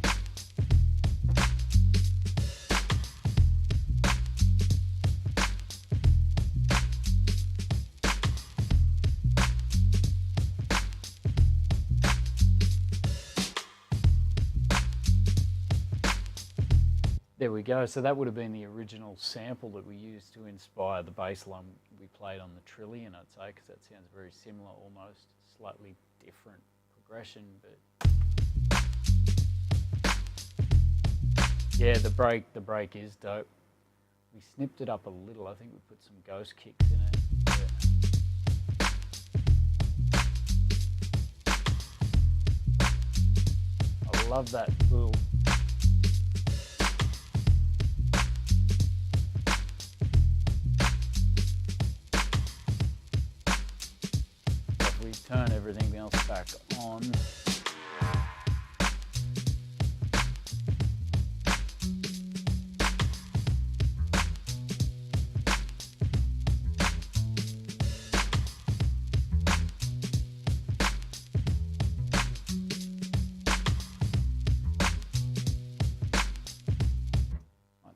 There we go. So that would have been the original sample that we used to inspire the bass line we played on the Trillion, I'd say, because that sounds very similar, almost slightly different progression, but yeah, the break is dope. We snipped it up a little. I think we put some ghost kicks in it. Yeah. I love that little. If we turn everything else back on.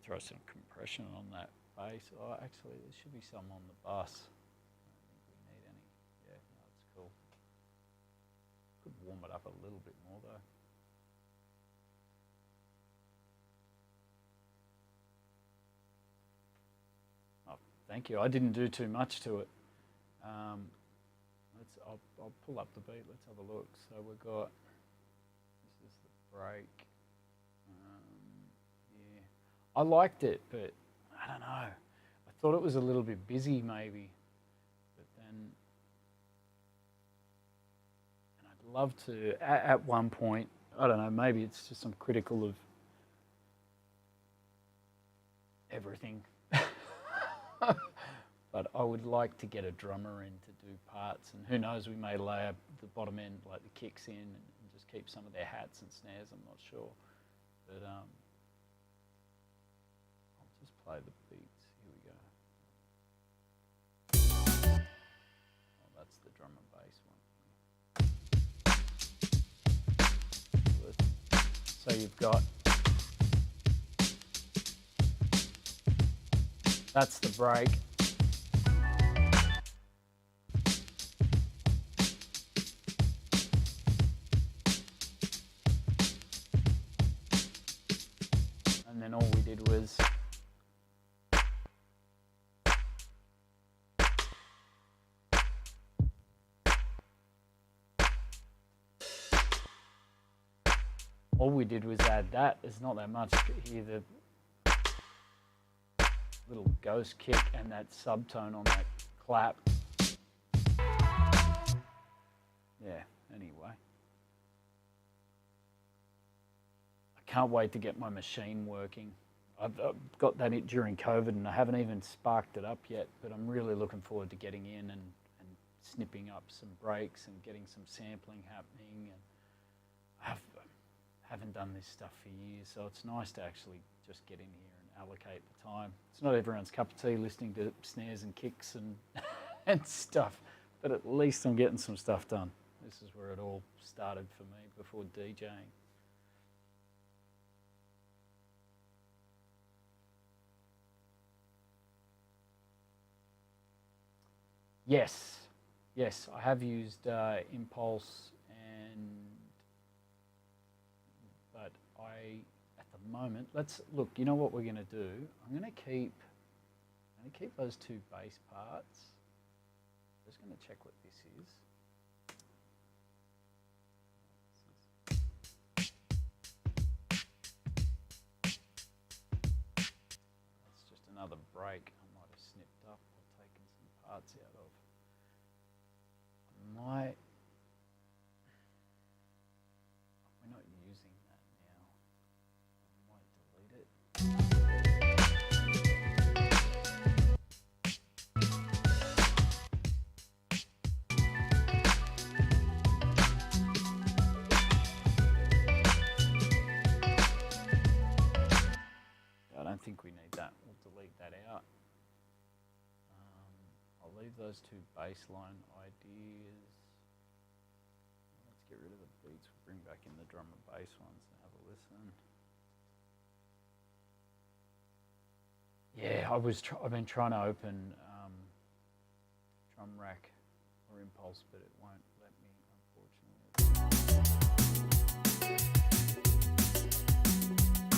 Throw some compression on that bass. Oh, actually, there should be some on the bass. I don't think we need any. Yeah, no, it's cool. Could warm it up a little bit more though. Oh, thank you. I didn't do too much to it. I'll pull up the beat. Let's have a look. So we've got, this is the break. I liked it, but I don't know. I thought it was a little bit busy maybe, but then, and I'd love to, at one point, I don't know, maybe it's just I'm critical of everything, but I would like to get a drummer in to do parts, and who knows, we may layer the bottom end, like the kicks in, and just keep some of their hats and snares, I'm not sure, but just play the beats. Here we go. Oh, that's the drum and bass one. So you've got, that's the break. And then all we did was add that. There's not that much here. The little ghost kick and that subtone on that clap. Yeah, anyway. I can't wait to get my machine working. I've got that during COVID and I haven't even sparked it up yet, but I'm really looking forward to getting in and snipping up some breaks and getting some sampling happening. And I haven't done this stuff for years, so it's nice to actually just get in here and allocate the time. It's not everyone's cup of tea listening to snares and kicks and, and stuff, but at least I'm getting some stuff done. This is where it all started for me before DJing. Yes, I have used Impulse, but at the moment, let's look. You know what we're going to do? I'm going to keep those two bass parts. Just going to check what this is. That's just another break I might have snipped up or taken some parts out of. We're not using that now. I might delete it. I don't think we need that. We'll delete that out. I'll leave those two baseline ideas. Let's get rid of the beats. We'll bring back in the drum and bass ones and have a listen. Yeah, I've been trying to open Drum Rack or Impulse, but it won't let me, unfortunately.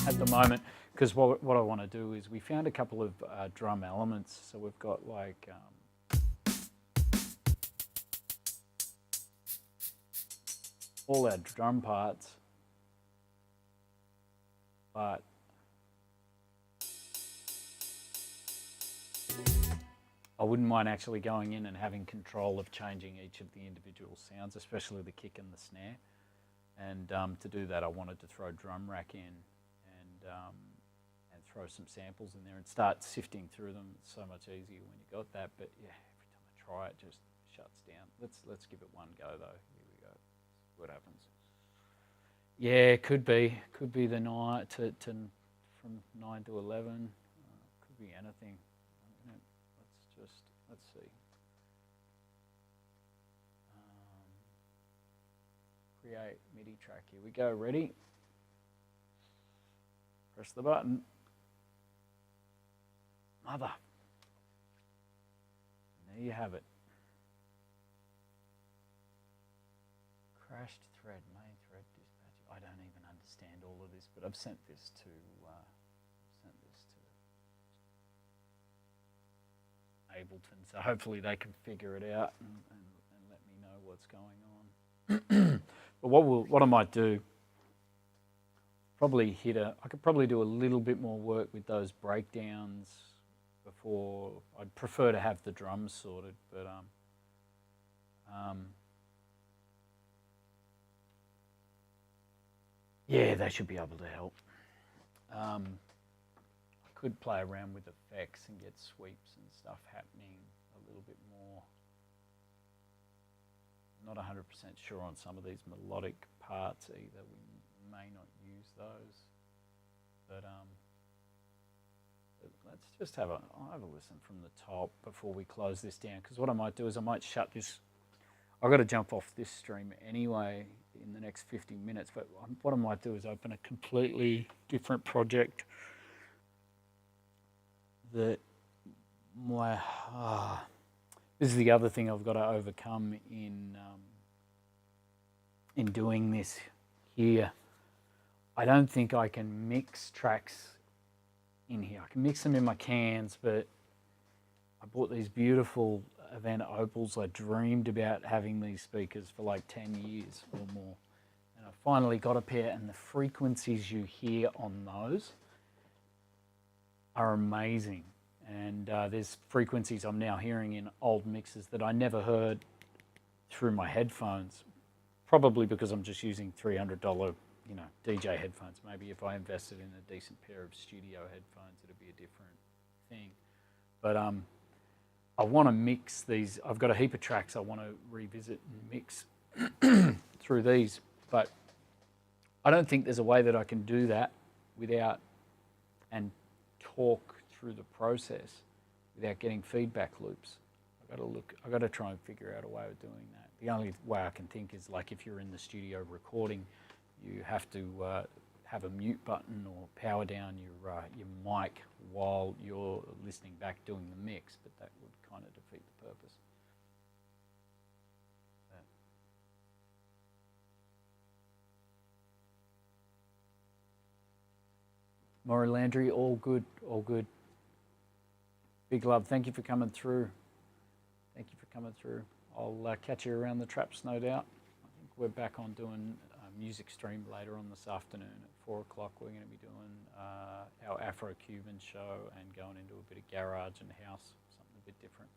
At the moment, because what I want to do is we found a couple of drum elements. So we've got like all our drum parts, but I wouldn't mind actually going in and having control of changing each of the individual sounds, especially the kick and the snare. And to do that, I wanted to throw Drum Rack in and throw some samples in there and start sifting through them. It's so much easier when you got that. But yeah, every time I try it, just shuts down. Let's give it one go though. Here we go. See what happens. Yeah, could be the 9 from 9 to 11. Could be anything. Let's see. Create MIDI track. Here we go. Ready? Press the button. Mother. And there you have it. Crashed thread, main thread dispatch. I don't even understand all of this, but I've sent this to Ableton, so hopefully they can figure it out and let me know what's going on. But what I might do, I could probably do a little bit more work with those breakdowns before. I'd prefer to have the drums sorted, but yeah, they should be able to help. I could play around with effects and get sweeps and stuff happening a little bit more. I'm not 100% sure on some of these melodic parts either. We may not use those, but let's just I'll have a listen from the top before we close this down, because what I might do is I might shut this. I've got to jump off this stream anyway in the next 50 minutes, but what I might do is open a completely different project that this is the other thing I've got to overcome in doing this here. I don't think I can mix tracks in here. I can mix them in my cans, but I bought these beautiful Havana Opals. I dreamed about having these speakers for like 10 years or more. And I finally got a pair, and the frequencies you hear on those are amazing. And there's frequencies I'm now hearing in old mixes that I never heard through my headphones, probably because I'm just using $300 you know, DJ headphones. Maybe if I invested in a decent pair of studio headphones, it'd be a different thing. But I want to mix these. I've got a heap of tracks I want to revisit and mix through these, but I don't think there's a way that I can do that without and talk through the process without getting feedback loops. I've got to try and figure out a way of doing that. The only way I can think is like if you're in the studio recording, you have to have a mute button or power down your mic while you're listening back doing the mix, but that would kind of defeat the purpose. Maury Landry, all good, all good. Big love. Thank you for coming through. Thank you for coming through. I'll catch you around the traps, no doubt. I think we're back on doing a music stream later on this afternoon at 4 o'clock. We're going to be doing our Afro-Cuban show and going into a bit of garage and house, something a bit different.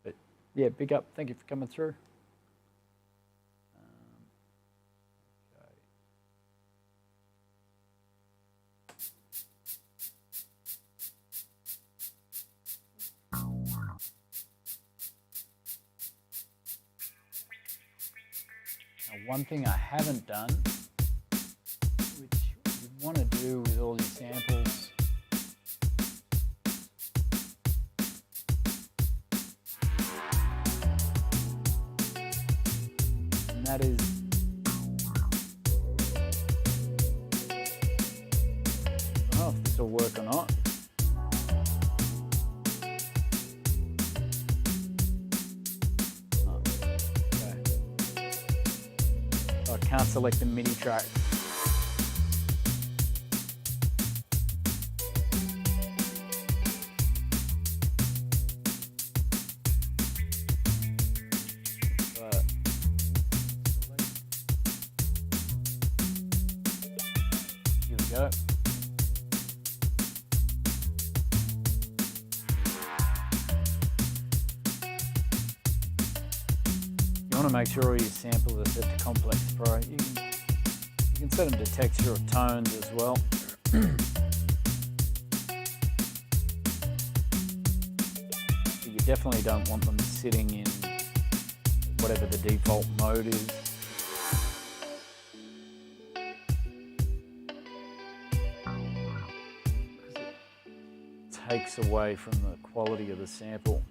But yeah, big up. Thank you for coming through. One thing I haven't done, which you want to do with all your samples, and that is I don't know if this will work or not. Can't select the MIDI track. But here we go. You want to make sure all your samples are set to complex pro. You can set them to texture or tones as well. But you definitely don't want them sitting in whatever the default mode is. Because it takes away from the quality of the sample.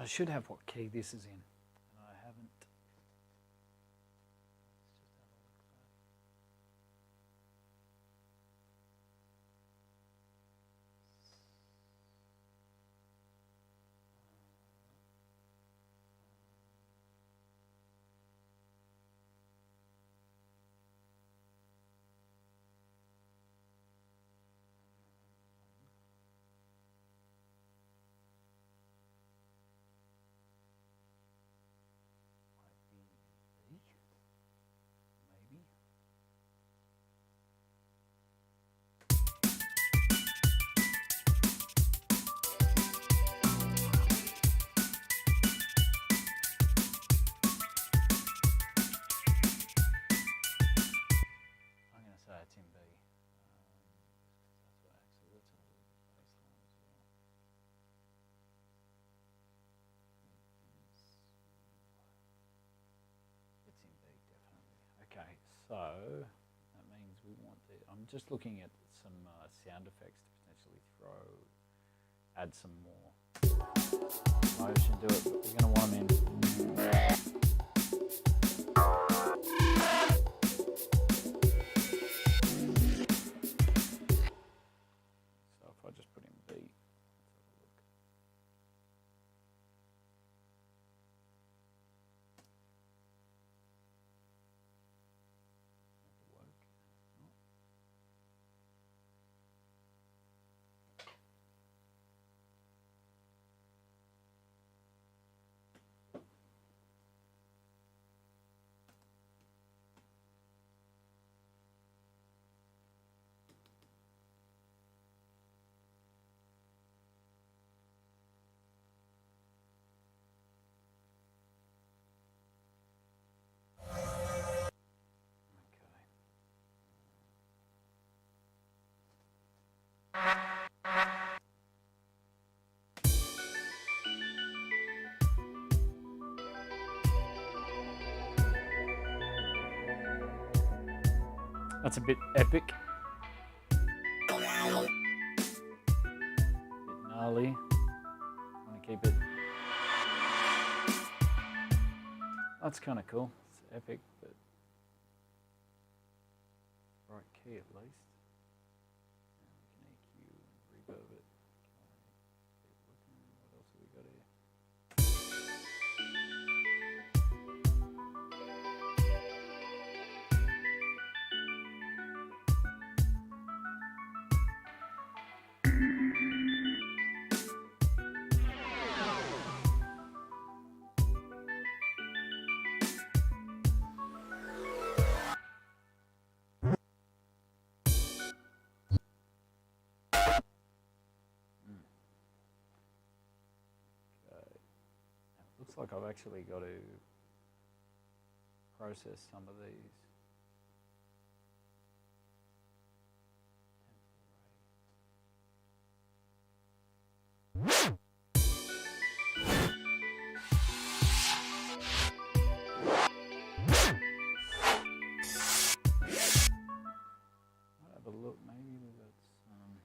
I should have what key this is in, and I haven't. Maybe. I'm going to say it's in B. That's what actually, let's have a look at baseline as well. It's in B, definitely. Okay, so that means we want the, I'm just looking at some sound effects to potentially add some more motion to it, but we're going to want them in. So if I just put in B, let's have a look. That's a bit epic. Bit gnarly. Want to keep it. That's kind of cool. It's epic, but right key at least. And we can EQ and reverb it. Keep looking. What else have we got here? Looks like I've actually got to process some of these. I'll have a look, maybe we've got some.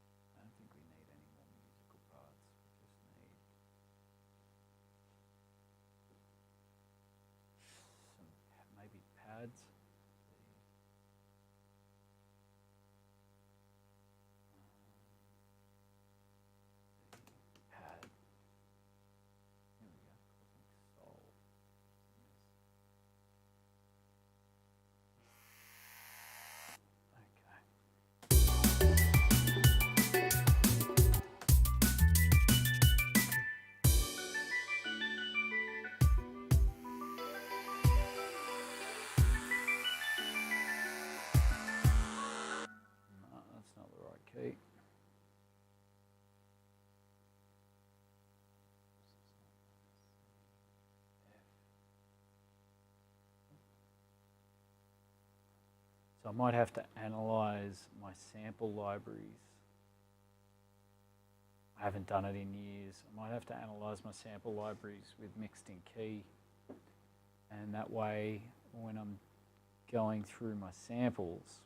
I don't think we need any more musical parts. We just need So I might have to analyze my sample libraries. I haven't done it in years. I might have to analyze my sample libraries with mixed in key. And that way, when I'm going through my samples,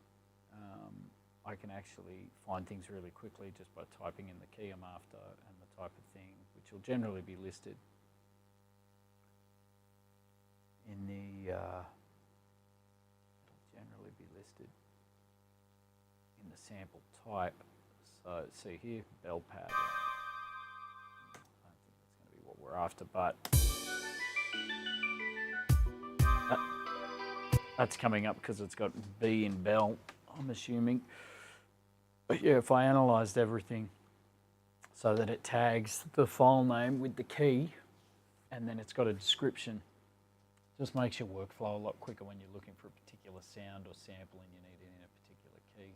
I can actually find things really quickly just by typing in the key I'm after and the type of thing, which will generally be listed in the sample type. So see here, bell powder. I don't think that's going to be what we're after, but that's coming up because it's got B in bell, I'm assuming. But yeah, if I analysed everything so that it tags the file name with the key and then it's got a description, just makes your workflow a lot quicker when you're looking for a particular sound or sample and you need it in a particular key.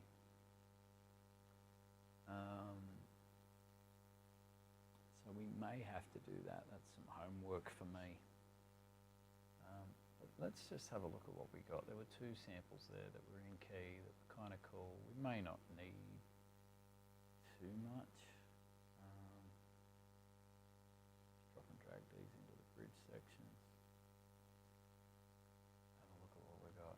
So we may have to do that. That's some homework for me. But let's just have a look at what we got. There were two samples there that were in key that were kind of cool. We may not need too much. Drop and drag these into the bridge sections. Have a look at what we got.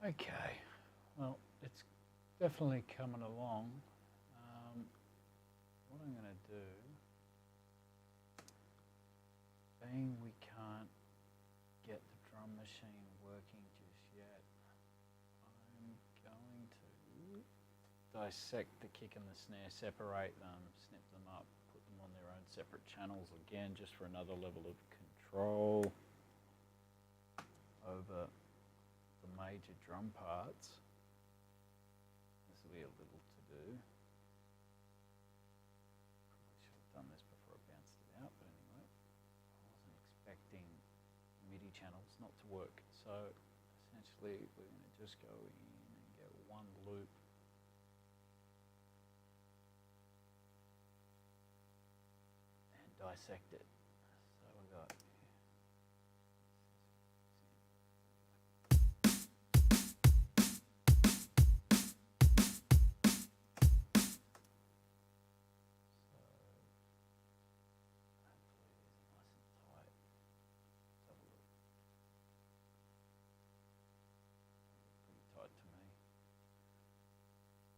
Okay, well, it's definitely coming along. What I'm going to do, being we can't get the drum machine working just yet, I'm going to dissect the kick and the snare, separate them, snip them up, put them on their own separate channels again, just for another level of control over the major drum parts. This will be a little to do. Probably should have done this before I bounced it out, but anyway, I wasn't expecting MIDI channels not to work. So essentially we're going to just go in and get one loop and dissect it. So we've got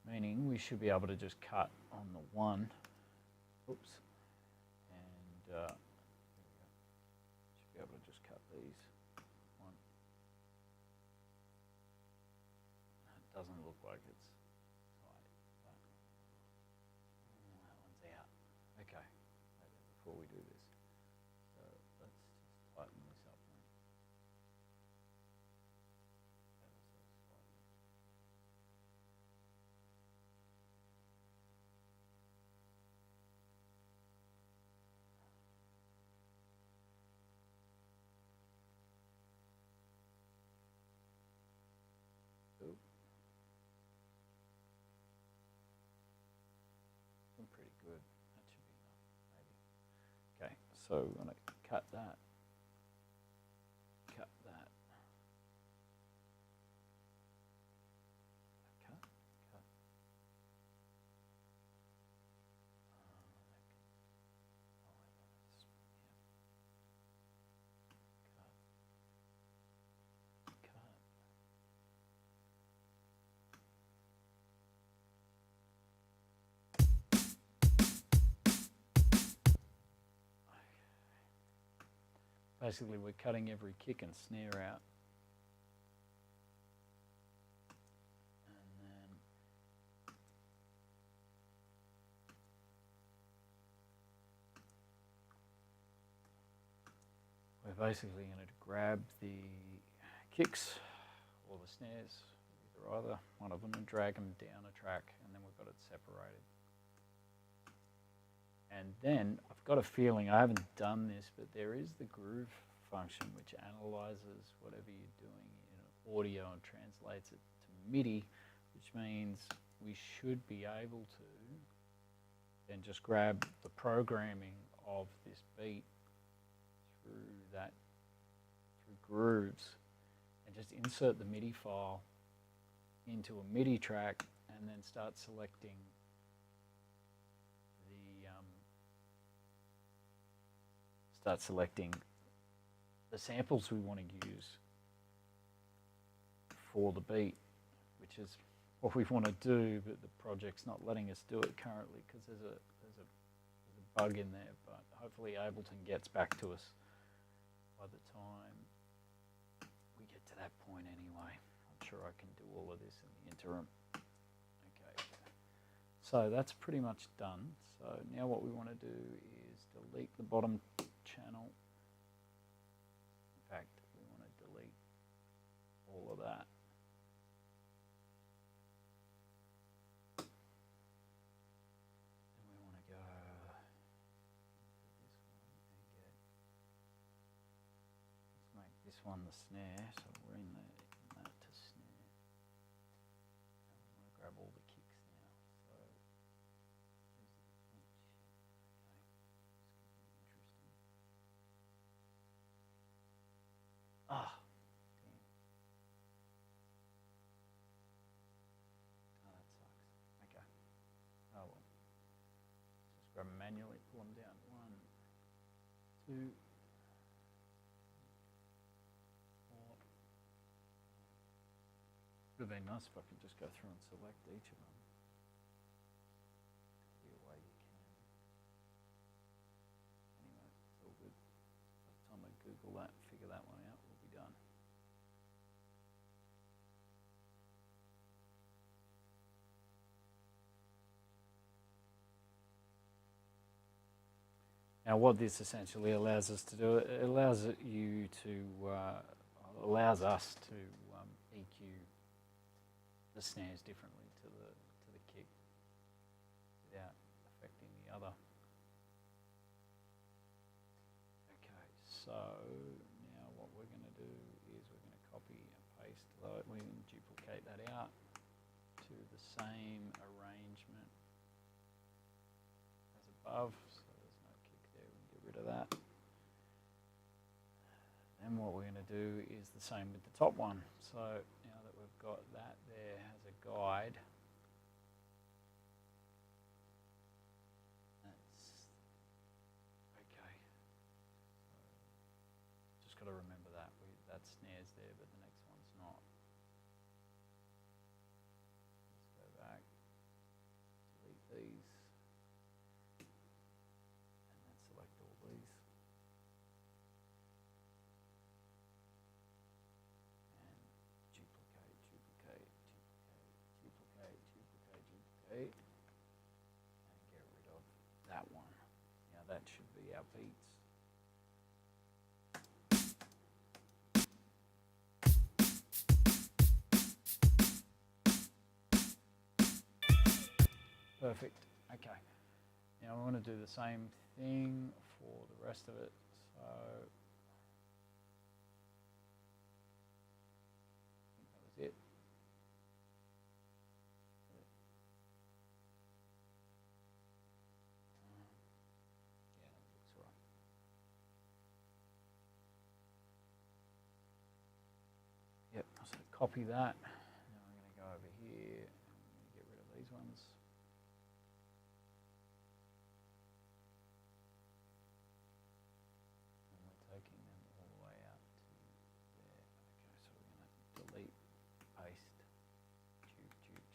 meaning we should be able to just cut on the one, oops, and there we go. Should be able to just cut these one. It doesn't look like it's tight, but that one's out. Okay, maybe before we do this, so let's just tighten this up now. Pretty good. That should be enough, maybe. Okay, so we're going to cut that. Cut that. Cut. Cut. Basically, we're cutting every kick and snare out. And then we're basically going to grab the kicks or the snares, either one of them, and drag them down a track, and then we've got it separated. And then I've got a feeling, I haven't done this, but there is the groove function which analyzes whatever you're doing in audio and translates it to MIDI, which means we should be able to then just grab the programming of this beat through grooves and just insert the MIDI file into a MIDI track and then start selecting the samples we want to use for the beat, which is what we want to do, but the project's not letting us do it currently because there's a bug in there, but hopefully Ableton gets back to us by the time we get to that point anyway. I'm sure I can do all of this in the interim. Okay, so that's pretty much done. So now what we want to do is delete the bottom channel. In fact, we want to delete all of that. And we want to go let's make this one the snare, so we're in that to snare. And we want to grab all the kicks now. So ah, damn. Oh, that sucks. Okay. Oh well. Just grab them manually, pull them down. 1, 2, 4. Would have been nice if I could just go through and select each of them. Be a way you can. Anyway, it's all good. By the time I Google that and figure that one out, we'll be done. Now, what this essentially allows us to do, it allows you to, allows us to EQ the snares differently to the kick without affecting the other. Okay, so now what we're going to do is we're going to copy and paste that. We can duplicate that out to the same arrangement as above. So there's no kick there. We can get rid of that. And what we're going to do is the same with the top one. So now that we've got that there as a guide, that's okay. So just got to remember that that snare's there, but the next one's not. Let's go back, delete these, and then select all these. And get rid of that one. Now that should be our beats. Perfect. Okay. Now I want to do the same thing for the rest of it. So I think that was it. Yep, so copy that. Now I'm going to go over here and get rid of these ones. And we're taking them all the way out to there. Okay, so we're going to delete, paste, tube.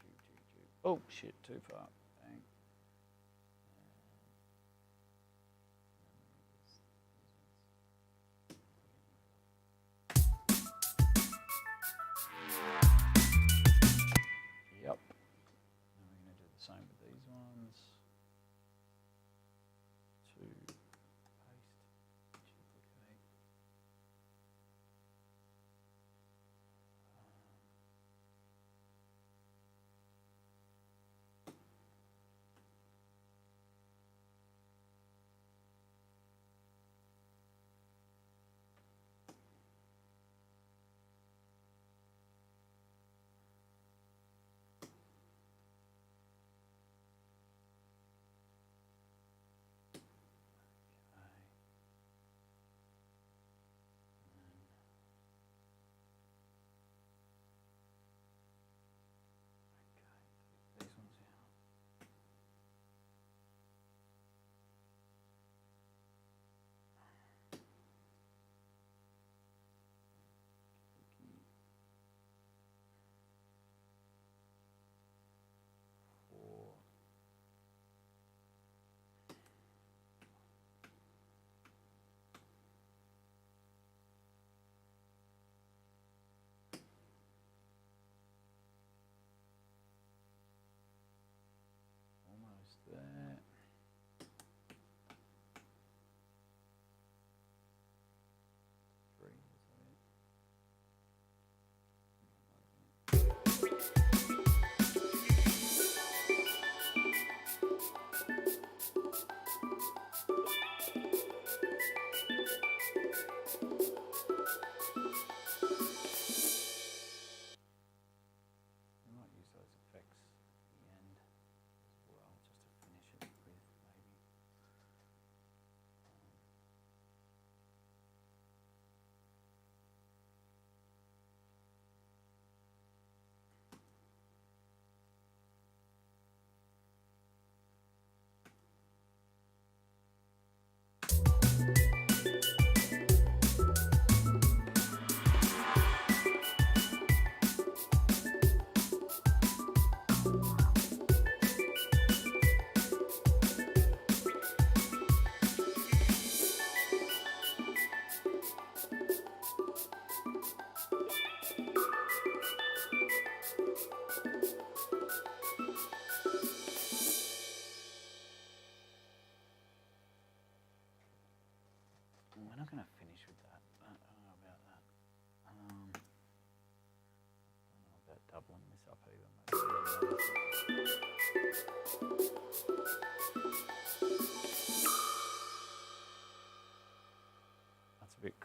Oh shit, too far. Bang. Yep. And we're going to do the same with these ones. To paste, duplicate,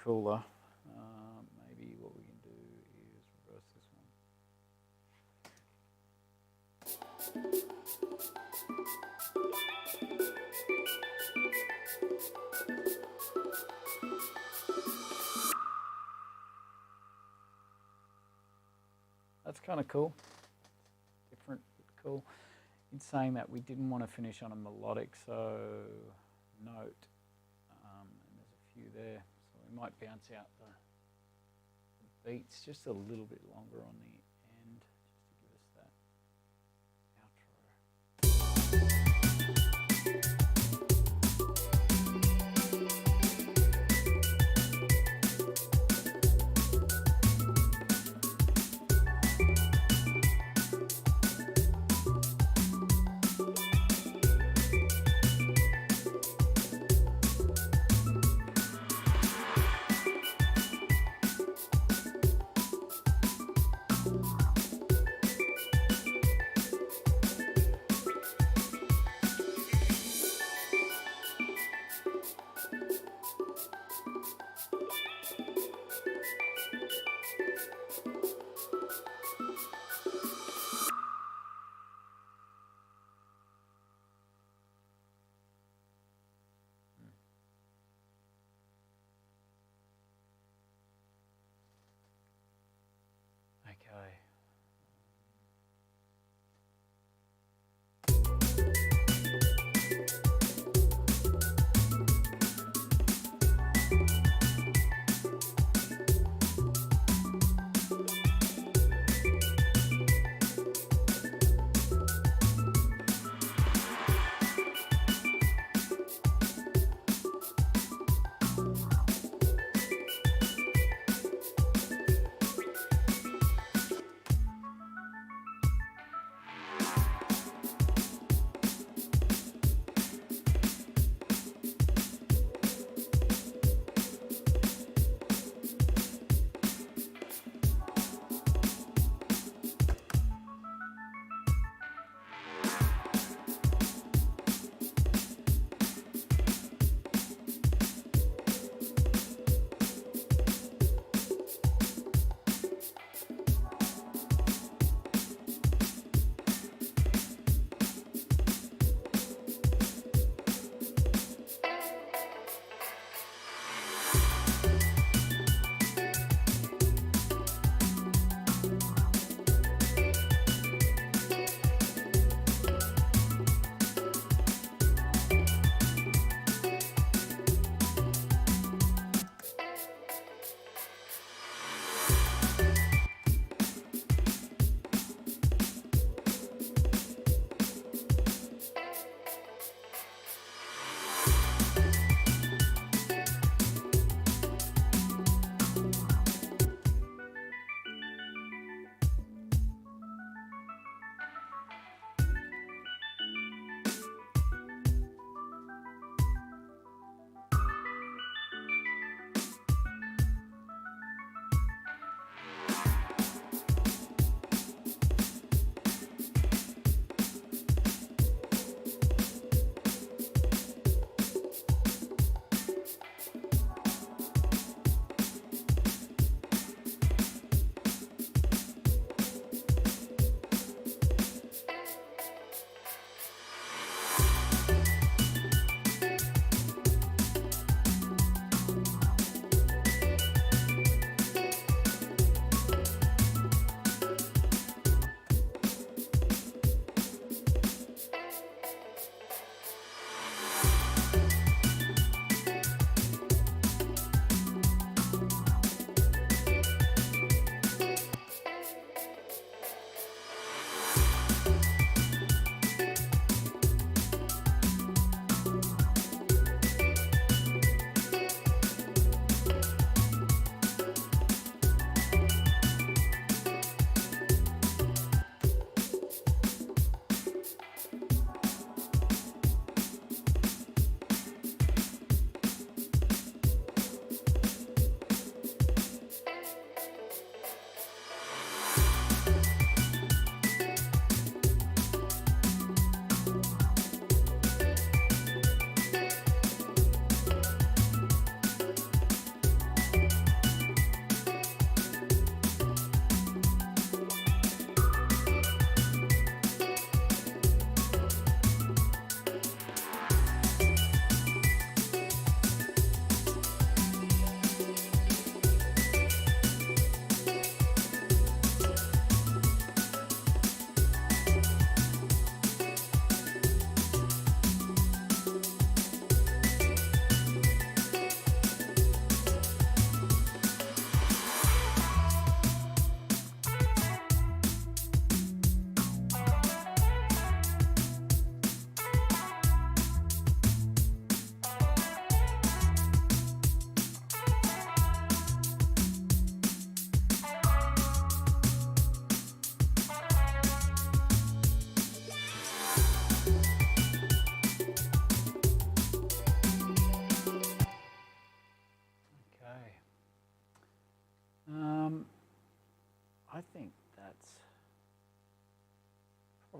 cooler. Maybe what we can do is reverse this one. That's kind of cool. Different, but cool. In saying that, we didn't want to finish on a melodic, so note, and there's a few there, so we might bounce out the beats just a little bit longer on the end, just to give us that outro.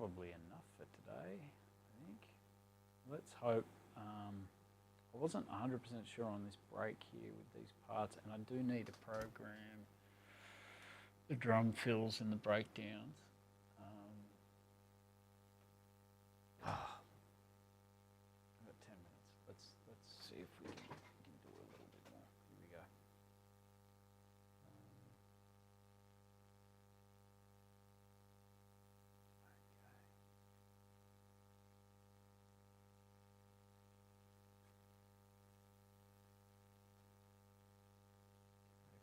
probably enough for today, I think. Let's hope. I wasn't 100% sure on this break here with these parts, and I do need to program the drum fills and the breakdowns. I've got 10 minutes. Let's see if we can do a little bit more. Here we go.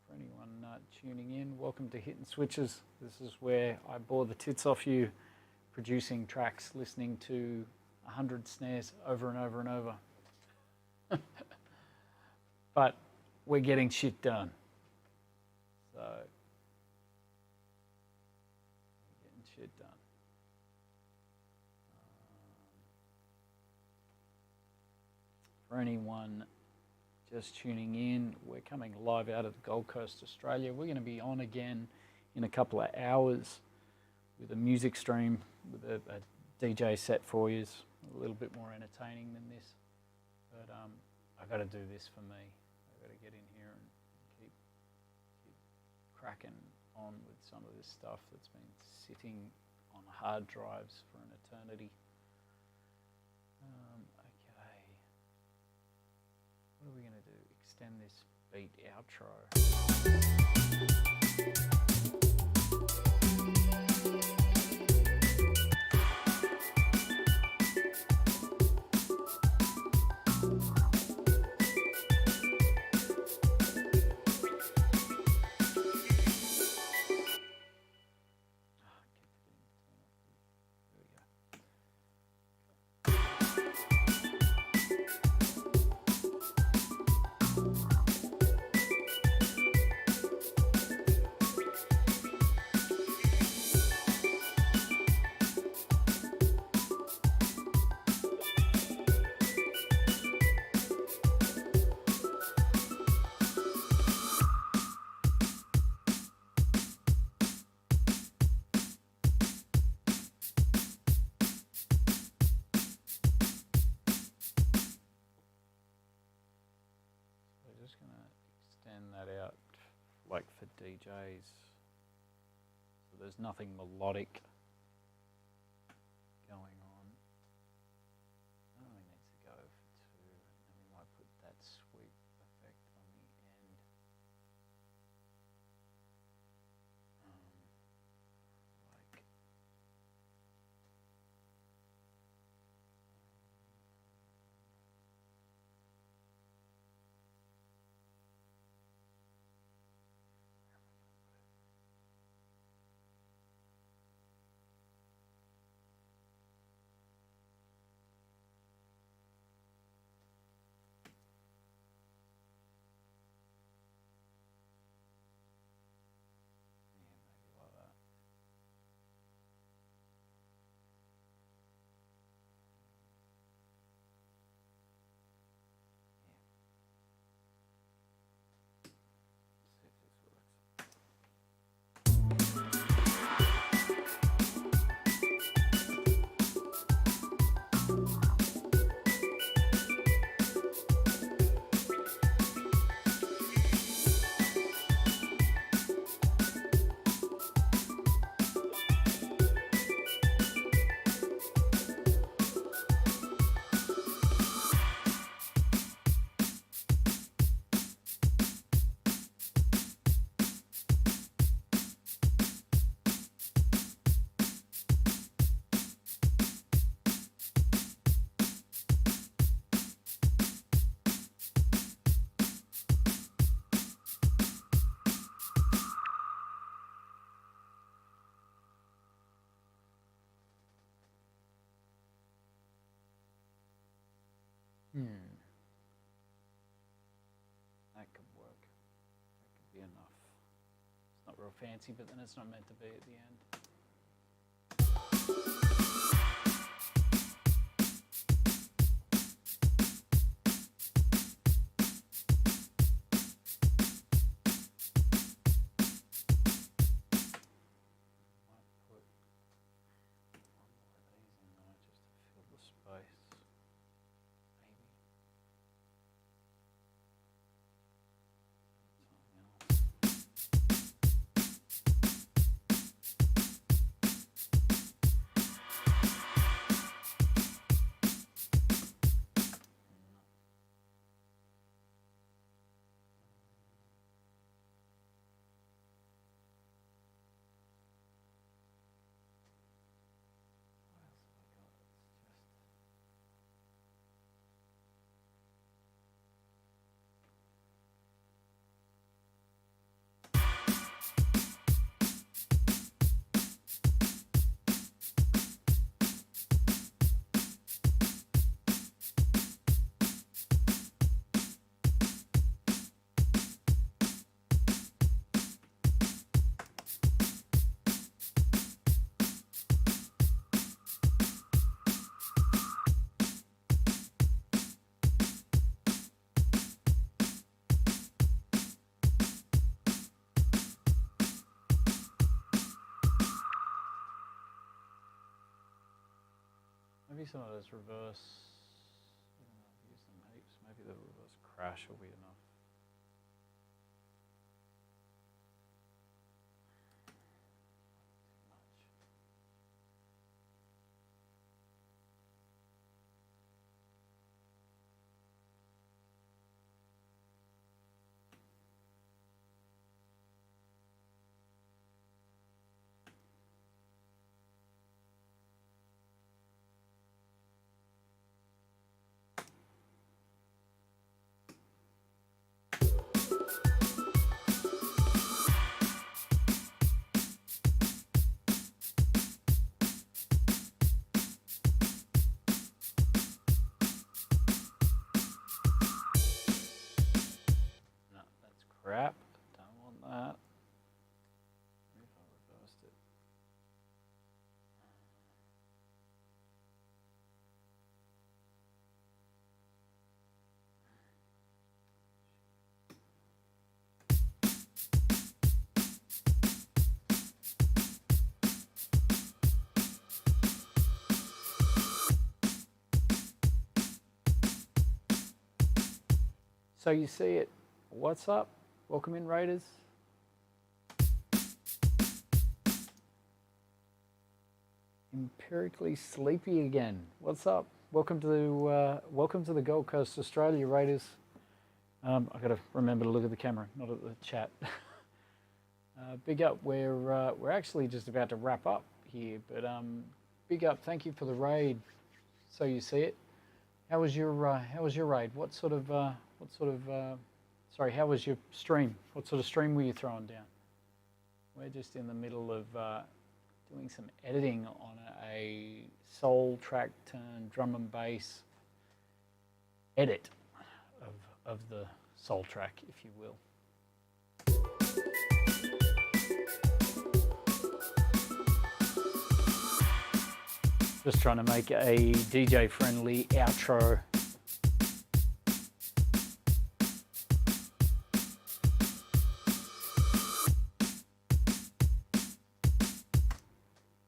For anyone tuning in, welcome to Hittin' Switches. This is where I bore the tits off you, producing tracks, listening to 100 snares over and over and over. But we're getting shit done. So, we're getting shit done. For anyone just tuning in, we're coming live out of the Gold Coast, Australia. We're going to be on again in a couple of hours with a music stream, with a DJ set for you. It's a little bit more entertaining than this. But I've got to do this for me. I've got to get in here and keep cracking on with some of this stuff that's been sitting on hard drives for an eternity. Okay. What are we going to do? Extend this beat outro. Just going to extend that out like for DJs, so there's nothing melodic going on. It only needs to go for 2, and we might put that sweep effect on the end. Like that could work. That could be enough. It's not real fancy, but then it's not meant to be at the end. Might put one more Maybe some of those reverse, even though I've used them heaps, maybe the reverse crash will be enough. No, that's crap. Don't want that. Maybe if I reversed it. So you see it. What's up? Welcome in, Raiders. Empirically sleepy again. What's up? Welcome to the Gold Coast, Australia, Raiders. I've got to remember to look at the camera, not at the chat. Big up. We're actually just about to wrap up here, but big up. Thank you for the raid. So you see it. How was your raid? How was your stream? What sort of stream were you throwing down? We're just in the middle of doing some editing on a soul track turn drum and bass edit of the soul track, if you will. Just trying to make a DJ-friendly outro.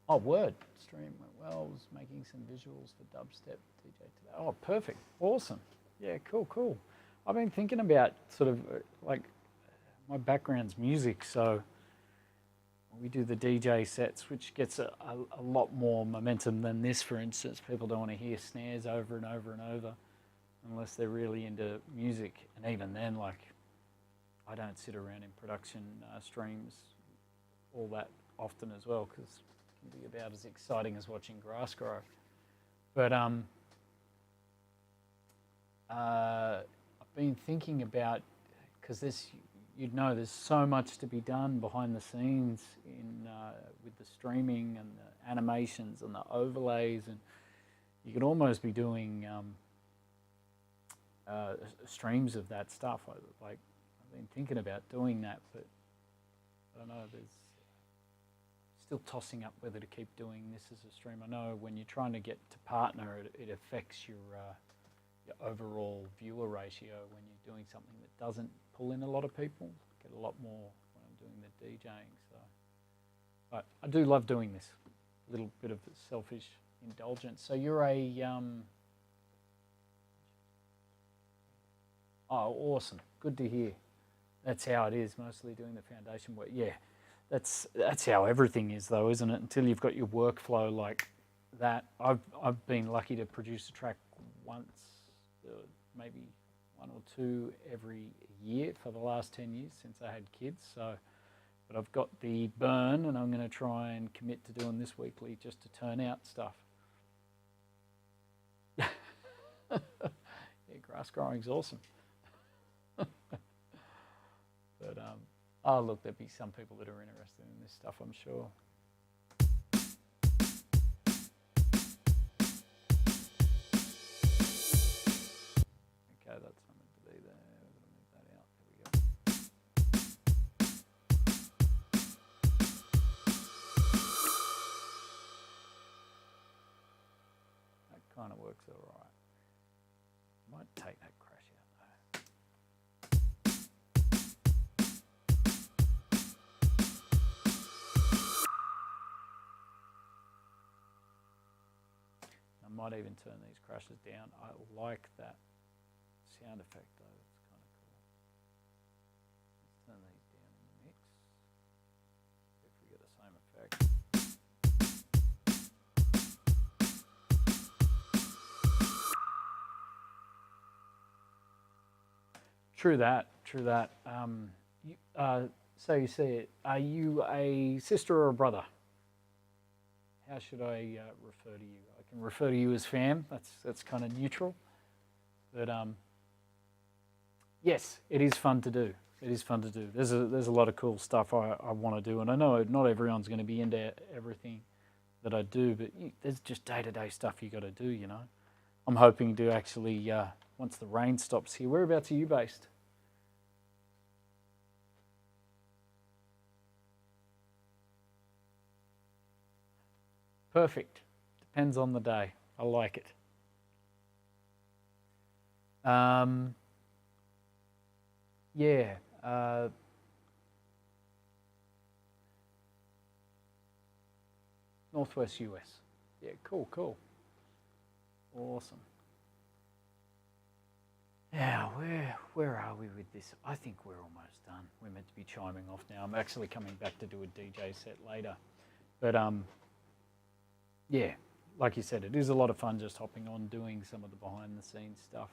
Oh, word. Stream went well. Was making some visuals for dubstep DJ today. Oh, perfect. Awesome. Yeah, cool. I've been thinking about sort of like my background's music, so we do the DJ sets, which gets a lot more momentum than this, for instance. People don't want to hear snares over and over and over unless they're really into music. And even then, like, I don't sit around in production streams all that often as well, because it can be about as exciting as watching grass grow. But I've been thinking about, because this, you'd know there's so much to be done behind the scenes in with the streaming and the animations and the overlays, and you could almost be doing streams of that stuff. Like I've been thinking about doing that, but I don't know. There's still tossing up whether to keep doing this as a stream. I know when you're trying to get to partner, it affects your overall viewer ratio when you're doing something that doesn't pull in a lot of people. I get a lot more when I'm doing the DJing. So, but I do love doing this. A little bit of selfish indulgence. So you're a Oh, awesome. Good to hear. That's how it is, mostly doing the foundation work. Yeah, that's how everything is, though, isn't it? Until you've got your workflow like that. I've been lucky to produce a track once, maybe one or two every year for the last 10 years since I had kids. So, but I've got the burn, and I'm going to try and commit to doing this weekly just to turn out stuff. Yeah, grass growing's awesome. But oh look, there'd be some people that are interested in this stuff, I'm sure. Okay, that's not meant to be there. We're going to move that out. There we go. That kind of works all right. Might take that crash out though. I might even turn these crashes down. I like that sound effect though, it's kind of cool. Let's turn these down in the mix. See if we get the same effect. True that, true that. So you say, are you a sister or a brother? How should I refer to you? I can refer to you as fam, that's kind of neutral. But yes, it is fun to do. It is fun to do. There's a lot of cool stuff I want to do, and I know not everyone's going to be into everything that I do, but there's just day-to-day stuff you got to do, you know. I'm hoping to actually, once the rain stops here, whereabouts are you based? Perfect. Depends on the day. I like it. Yeah. Northwest US. Yeah, cool, cool. Awesome. Now, where are we with this? I think we're almost done. We're meant to be chiming off now. I'm actually coming back to do a DJ set later. But yeah, like you said, it is a lot of fun just hopping on, doing some of the behind the scenes stuff.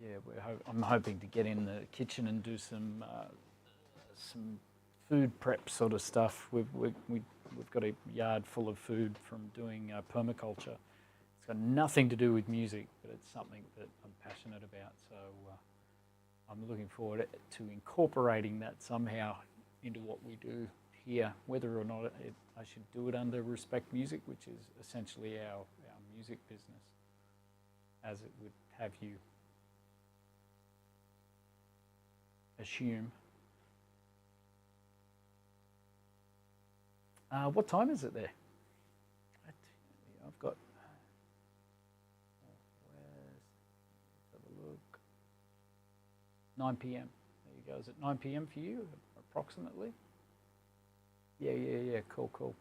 Yeah, I'm hoping to get in the kitchen and do some food prep sort of stuff. We've got a yard full of food from doing permaculture. It's got nothing to do with music, but it's something that I'm passionate about. So I'm looking forward to incorporating that somehow into what we do here, whether or not I should do it under Respect Music, which is essentially our music business, as it would have you assume. What time is it there? I've got, let's have a look, 9 p.m. There you go. Is it 9 p.m. for you, approximately? Yeah, cool.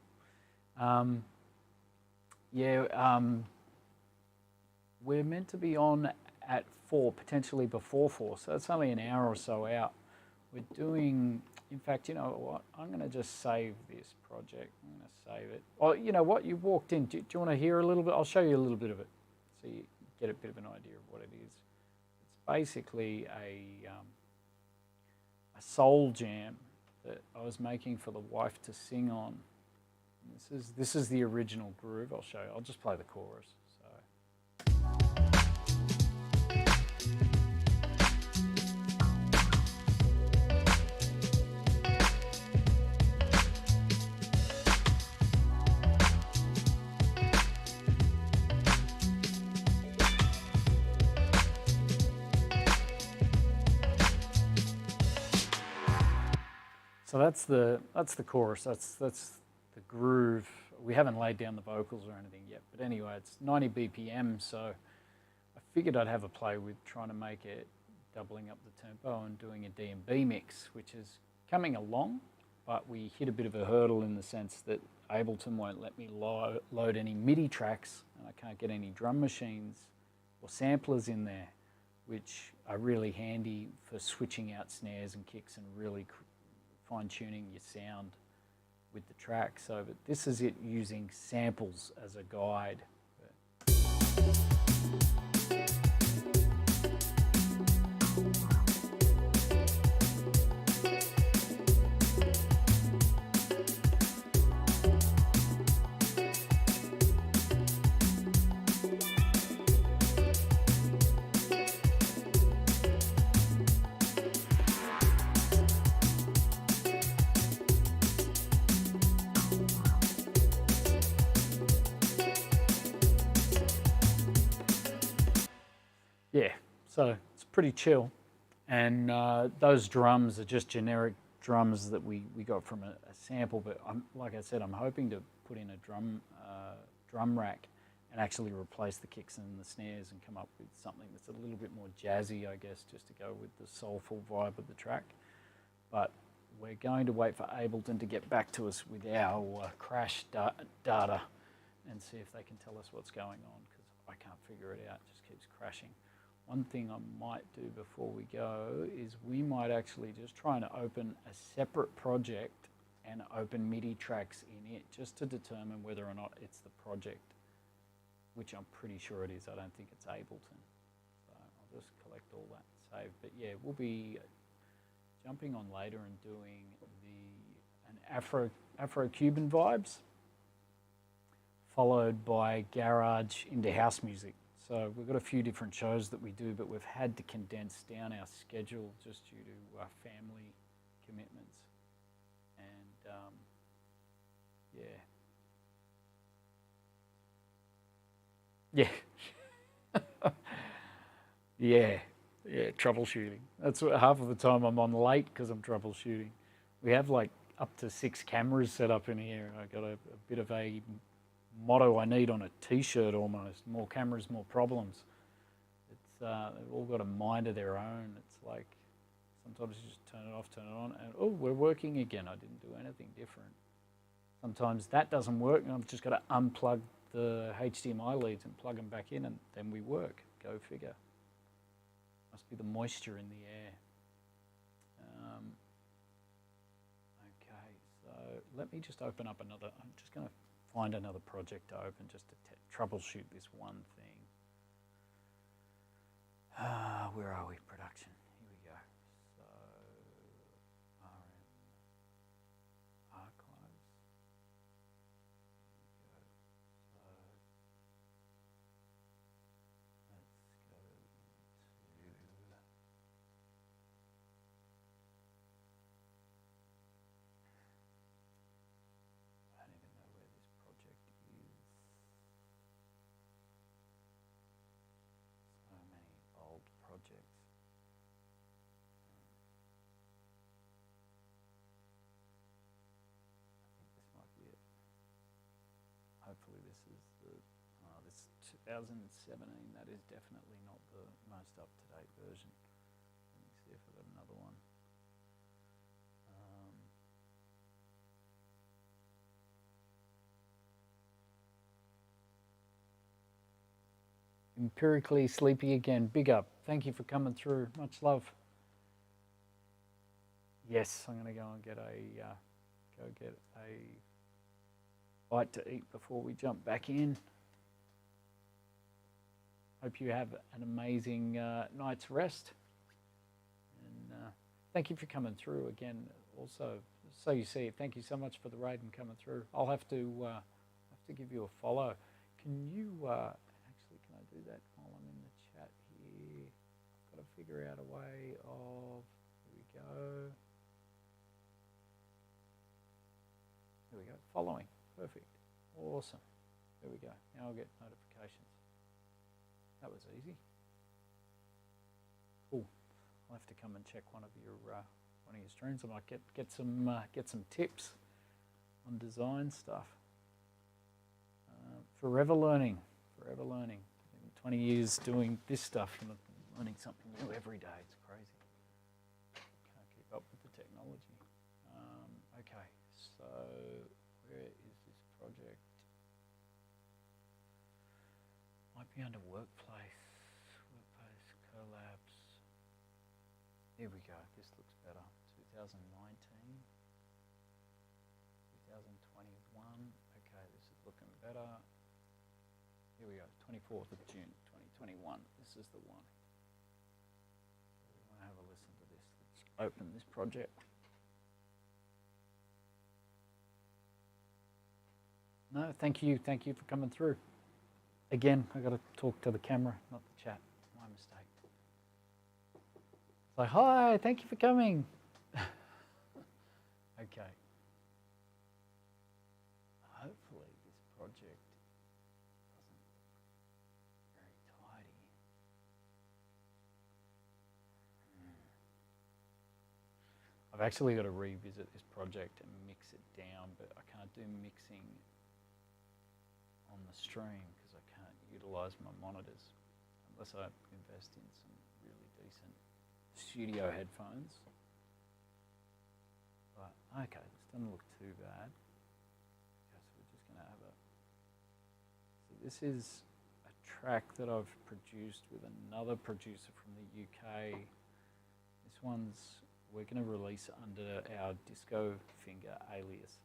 We're meant to be on at 4, potentially before 4, so it's only an hour or so out. We're doing, in fact, you know what? I'm going to just save this project. I'm going to save it. Oh, you know what? You walked in. Do you want to hear a little bit? I'll show you a little bit of it so you get a bit of an idea of what it is. It's basically a soul jam that I was making for the wife to sing on. This is the original groove. I'll show you. I'll just play the chorus. So that's the chorus. That's the groove. We haven't laid down the vocals or anything yet, but anyway, it's 90 BPM. So I figured I'd have a play with trying to make it doubling up the tempo and doing a D&B mix, which is coming along, but we hit a bit of a hurdle in the sense that Ableton won't let me load any Midi tracks, and I can't get any drum machines or samplers in there, which are really handy for switching out snares and kicks and really fine-tuning your sound with the track. So but this is it using samples as a guide. Yeah, so it's pretty chill. And those drums are just generic drums that we got from a sample. But like I said, I'm hoping to put in a drum rack and actually replace the kicks and the snares and come up with something that's a little bit more jazzy, I guess, just to go with the soulful vibe of the track. But we're going to wait for Ableton to get back to us with our crash data and see if they can tell us what's going on, because I can't figure it out. It just keeps crashing. One thing I might do before we go is we might actually just try and open a separate project and open MIDI tracks in it just to determine whether or not it's the project, which I'm pretty sure it is. I don't think it's Ableton. So I'll just collect all that and save. But yeah, we'll be jumping on later and doing an Afro-Cuban vibes, followed by garage into house music. So we've got a few different shows that we do, but we've had to condense down our schedule just due to family commitments. And yeah, troubleshooting. That's what, half of the time I'm on late because I'm troubleshooting. We have like up to 6 cameras set up in here. I got a bit of a motto I need on a t-shirt almost: more cameras, more problems. It's they've all got a mind of their own. It's like sometimes you just turn it off, turn it on, and oh, we're working again. I didn't do anything different. Sometimes that doesn't work, and I've just got to unplug the HDMI leads and plug them back in, and then we work. Go figure. Must be the moisture in the air. Okay, so let me just open up another. I'm just going to find another project to open just to troubleshoot this one thing. Where are we? Production. Here we go. So, RM archives. Here we go. So, let's go into. I don't even know where this project is. So many old projects. I think this might be it. Hopefully this is the, this 2017, that is definitely not the most up-to-date version. Let me see if I've got another one. Empirically Sleepy again, big up. Thank you for coming through, much love. Yes, I'm going to go and get a bite to eat before we jump back in. Hope you have an amazing night's rest. And thank you for coming through again. Also, so you see, thank you so much for the raid and coming through. I'll have to give you a follow. Can you actually? Can I do that while I'm in the chat here? I've got to figure out a way of. Here we go. Here we go. Following. Perfect. Awesome. There we go. Now I'll get notifications. That was easy. Cool. I'll have to come and check one of your streams. I might get some tips on design stuff. Forever learning. 20 years doing this stuff and learning something new every day. It's crazy. Can't keep up with the technology. Okay. Might be under workplace, collabs. Here we go, this looks better. 2019, 2021, okay, this is looking better. Here we go, 24th of June, 2021, this is the one. We want to have a listen to this. Let's open this project. No, thank you for coming through. Again, I got to talk to the camera, not the chat. My mistake. It's like, hi, thank you for coming. Okay. Hopefully this project doesn't look very tidy. I've actually got to revisit this project and mix it down, but I can't do mixing on the stream because I can't utilize my monitors unless I invest in some really decent studio headphones. But okay, this doesn't look too bad. Okay, so we're just going to have a... So this is a track that I've produced with another producer from the UK. This one's, we're going to release under our Disco Finger alias.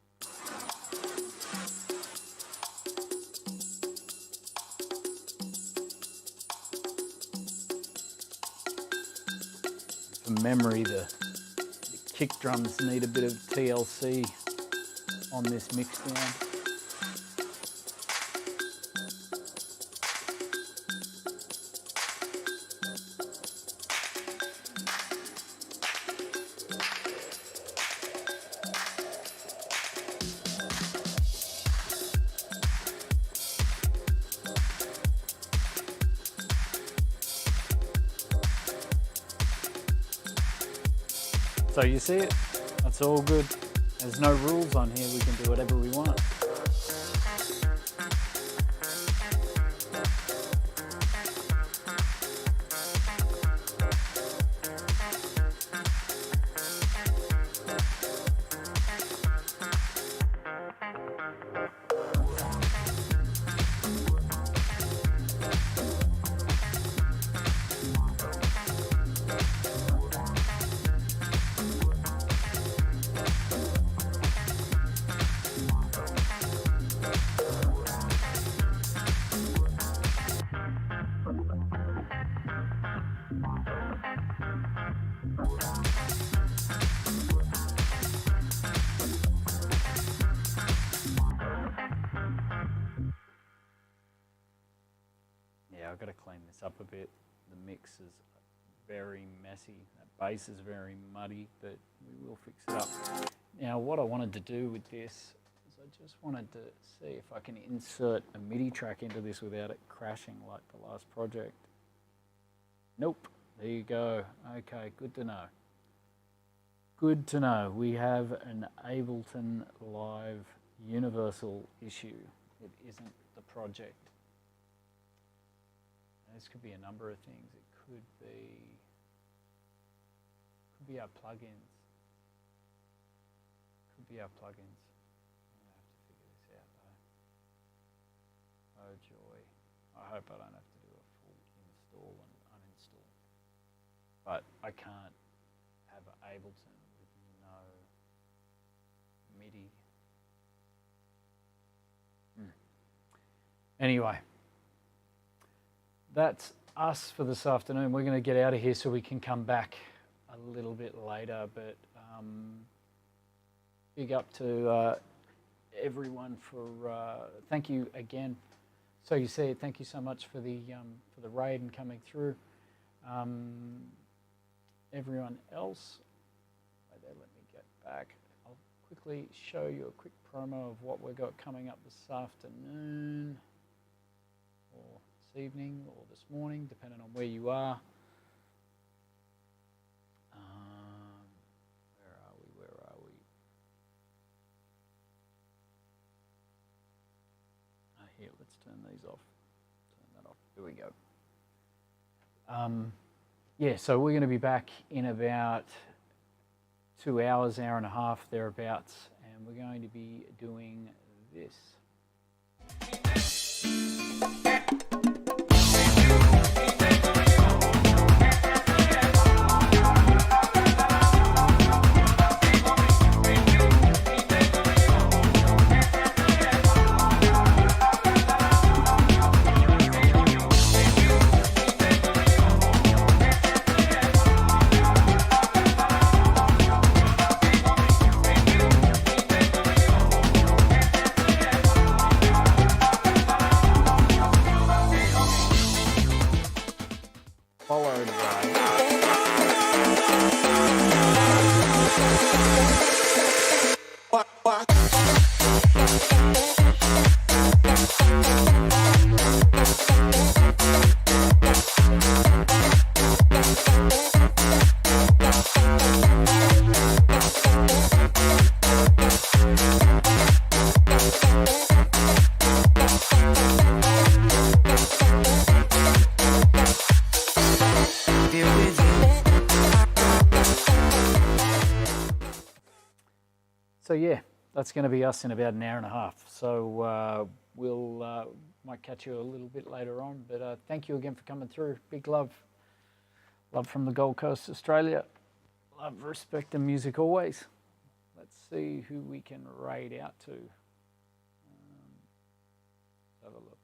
From memory, the kick drums need a bit of TLC on this mix down. So you see it, that's all good. There's no rules on here, we can do whatever we want. I've got to clean this up a bit. The mix is very messy. That bass is very muddy, but we will fix it up. Now, what I wanted to do with this is I just wanted to see if I can insert a MIDI track into this without it crashing like the last project. Nope. There you go. Okay, good to know. Good to know. We have an Ableton Live Universal issue. It isn't the project. This could be a number of things. It could be our plugins. Could be our plugins. I'm gonna have to figure this out though. Oh joy. I hope I don't have to do a full install and uninstall. But I can't have Ableton with no MIDI. Anyway. That's us for this afternoon. We're going to get out of here so we can come back a little bit later. But big up to everyone for thank you again. So you see, thank you so much for the raid and coming through. Everyone else, wait there, let me get back. I'll quickly show you a quick promo of what we've got coming up this afternoon. Or evening or this morning, depending on where you are. Where are we? Here, let's turn these off. Turn that off. Here we go. Yeah, so we're going to be back in about 2 hours, hour and a half, thereabouts, and we're going to be doing this. yeah, that's going to be us in about an hour and a half. So we'll might catch you a little bit later on. But thank you again for coming through. Big love from the Gold Coast, Australia. Love, respect, and music always. Let's see who we can raid out to. Have a look.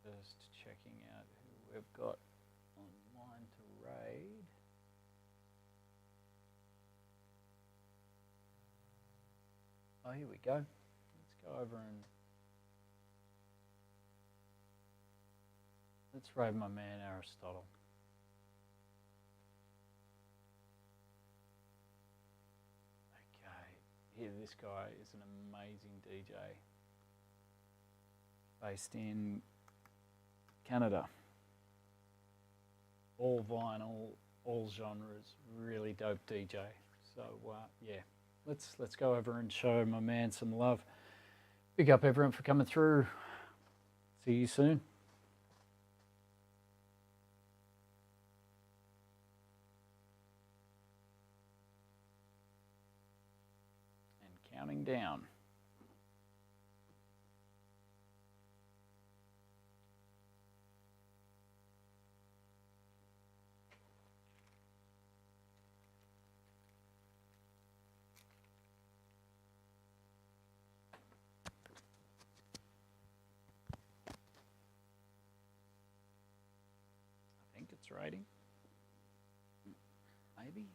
Just checking out who we've got online to raid. Oh, here we go. Let's go over and let's raid my man Aristotle. Okay, here this guy is an amazing DJ based in Canada. All vinyl, all genres, really dope DJ. So yeah, let's go over and show my man some love. Big up everyone for coming through. See you soon. And counting down. I think it's rating. Maybe.